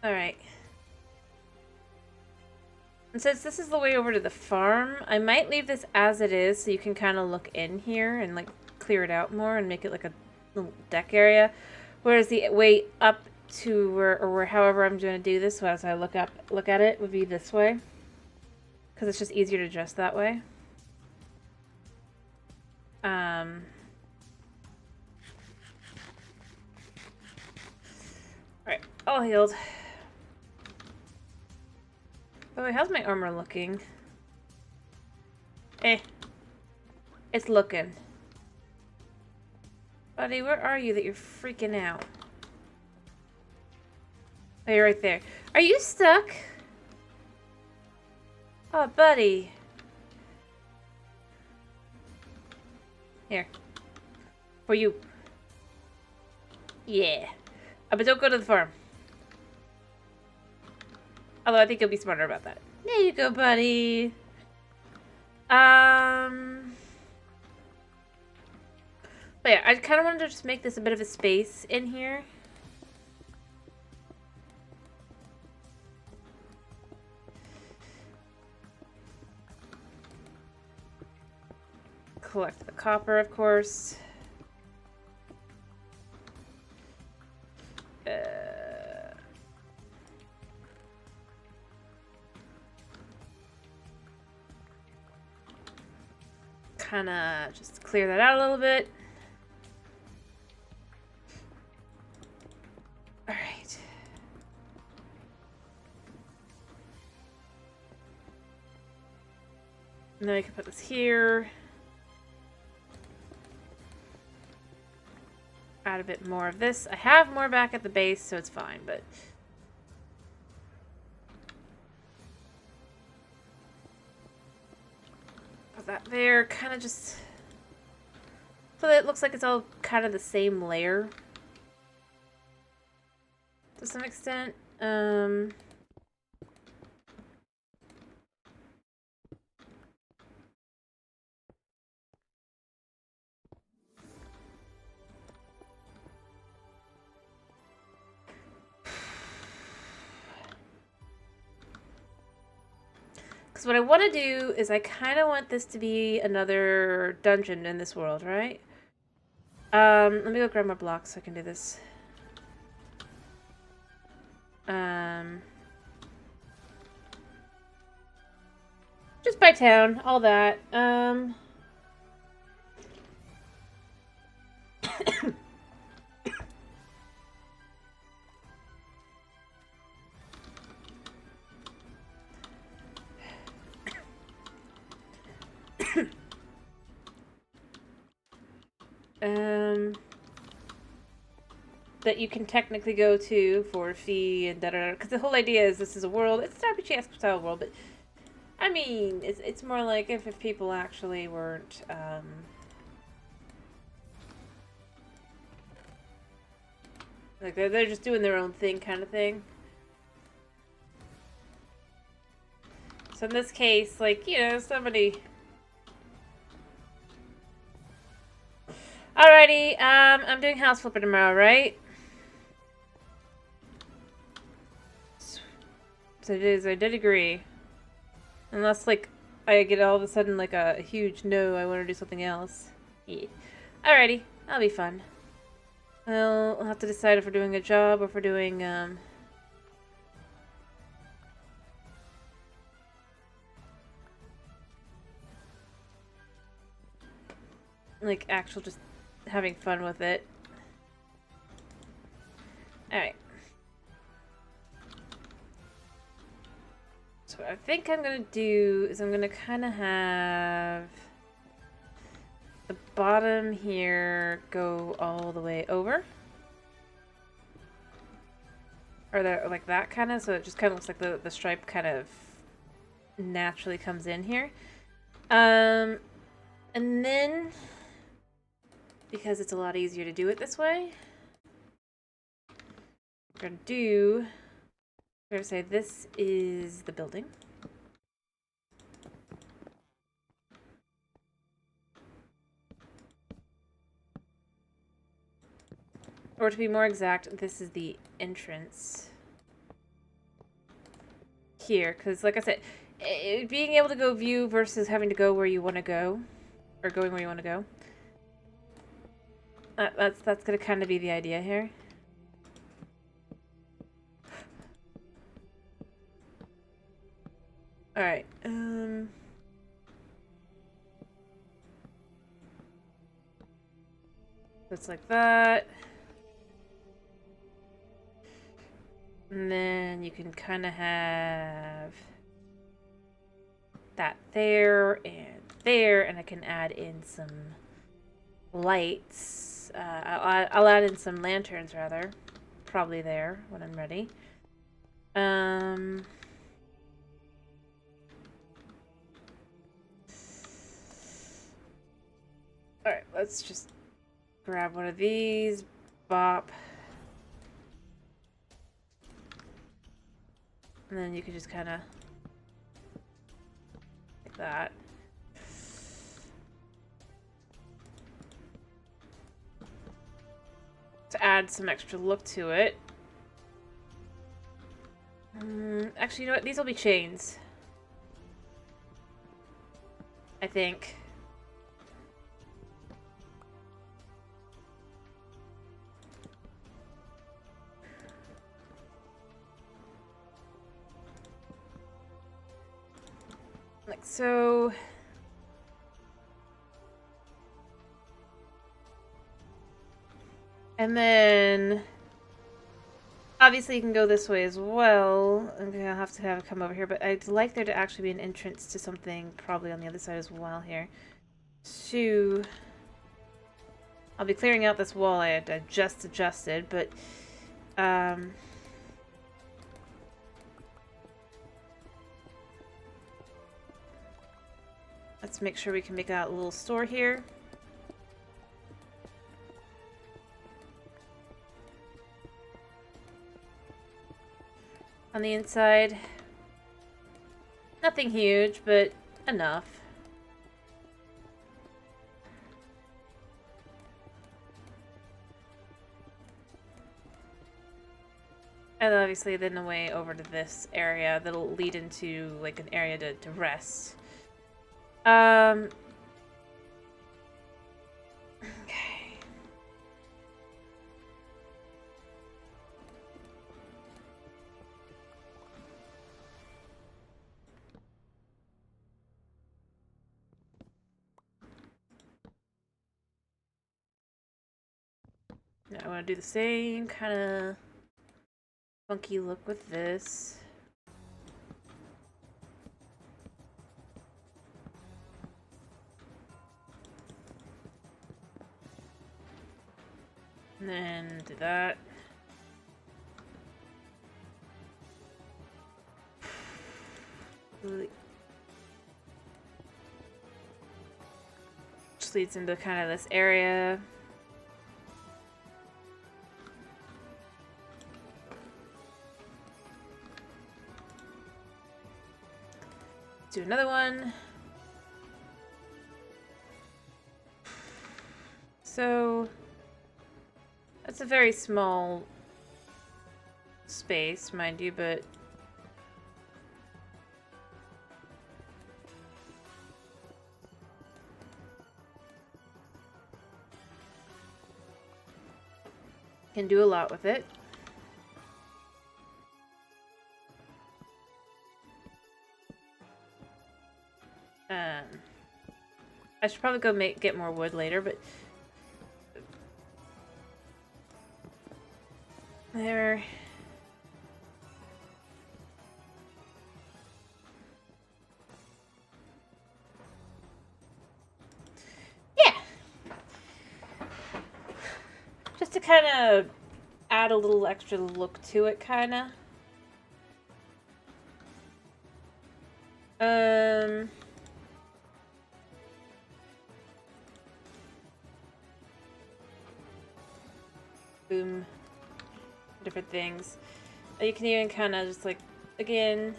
Alright. And since this is the way over to the farm, I might leave this as it is so you can kind of look in here and like clear it out more and make it like a little deck area. Whereas the way up to where however I'm going to do this, so as I look at it, would be this way. Because it's just easier to adjust that way. Alright, all healed. By the way, how's my armor looking? It's looking. Buddy, where are you that you're freaking out? Oh, you're right there. Are you stuck? Oh, buddy. Here. For you. Yeah. But don't go to the farm. Although I think you'll be smarter about that. There you go, buddy. But yeah, I kind of wanted to just make this a bit of a space in here. Collect the copper, of course. kind of just clear that out a little bit. All right. And then we can put this here. Add a bit more of this. I have more back at the base, so it's fine, but... Put that there, kind of just... So that it looks like it's all kind of the same layer. To some extent. Because what I want to do is I kind of want this to be another dungeon in this world, right? Let me go grab my blocks so I can do this. Just by town, all that. That you can technically go to for a fee and da-da-da. Because the whole idea is this is a world, it's an RPG-esque style world, but I mean, it's more like if people actually weren't, like they're just doing their own thing kind of thing. So in this case, like, you know, somebody... Alrighty, I'm doing house flipper tomorrow, right? So it is, I did agree. Unless, like, I get all of a sudden, like, a huge no, I want to do something else. Yeah. Alrighty, that'll be fun. We'll have to decide if we're doing a job or if we're doing, like, actual just having fun with it. Alright. So what I think I'm gonna do is I'm gonna kind of have the bottom here go all the way over. Or like that kind of, so it just kind of looks like the stripe kind of naturally comes in here. And then, because it's a lot easier to do it this way, we're gonna say this is the building. Or to be more exact, this is the entrance here. Because like I said, being able to go view versus having to go where you want to go, or going where you want to go. That's gonna kind of be the idea here. Alright, looks like that. And then you can kind of have that there, and I can add in some lights. I'll add in some lanterns, rather. Probably there when I'm ready. Alright, let's just grab one of these. Bop. And then you can just kind of... like that. To add some extra look to it. Actually, you know what? These will be chains. I think. Like so. And then obviously you can go this way as well. I'm gonna have to have it come over here, but I'd like there to actually be an entrance to something probably on the other side as well here. So I'll be clearing out this wall I had just adjusted, but let's make sure we can make out a little store here. On the inside, nothing huge, but enough. And obviously then the way over to this area that'll lead into like an area to rest. Okay. Now I want to do the same kind of funky look with this. And then do that. Just leads into kind of this area. Do another one. So that's a very small space, mind you, but can do a lot with it. I should probably go get more wood later, but there. Yeah. Just to kind of add a little extra look to it, kind of. Boom. Different things. You can even kind of just like, again,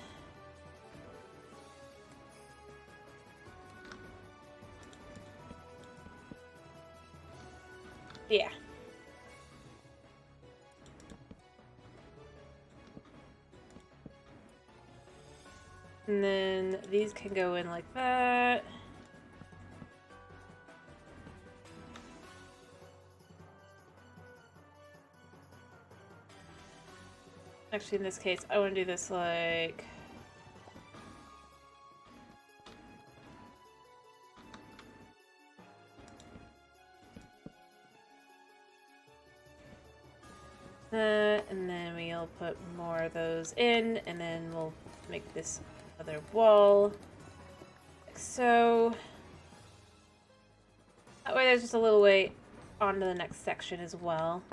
yeah. And then these can go in like that. Actually, in this case, I want to do this like... and then we'll put more of those in, and then we'll make this other wall. Like so. That way there's just a little way onto the next section as well.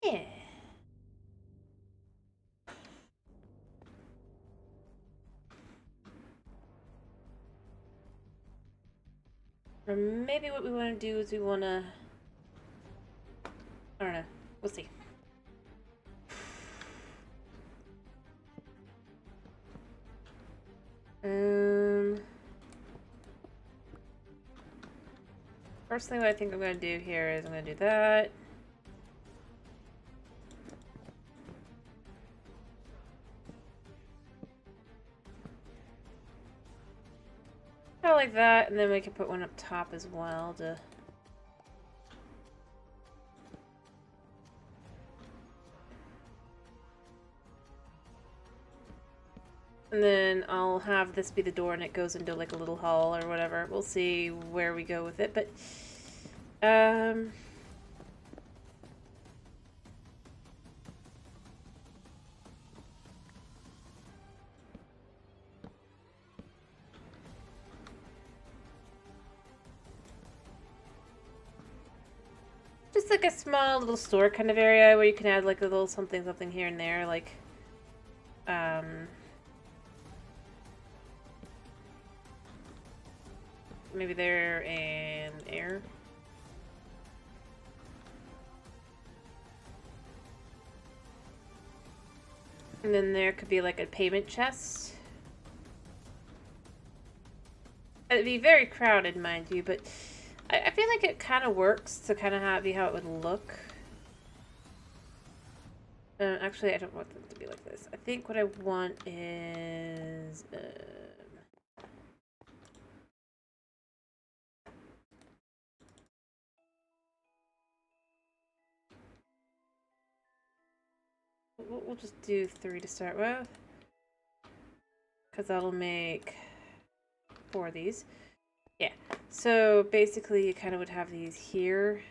Yeah. Or maybe what we want to do is we want to... I don't know. We'll see. First thing what I think I'm going to do here is I'm going to do that. Kind of like that, and then we can put one up top as well to... And then I'll have this be the door and it goes into like a little hall or whatever. We'll see where we go with it, but just like a small little store kind of area where you can add like a little something here and there, like maybe there and there. And then there could be like a payment chest. It'd be very crowded, mind you, but I feel like it kind of works to kind of be how it would look. Actually, I don't want them to be like this. I think what I want is... we'll just do 3 to start with. Because that'll make 4 of these. Yeah. So basically you kind of would have these here.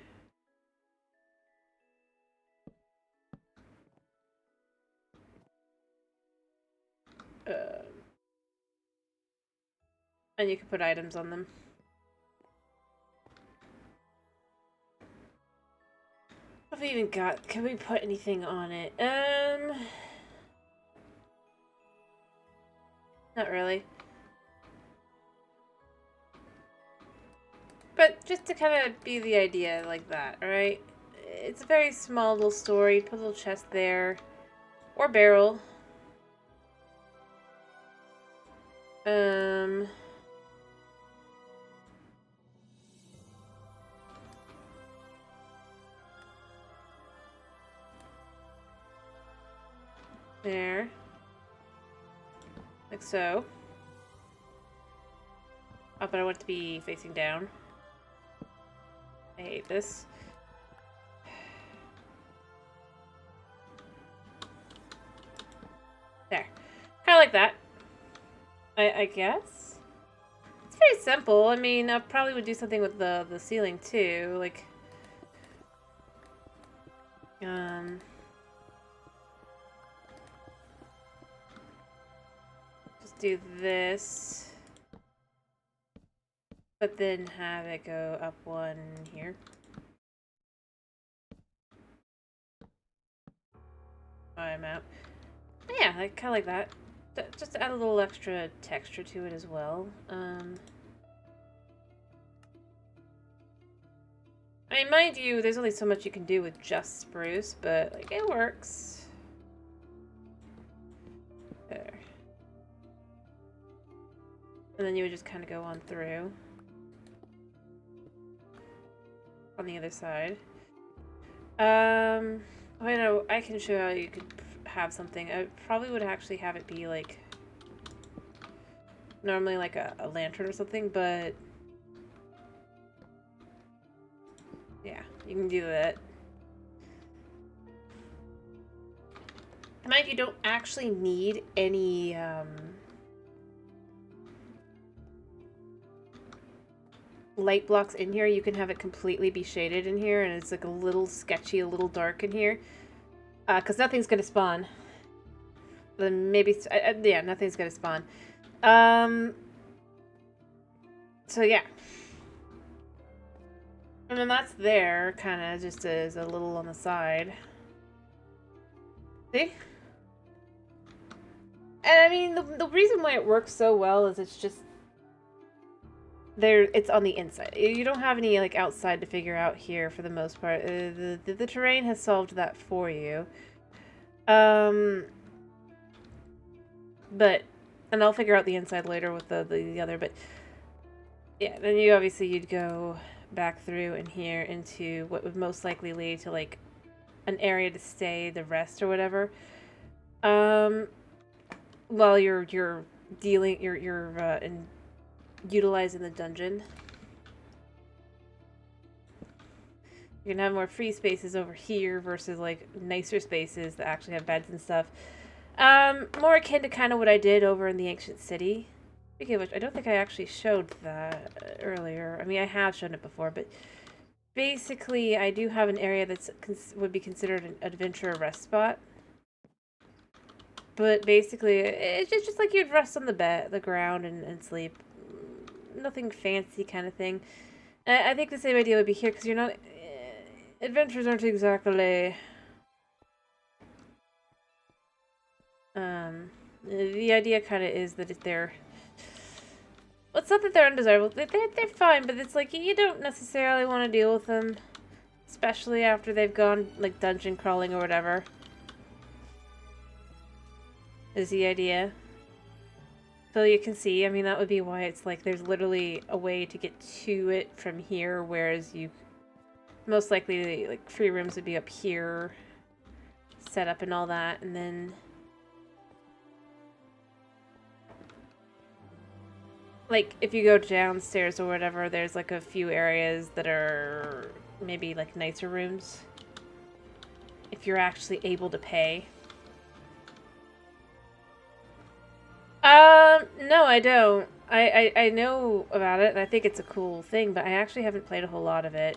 And you can put items on them. What have we even got? Can we put anything on it? Not really. But just to kind of be the idea like that, alright? It's a very small little story. Put a little chest there. Or barrel. There. Like so. Oh, but I want it to be facing down. I hate this. There. Kind of like that. I guess. It's very simple. I mean, I probably would do something with the ceiling too. Like, just do this. But then have it go up one here. I'm out. But yeah, like kind of like that. Just to add a little extra texture to it as well. I mean, mind you, there's only so much you can do with just spruce, but like it works. There. And then you would just kind of go on through. On the other side. Oh, I know, I can show how you could have something. I probably would actually have it be like normally like a lantern or something, but yeah, you can do that. Mind you, don't actually need any light blocks in here. You can have it completely be shaded in here, and it's like a little sketchy, a little dark in here. Because nothing's gonna spawn. Then maybe, yeah, nothing's gonna spawn. So yeah. And then that's there, kind of just as a little on the side. See? And I mean, the reason why it works so well is it's just there. It's on the inside. You don't have any like outside to figure out here for the most part. The terrain has solved that for you. But, and I'll figure out the inside later with the other. But yeah, then you'd go back through in here into what would most likely lead to like an area to stay the rest or whatever. While you're dealing, you're utilizing the dungeon. You can have more free spaces over here versus like nicer spaces that actually have beds and stuff. More akin to kind of what I did over in the ancient city. Speaking of which, I don't think I actually showed that earlier. I mean, I have shown it before, but basically, I do have an area that's would be considered an adventure rest spot. But basically, it's just like you'd rest on the ground, and sleep. Nothing fancy kind of thing. I think the same idea would be here, because you're not... adventures aren't exactly... the idea kind of is that if they're... Well, it's not that they're undesirable. They're fine, but it's like you don't necessarily want to deal with them. Especially after they've gone, like, dungeon crawling or whatever. Is the idea. So you can see, I mean, that would be why it's like there's literally a way to get to it from here, whereas you... Most likely, like, free rooms would be up here. Set up and all that, and then... Like, if you go downstairs or whatever, there's, like, a few areas that are maybe, like, nicer rooms. If you're actually able to pay. No, I don't. I know about it, and I think it's a cool thing, but I actually haven't played a whole lot of it.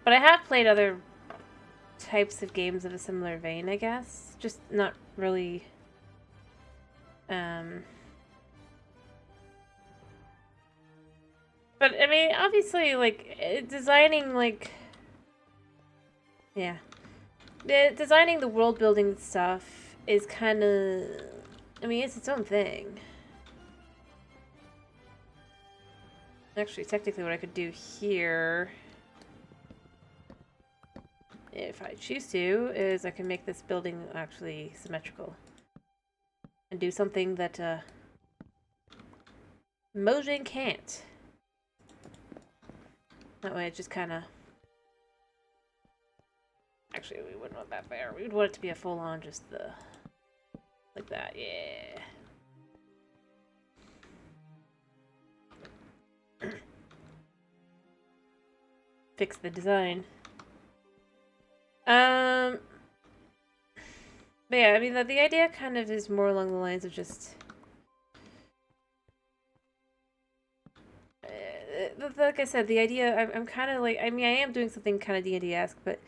But I have played other types of games of a similar vein, I guess. Just not really, But, I mean, obviously, like, designing, like... Yeah. Designing the world-building stuff is kind of... I mean, it's its own thing. Actually, technically what I could do here... if I choose to, is I can make this building actually symmetrical. And do something that, Mojang can't. That way it just kind of... Actually, we wouldn't want that there. We would want it to be a full-on just the... like that, yeah. Fix the design. But yeah, I mean, the idea kind of is more along the lines of just... like I said, the idea, I'm kind of like, I mean, I am doing something kind of D&D-esque, but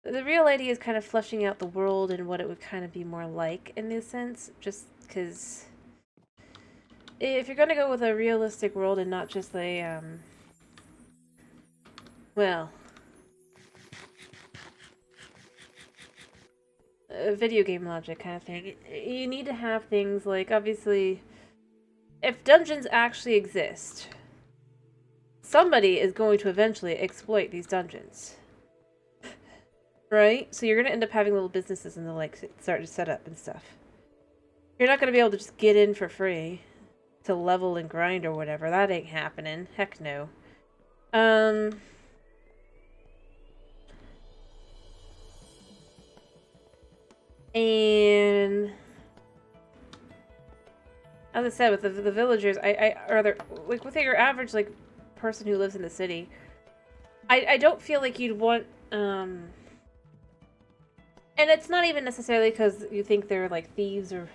the real idea is kind of fleshing out the world and what it would kind of be more like in this sense, just because if you're going to go with a realistic world and not just a, well... a video game logic kind of thing. You need to have things like, obviously, if dungeons actually exist, somebody is going to eventually exploit these dungeons. Right? So you're going to end up having little businesses and they'll, like, start to set up and stuff. You're not going to be able to just get in for free to level and grind or whatever. That ain't happening. Heck no. And as I said, with the villagers, like with your average like person who lives in the city, I don't feel like you'd want and it's not even necessarily because you think they're like thieves or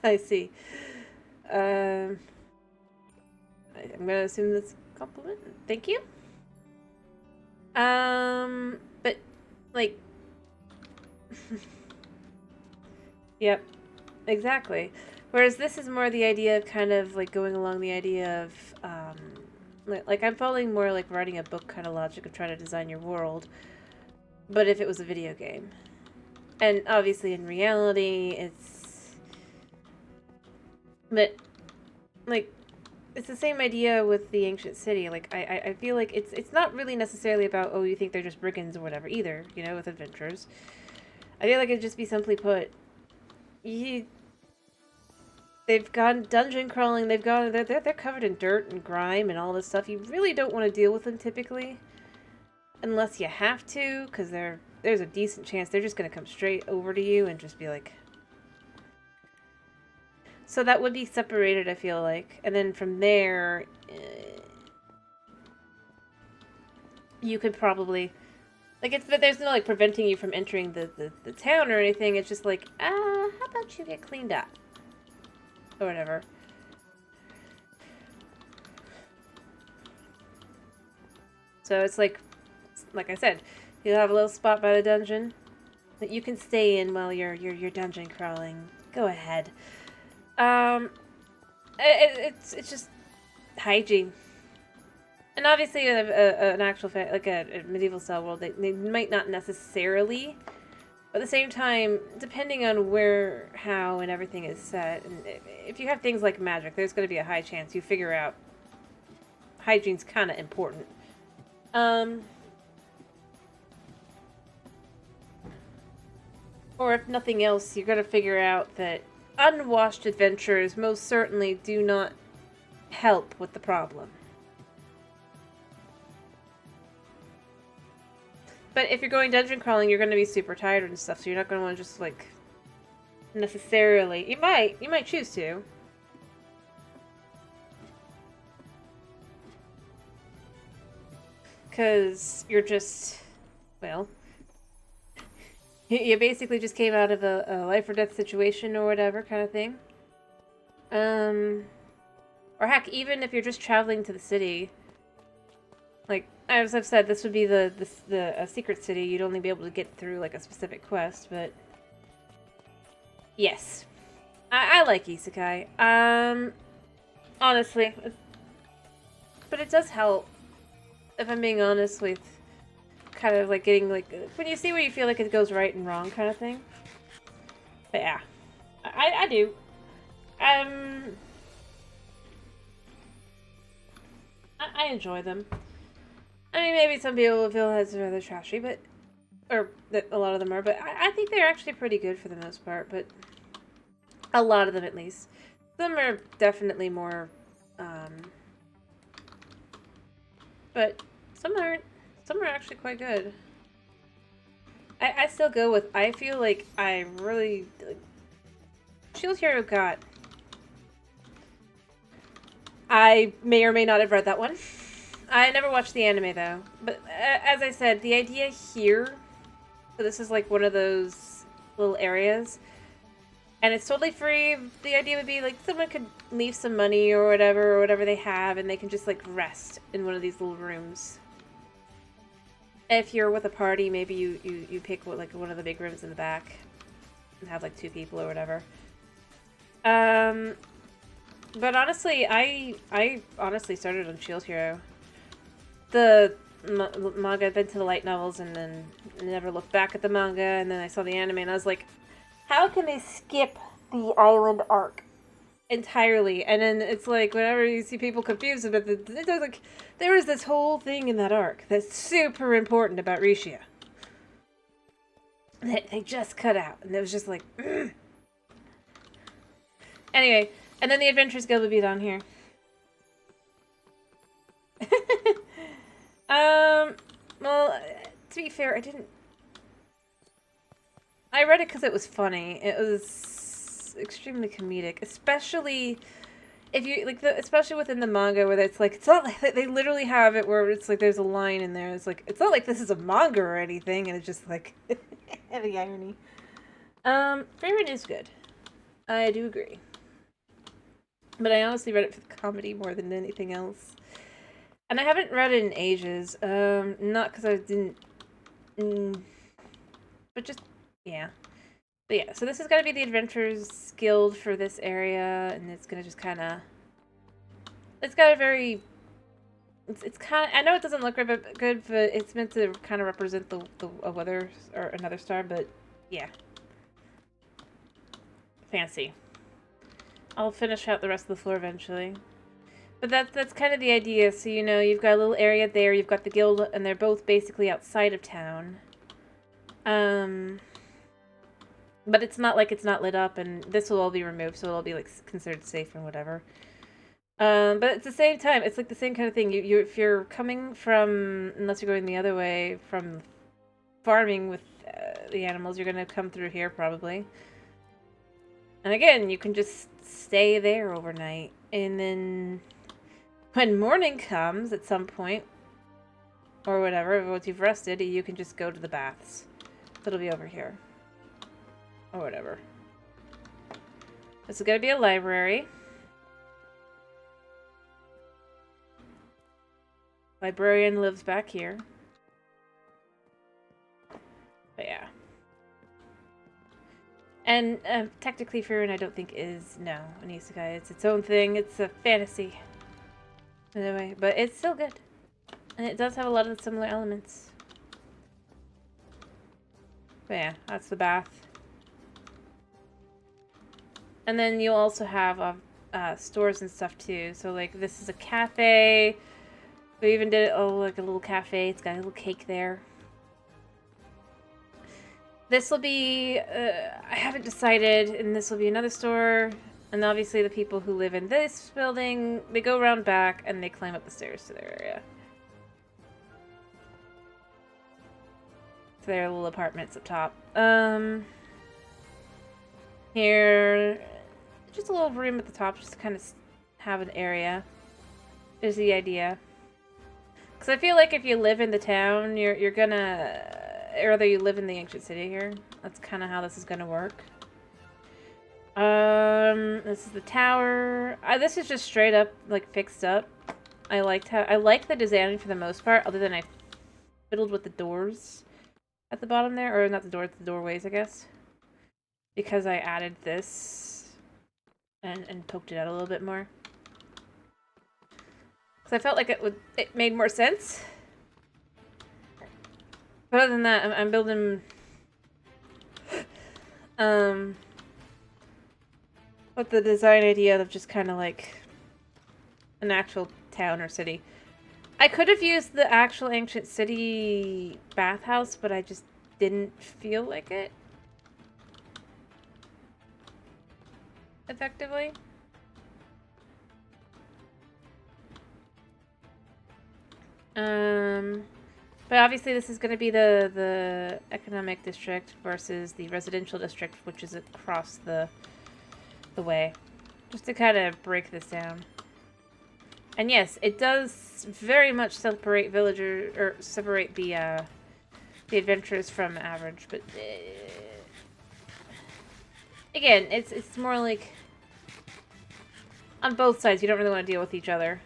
I see. I'm gonna assume that's a compliment. Thank you. But like. Yep, exactly. Whereas this is more the idea of kind of like going along the idea of, like I'm following more like writing a book kind of logic of trying to design your world, but if it was a video game. And obviously in reality, it's, but like, it's the same idea with the ancient city. Like, I feel like it's not really necessarily about, oh, you think they're just brigands or whatever either, you know, with adventures. I feel like it'd just be simply put, they've gone dungeon crawling, they're covered in dirt and grime and all this stuff. You really don't want to deal with them typically, unless you have to, because there's a decent chance they're just going to come straight over to you and just be like, So that would be separated, I feel like. And then from there, you could probably... Like, it's but there's no, like, preventing you from entering the town or anything. It's just like, how about you get cleaned up? Or whatever. So it's like I said, you'll have a little spot by the dungeon that you can stay in while you're dungeon crawling. Go ahead. It's just hygiene. And obviously, an actual like a medieval style world, they might not necessarily, but at the same time, depending on where, how, and everything is set, and if you have things like magic, there's going to be a high chance you figure out hygiene's kind of important. Or if nothing else, you're going to figure out that unwashed adventurers most certainly do not help with the problem. But if you're going dungeon crawling, you're going to be super tired and stuff, so you're not going to want to just, like, necessarily... You might choose to. Because you're just, well... You basically just came out of a life or death situation or whatever kind of thing. Or heck, even if you're just traveling to the city... Like, as I've said, this would be a secret city. You'd only be able to get through, like, a specific quest, but... Yes. I like isekai. Honestly. But it does help, if I'm being honest, with kind of, like, getting, like... When you see where you feel like it goes right and wrong kind of thing. But yeah. I do. I enjoy them. I mean, maybe some people will feel it's rather trashy, but... Or that a lot of them are, but I think they're actually pretty good for the most part, but... A lot of them, at least. Some are definitely more, But some aren't. Some are actually quite good. I still go with... I feel like I really... Like, Shield Hero got... I may or may not have read that one. I never watched the anime, though. But, as I said, the idea here... So this is, like, one of those little areas. And it's totally free. The idea would be, like, someone could leave some money or whatever they have, and they can just, like, rest in one of these little rooms. If you're with a party, maybe you pick, like, one of the big rooms in the back. And have, like, 2 people or whatever. But honestly, I honestly started on Shield Hero. The manga, I've been to the light novels and then never looked back at the manga, and then I saw the anime and I was like, how can they skip the island arc entirely? And then it's like, whenever you see people confused about it, like, there was this whole thing in that arc that's super important about Rishia that they just cut out, and it was just like, ugh. Anyway, and then the Adventurers Guild would be down here. Well, to be fair, I read it because it was funny. It was extremely comedic, especially if you, like, especially within the manga where it's like, it's not like, they literally have it where it's like, there's a line in there, it's like, it's not like this is a manga or anything, and it's just like, heavy irony. Favorite is good. I do agree. But I honestly read it for the comedy more than anything else. And I haven't read it in ages. Not because I didn't... but just... Yeah. But yeah, so this is going to be the Adventurers Guild for this area, and it's going to just kind of... It's got a very... It's kind of... I know it doesn't look good, but it's meant to kind of represent a weather or another star, but yeah. Fancy. I'll finish out the rest of the floor eventually. But that's kind of the idea. So, you know, you've got a little area there, you've got the guild, and they're both basically outside of town. But it's not like it's not lit up, and this will all be removed, so it'll be, like, considered safe and whatever. But at the same time, it's like the same kind of thing. If you're coming from, unless you're going the other way, from farming with the animals, you're going to come through here, probably. And again, you can just stay there overnight. And then when morning comes at some point, or whatever, once you've rested, you can just go to the baths. It'll be over here. Or whatever. This is going to be a library. Librarian lives back here. But yeah. And technically Furin I don't think is, no, an isekai. It's its own thing. It's a fantasy. Anyway, but it's still good. And it does have a lot of the similar elements. But yeah, that's the bath. And then you'll also have stores and stuff too. So like this is a cafe. We even did like a little cafe. It's got a little cake there. This will be, I haven't decided, and this will be another store. And obviously the people who live in this building, they go around back and they climb up the stairs to their area. To their little apartments up top. Here, just a little room at the top just to kind of have an area. Is the idea. Because I feel like if you live in the town, you're gonna... Or whether you live in the ancient city here. That's kind of how this is gonna work. This is the tower. This is just straight up, like, fixed up. I like the design for the most part, other than I fiddled with the doors at the bottom there. Or not the doors, the doorways, I guess. Because I added this and poked it out a little bit more. Because I felt like it made more sense. But other than that, I'm building with the design idea of just kind of like an actual town or city. I could have used the actual ancient city bathhouse, but I just didn't feel like it. Effectively. But obviously this is going to be the economic district versus the residential district, which is across the way. Just to kind of break this down. And yes, it does very much separate villagers, or separate the adventurers from average, but again, it's more like on both sides you don't really want to deal with each other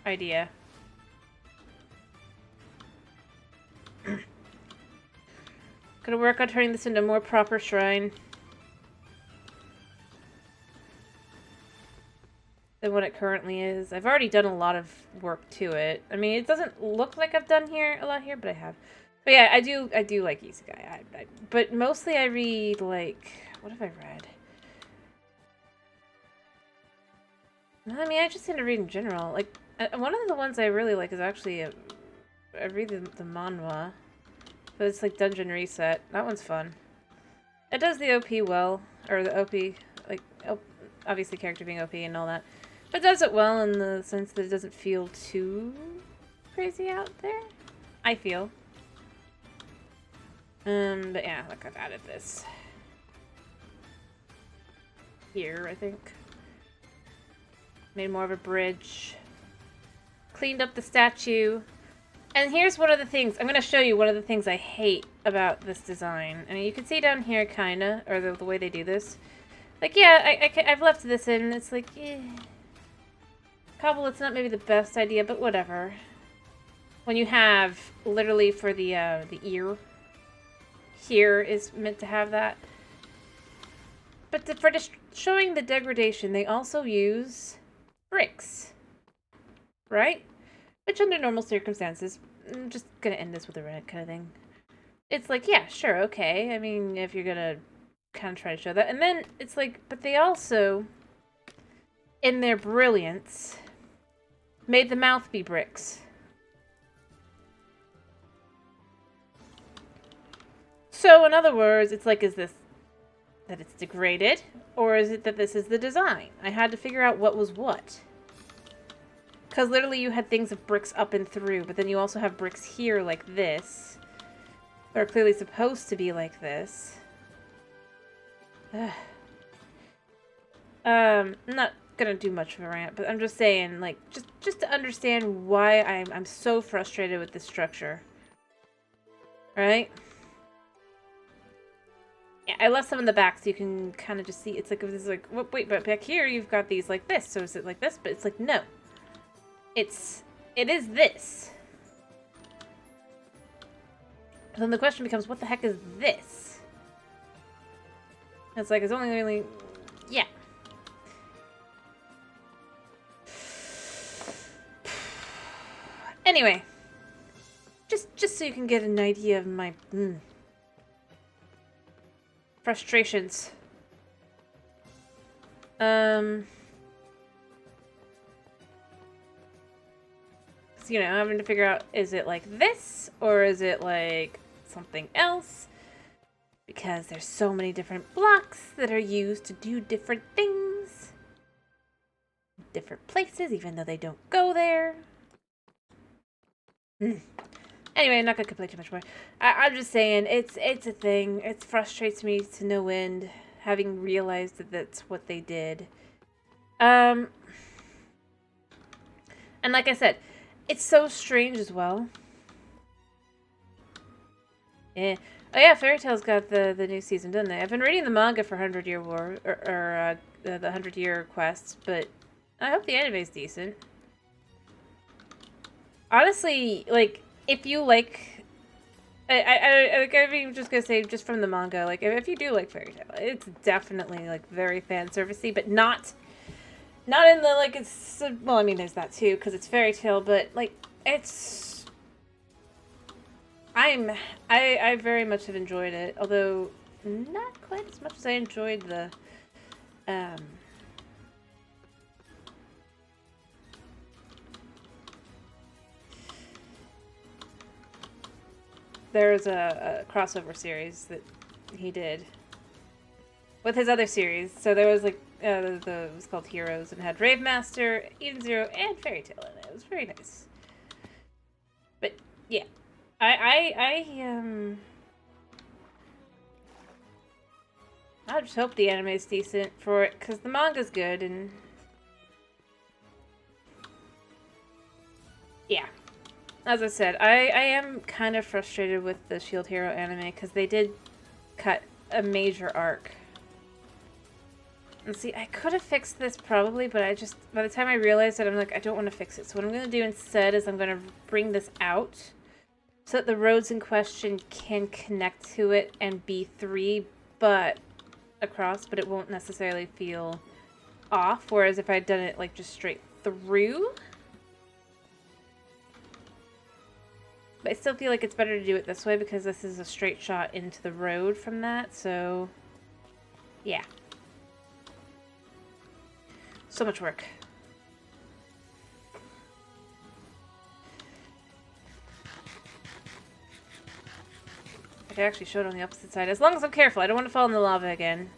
idea. Gonna work on turning this into a more proper shrine than what it currently is. I've already done a lot of work to it. I mean, it doesn't look like I've done a lot here, but I have. But yeah, I do like isekai. But mostly I read, like, what have I read? I mean, I just tend to read in general. Like, one of the ones I really like is actually, I read the manhwa. But it's like Dungeon Reset. That one's fun. It does the OP well. Or the OP, like, obviously character being OP and all that. But it does it well in the sense that it doesn't feel too crazy out there. I feel. But yeah, look, I've added this. Here, I think. Made more of a bridge. Cleaned up the statue. And here's one of the things, I'm going to show you one of the things I hate about this design. I mean, you can see down here, kinda, or the way they do this. Like, yeah, I've left this in, it's like, eh. Cobble, it's not maybe the best idea, but whatever. When you have, literally for the ear, here is meant to have that. But for just showing the degradation, they also use bricks. Right? Which under normal circumstances, I'm just gonna end this with a rant kind of thing. It's like, yeah, sure, okay. I mean, if you're gonna kind of try to show that. And then it's like, but they also, in their brilliance, made the mouth be bricks. So, in other words, it's like, is this that it's degraded? Or is it that this is the design? I had to figure out what was what. Because literally you had things of bricks up and through, but then you also have bricks here like this. That are clearly supposed to be like this. Ugh. I'm not gonna do much of a rant, but I'm just saying, like, just to understand why I'm so frustrated with this structure. Right? Yeah, I left some in the back so you can kind of just see. It's like, this is like, wait, but back here you've got these like this. So is it like this? But it's like, no. It is this. And then the question becomes, what the heck is this? And it's like, it's only really, yeah. Anyway, just so you can get an idea of my frustrations. So, you know, having to figure out, is it like this or is it like something else? Because there's so many different blocks that are used to do different things. Different places, even though they don't go there. Anyway, I'm not gonna complain too much more. I'm just saying, it's a thing. It frustrates me to no end, having realized that that's what they did. And like I said, it's so strange as well. Yeah. Oh yeah, Fairy Tail's got the new season, didn't they? I've been reading the manga for 100 Year War, or the 100 Year Quest, but I hope the anime's decent. Honestly, like, if you like... I'm just gonna say, just from the manga, like, if you do like Fairy Tail, it's definitely, like, very fan-servicey, but not in the, like, it's... Well, I mean, there's that too, because it's Fairy Tail, but, like, it's... I very much have enjoyed it, although not quite as much as I enjoyed the, there's a crossover series that he did with his other series. So there was like it was called Heroes and had Rave Master, Eden Zero, and Fairy Tail in it. It was very nice. But yeah, I just hope the anime is decent for it, because the manga's good, and yeah. As I said, I am kind of frustrated with the Shield Hero anime, because they did cut a major arc. And see, I could have fixed this probably, but I just, by the time I realized it, I'm like, I don't want to fix it. So what I'm going to do instead is I'm going to bring this out so that the roads in question can connect to it and be 3 but across, but it won't necessarily feel off. Whereas if I'd done it like just straight through, but I still feel like it's better to do it this way because this is a straight shot into the road from that. So yeah. So much work. I could actually show it on the opposite side. As long as I'm careful. I don't want to fall in the lava again.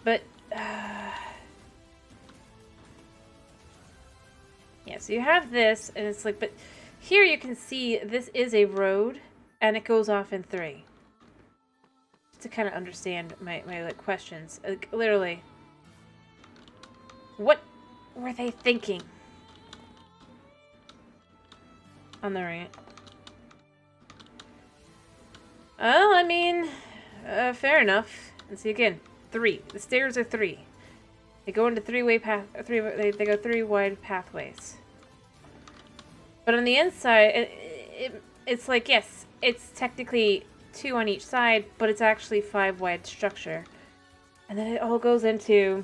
But... yeah, so you have this, and it's like... But here you can see this is a road, and it goes off in 3. Just to kind of understand my like, questions. Like, literally... What were they thinking? On the rant. Well, I mean, fair enough. And see again, 3. The stairs are 3. They go into 3-way path. They go 3 wide pathways. But on the inside, it's like, yes, it's technically 2 on each side, but it's actually 5 wide structure. And then it all goes into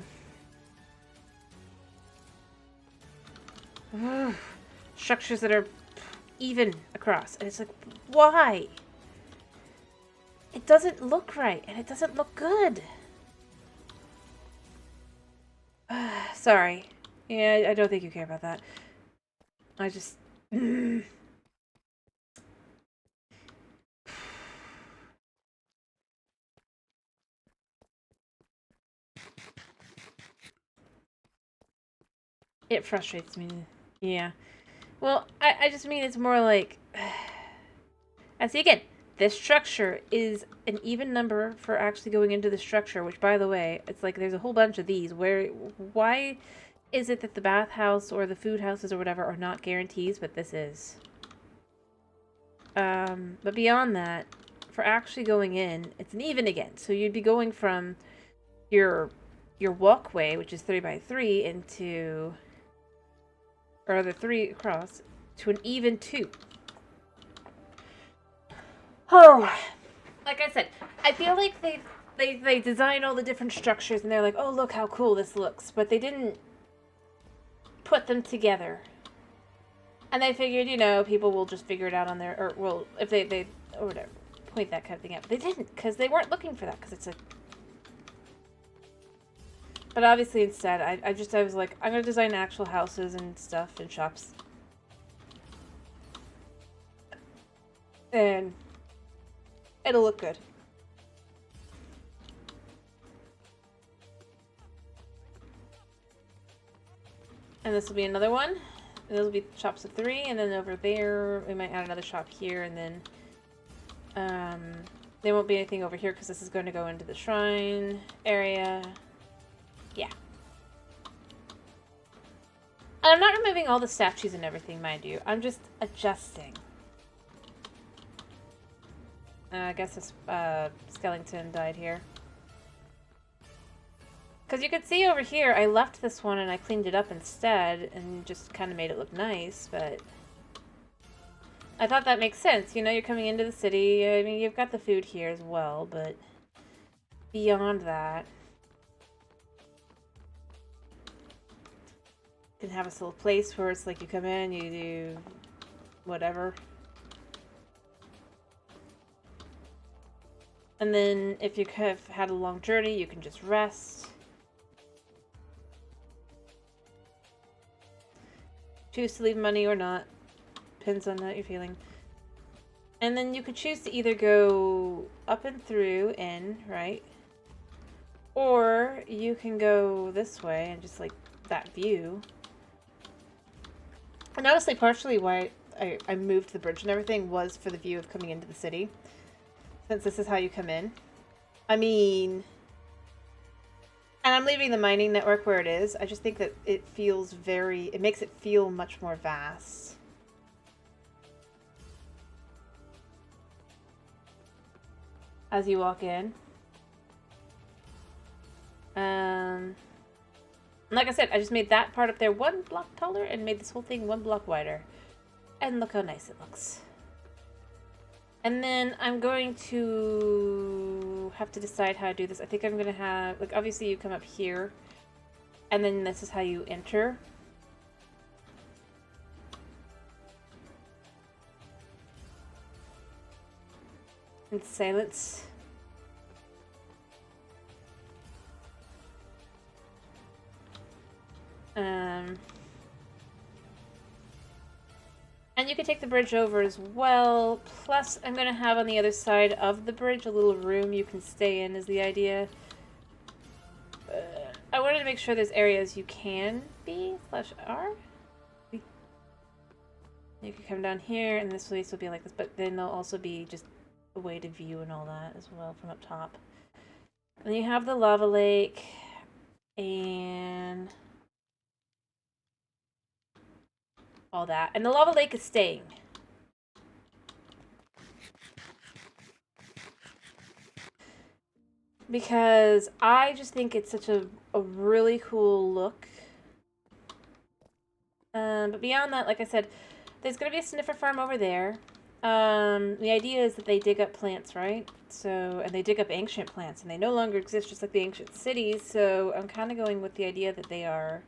structures that are even across. And it's like, why? It doesn't look right, and it doesn't look good. Sorry. Yeah, I don't think you care about that. I just... It frustrates me. Yeah. Well, I just mean it's more like... And see, again, this structure is an even number for actually going into the structure, which, by the way, it's like there's a whole bunch of these. Why is it that the bathhouse or the food houses or whatever are not guarantees, but this is? But beyond that, for actually going in, it's an even again. So you'd be going from your walkway, which is 3 by 3, into, or the 3 across, to an even 2. Oh, like I said, I feel like they design all the different structures and they're like, oh, look how cool this looks, but they didn't put them together. And they figured, you know, people will just figure it out on their, or will, if they or whatever, point that kind of thing out. But they didn't, because they weren't looking for that, because it's like, but obviously instead, I was like, I'm going to design actual houses and stuff and shops. And it'll look good. And this will be another one. And those will be shops of 3, and then over there, we might add another shop here, and then, there won't be anything over here, because this is going to go into the shrine area. Yeah. And I'm not removing all the statues and everything, mind you. I'm just adjusting. I guess this, skeleton died here. Because you could see over here, I left this one and I cleaned it up instead and just kind of made it look nice, but I thought that makes sense. You know, you're coming into the city. I mean, you've got the food here as well, but beyond that, you can have this little place where it's like you come in, you do whatever. And then if you have had a long journey, you can just rest. Choose to leave money or not. Depends on how you're feeling. And then you could choose to either go up and through in, right? Or you can go this way and just like that view. And honestly, partially why I moved the bridge and everything was for the view of coming into the city. Since this is how you come in. I mean... And I'm leaving the mining network where it is. I just think that it feels very... It makes it feel much more vast. As you walk in. Like I said, I just made that part up there 1 block taller and made this whole thing 1 block wider. And look how nice it looks. And then I'm going to have to decide how to do this. I think I'm going to have, like, obviously you come up here, and then this is how you enter. In silence. And you can take the bridge over as well. Plus, I'm going to have on the other side of the bridge a little room you can stay in is the idea. I wanted to make sure there's areas you can be /R. You can come down here, and this place will be like this, but then there'll also be just a way to view and all that as well from up top. And you have the lava lake, and all that. And the lava lake is staying. Because I just think it's such a really cool look. But beyond that, like I said, there's going to be a sniffer farm over there. The idea is that they dig up plants, right? So, and they dig up ancient plants, and they no longer exist just like the ancient cities. So I'm kind of going with the idea that they are,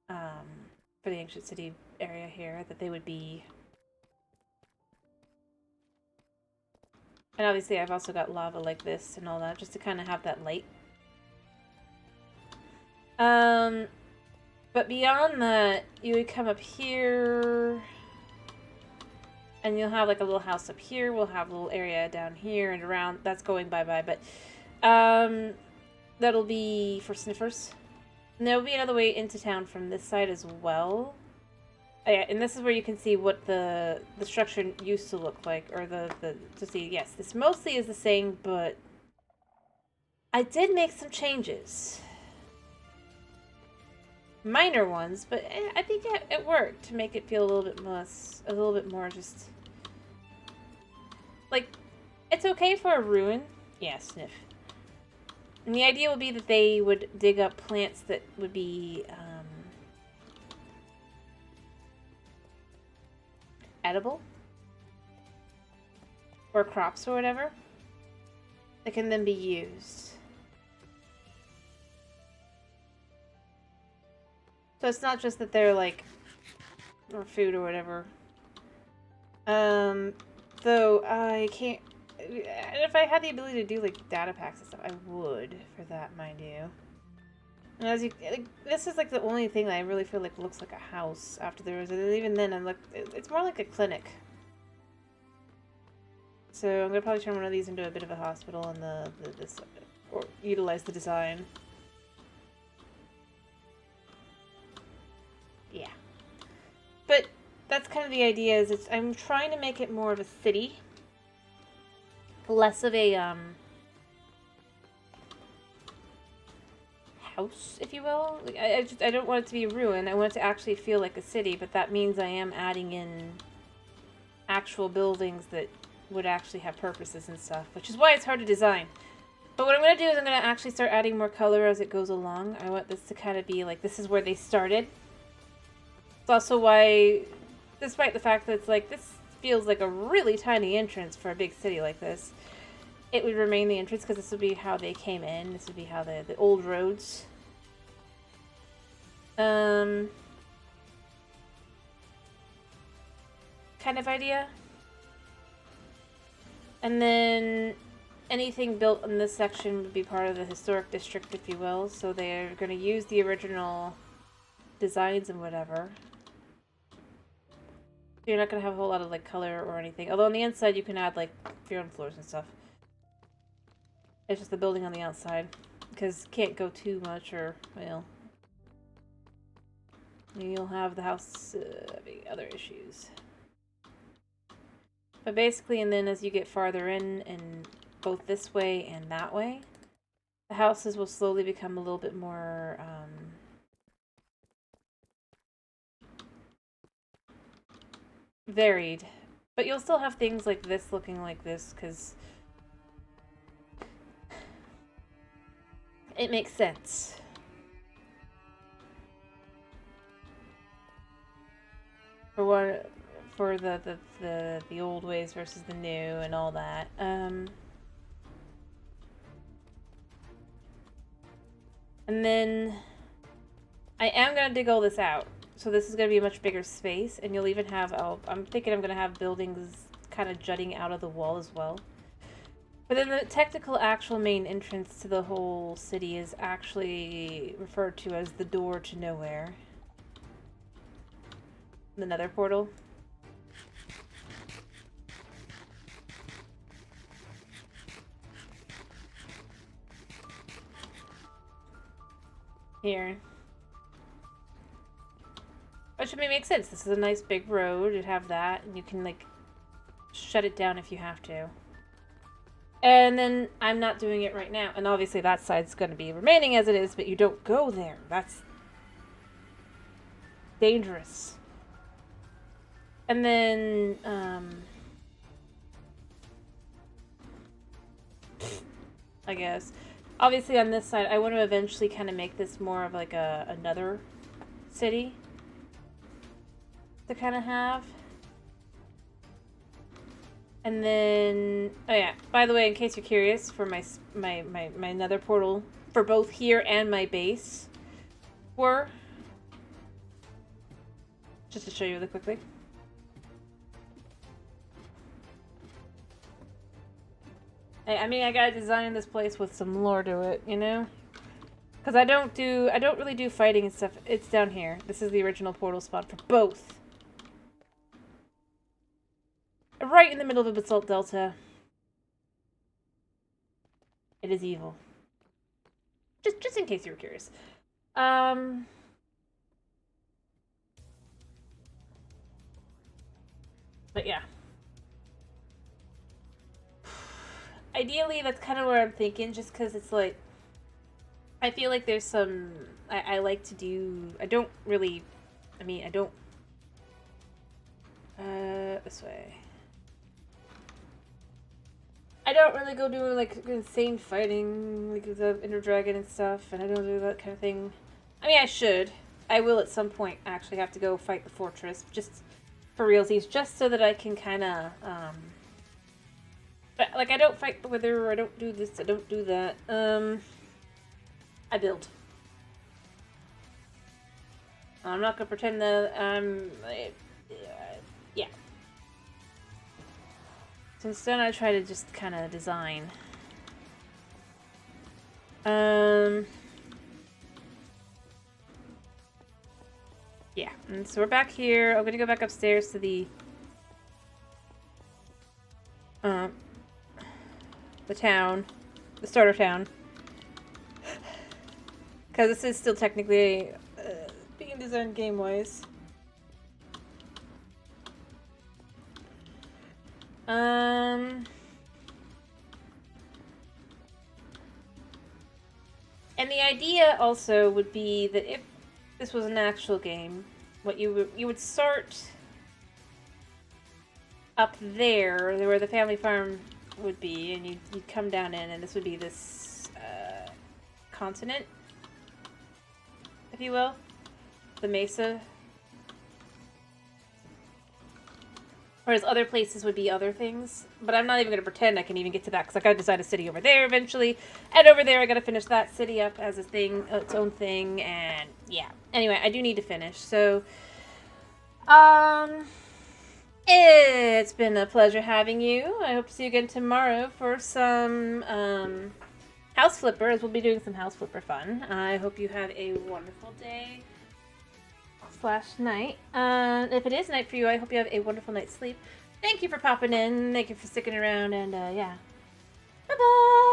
for the ancient city area here, that they would be. And obviously I've also got lava like this and all that, just to kind of have that light. But beyond that, you would come up here, and you'll have like a little house up here. We'll have a little area down here and around. That's going bye-bye, but that'll be for sniffers. And there'll be another way into town from this side as well. Yeah, and this is where you can see what the structure used to look like, or to see, yes, this mostly is the same, but I did make some changes. Minor ones, but I think it worked to make it feel a little bit more just, like, it's okay for a ruin. Yeah, sniff. And the idea would be that they would dig up plants that would be, edible, or crops or whatever, that can then be used. So it's not just that they're like, or food or whatever. Though I can't, if I had the ability to do like data packs and stuff, I would for that, mind you. And as you, like, this is like the only thing that I really feel like looks like a house after there was, and even then I'm like, it's more like a clinic. So I'm gonna probably turn one of these into a bit of a hospital and this, or utilize the design. Yeah. But that's kind of the idea, is I'm trying to make it more of a city. Less of a, house, if you will. Like, I don't want it to be a ruin. I want it to actually feel like a city, but that means I am adding in actual buildings that would actually have purposes and stuff, which is why it's hard to design. But what I'm going to do is I'm going to actually start adding more color as it goes along. I want this to kind of be like, this is where they started. It's also why, despite the fact that it's like, this feels like a really tiny entrance for a big city like this, it would remain the entrance because this would be how they came in. This would be how the old roads. Kind of idea. And then anything built in this section would be part of the historic district, if you will. So they're going to use the original designs and whatever. You're not going to have a whole lot of like color or anything. Although on the inside you can add like your own floors and stuff. It's just the building on the outside. Because can't go too much or, well, you'll have the house having other issues. But basically, and then as you get farther in, and both this way and that way, the houses will slowly become a little bit more, varied. But you'll still have things like this looking like this, because it makes sense. For what, for the old ways versus the new and all that. And then I am gonna dig all this out. So this is gonna be a much bigger space, and you'll even have, I'm thinking I'm gonna have buildings kind of jutting out of the wall as well. But then the technical actual main entrance to the whole city is actually referred to as the door to nowhere. The nether portal. Here. Which, I mean, makes sense. This is a nice big road. You'd have that, and you can, like, shut it down if you have to. And then I'm not doing it right now. And obviously that side's going to be remaining as it is, but you don't go there. That's dangerous. And then, I guess. Obviously on this side, I want to eventually kind of make this more of like another city to kind of have. And then, oh yeah, by the way, in case you're curious, for my nether portal, for both here and my base, were, just to show you really quickly. I mean, I gotta design this place with some lore to it, you know? Because I don't really do fighting and stuff. It's down here. This is the original portal spot for both. Right in the middle of a basalt delta. It is evil. Just in case you were curious. But yeah. Ideally, that's kind of where I'm thinking, just because it's like, I feel like there's some, I like to do, I don't really, I mean, I don't, this way. I don't really go doing, like, insane fighting, like, the Inner Dragon and stuff, and I don't do that kind of thing. I mean, I should. I will at some point actually have to go fight the fortress, just for realsies, just so that I can kind of, but, like, I don't fight the Wither, I don't do this, I don't do that, I build. I'm not gonna pretend that yeah. So instead I try to just kind of design. Yeah, and so we're back here. I'm gonna go back upstairs to the town, the starter town, because this is still technically being designed game-wise. And the idea also would be that if this was an actual game, what you would start up there, where the family farm would be, and you'd come down in, and this would be this continent, if you will, the mesa. Whereas other places would be other things. But I'm not even going to pretend I can even get to that, because I got to design a city over there eventually. And over there I got to finish that city up as a thing, its own thing, and yeah. Anyway, I do need to finish, so... It's been a pleasure having you. I hope to see you again tomorrow for some, House Flipper, as we'll be doing some House Flipper fun. I hope you have a wonderful day. /night. If it is night for you, I hope you have a wonderful night's sleep. Thank you for popping in. Thank you for sticking around, and yeah. Bye-bye!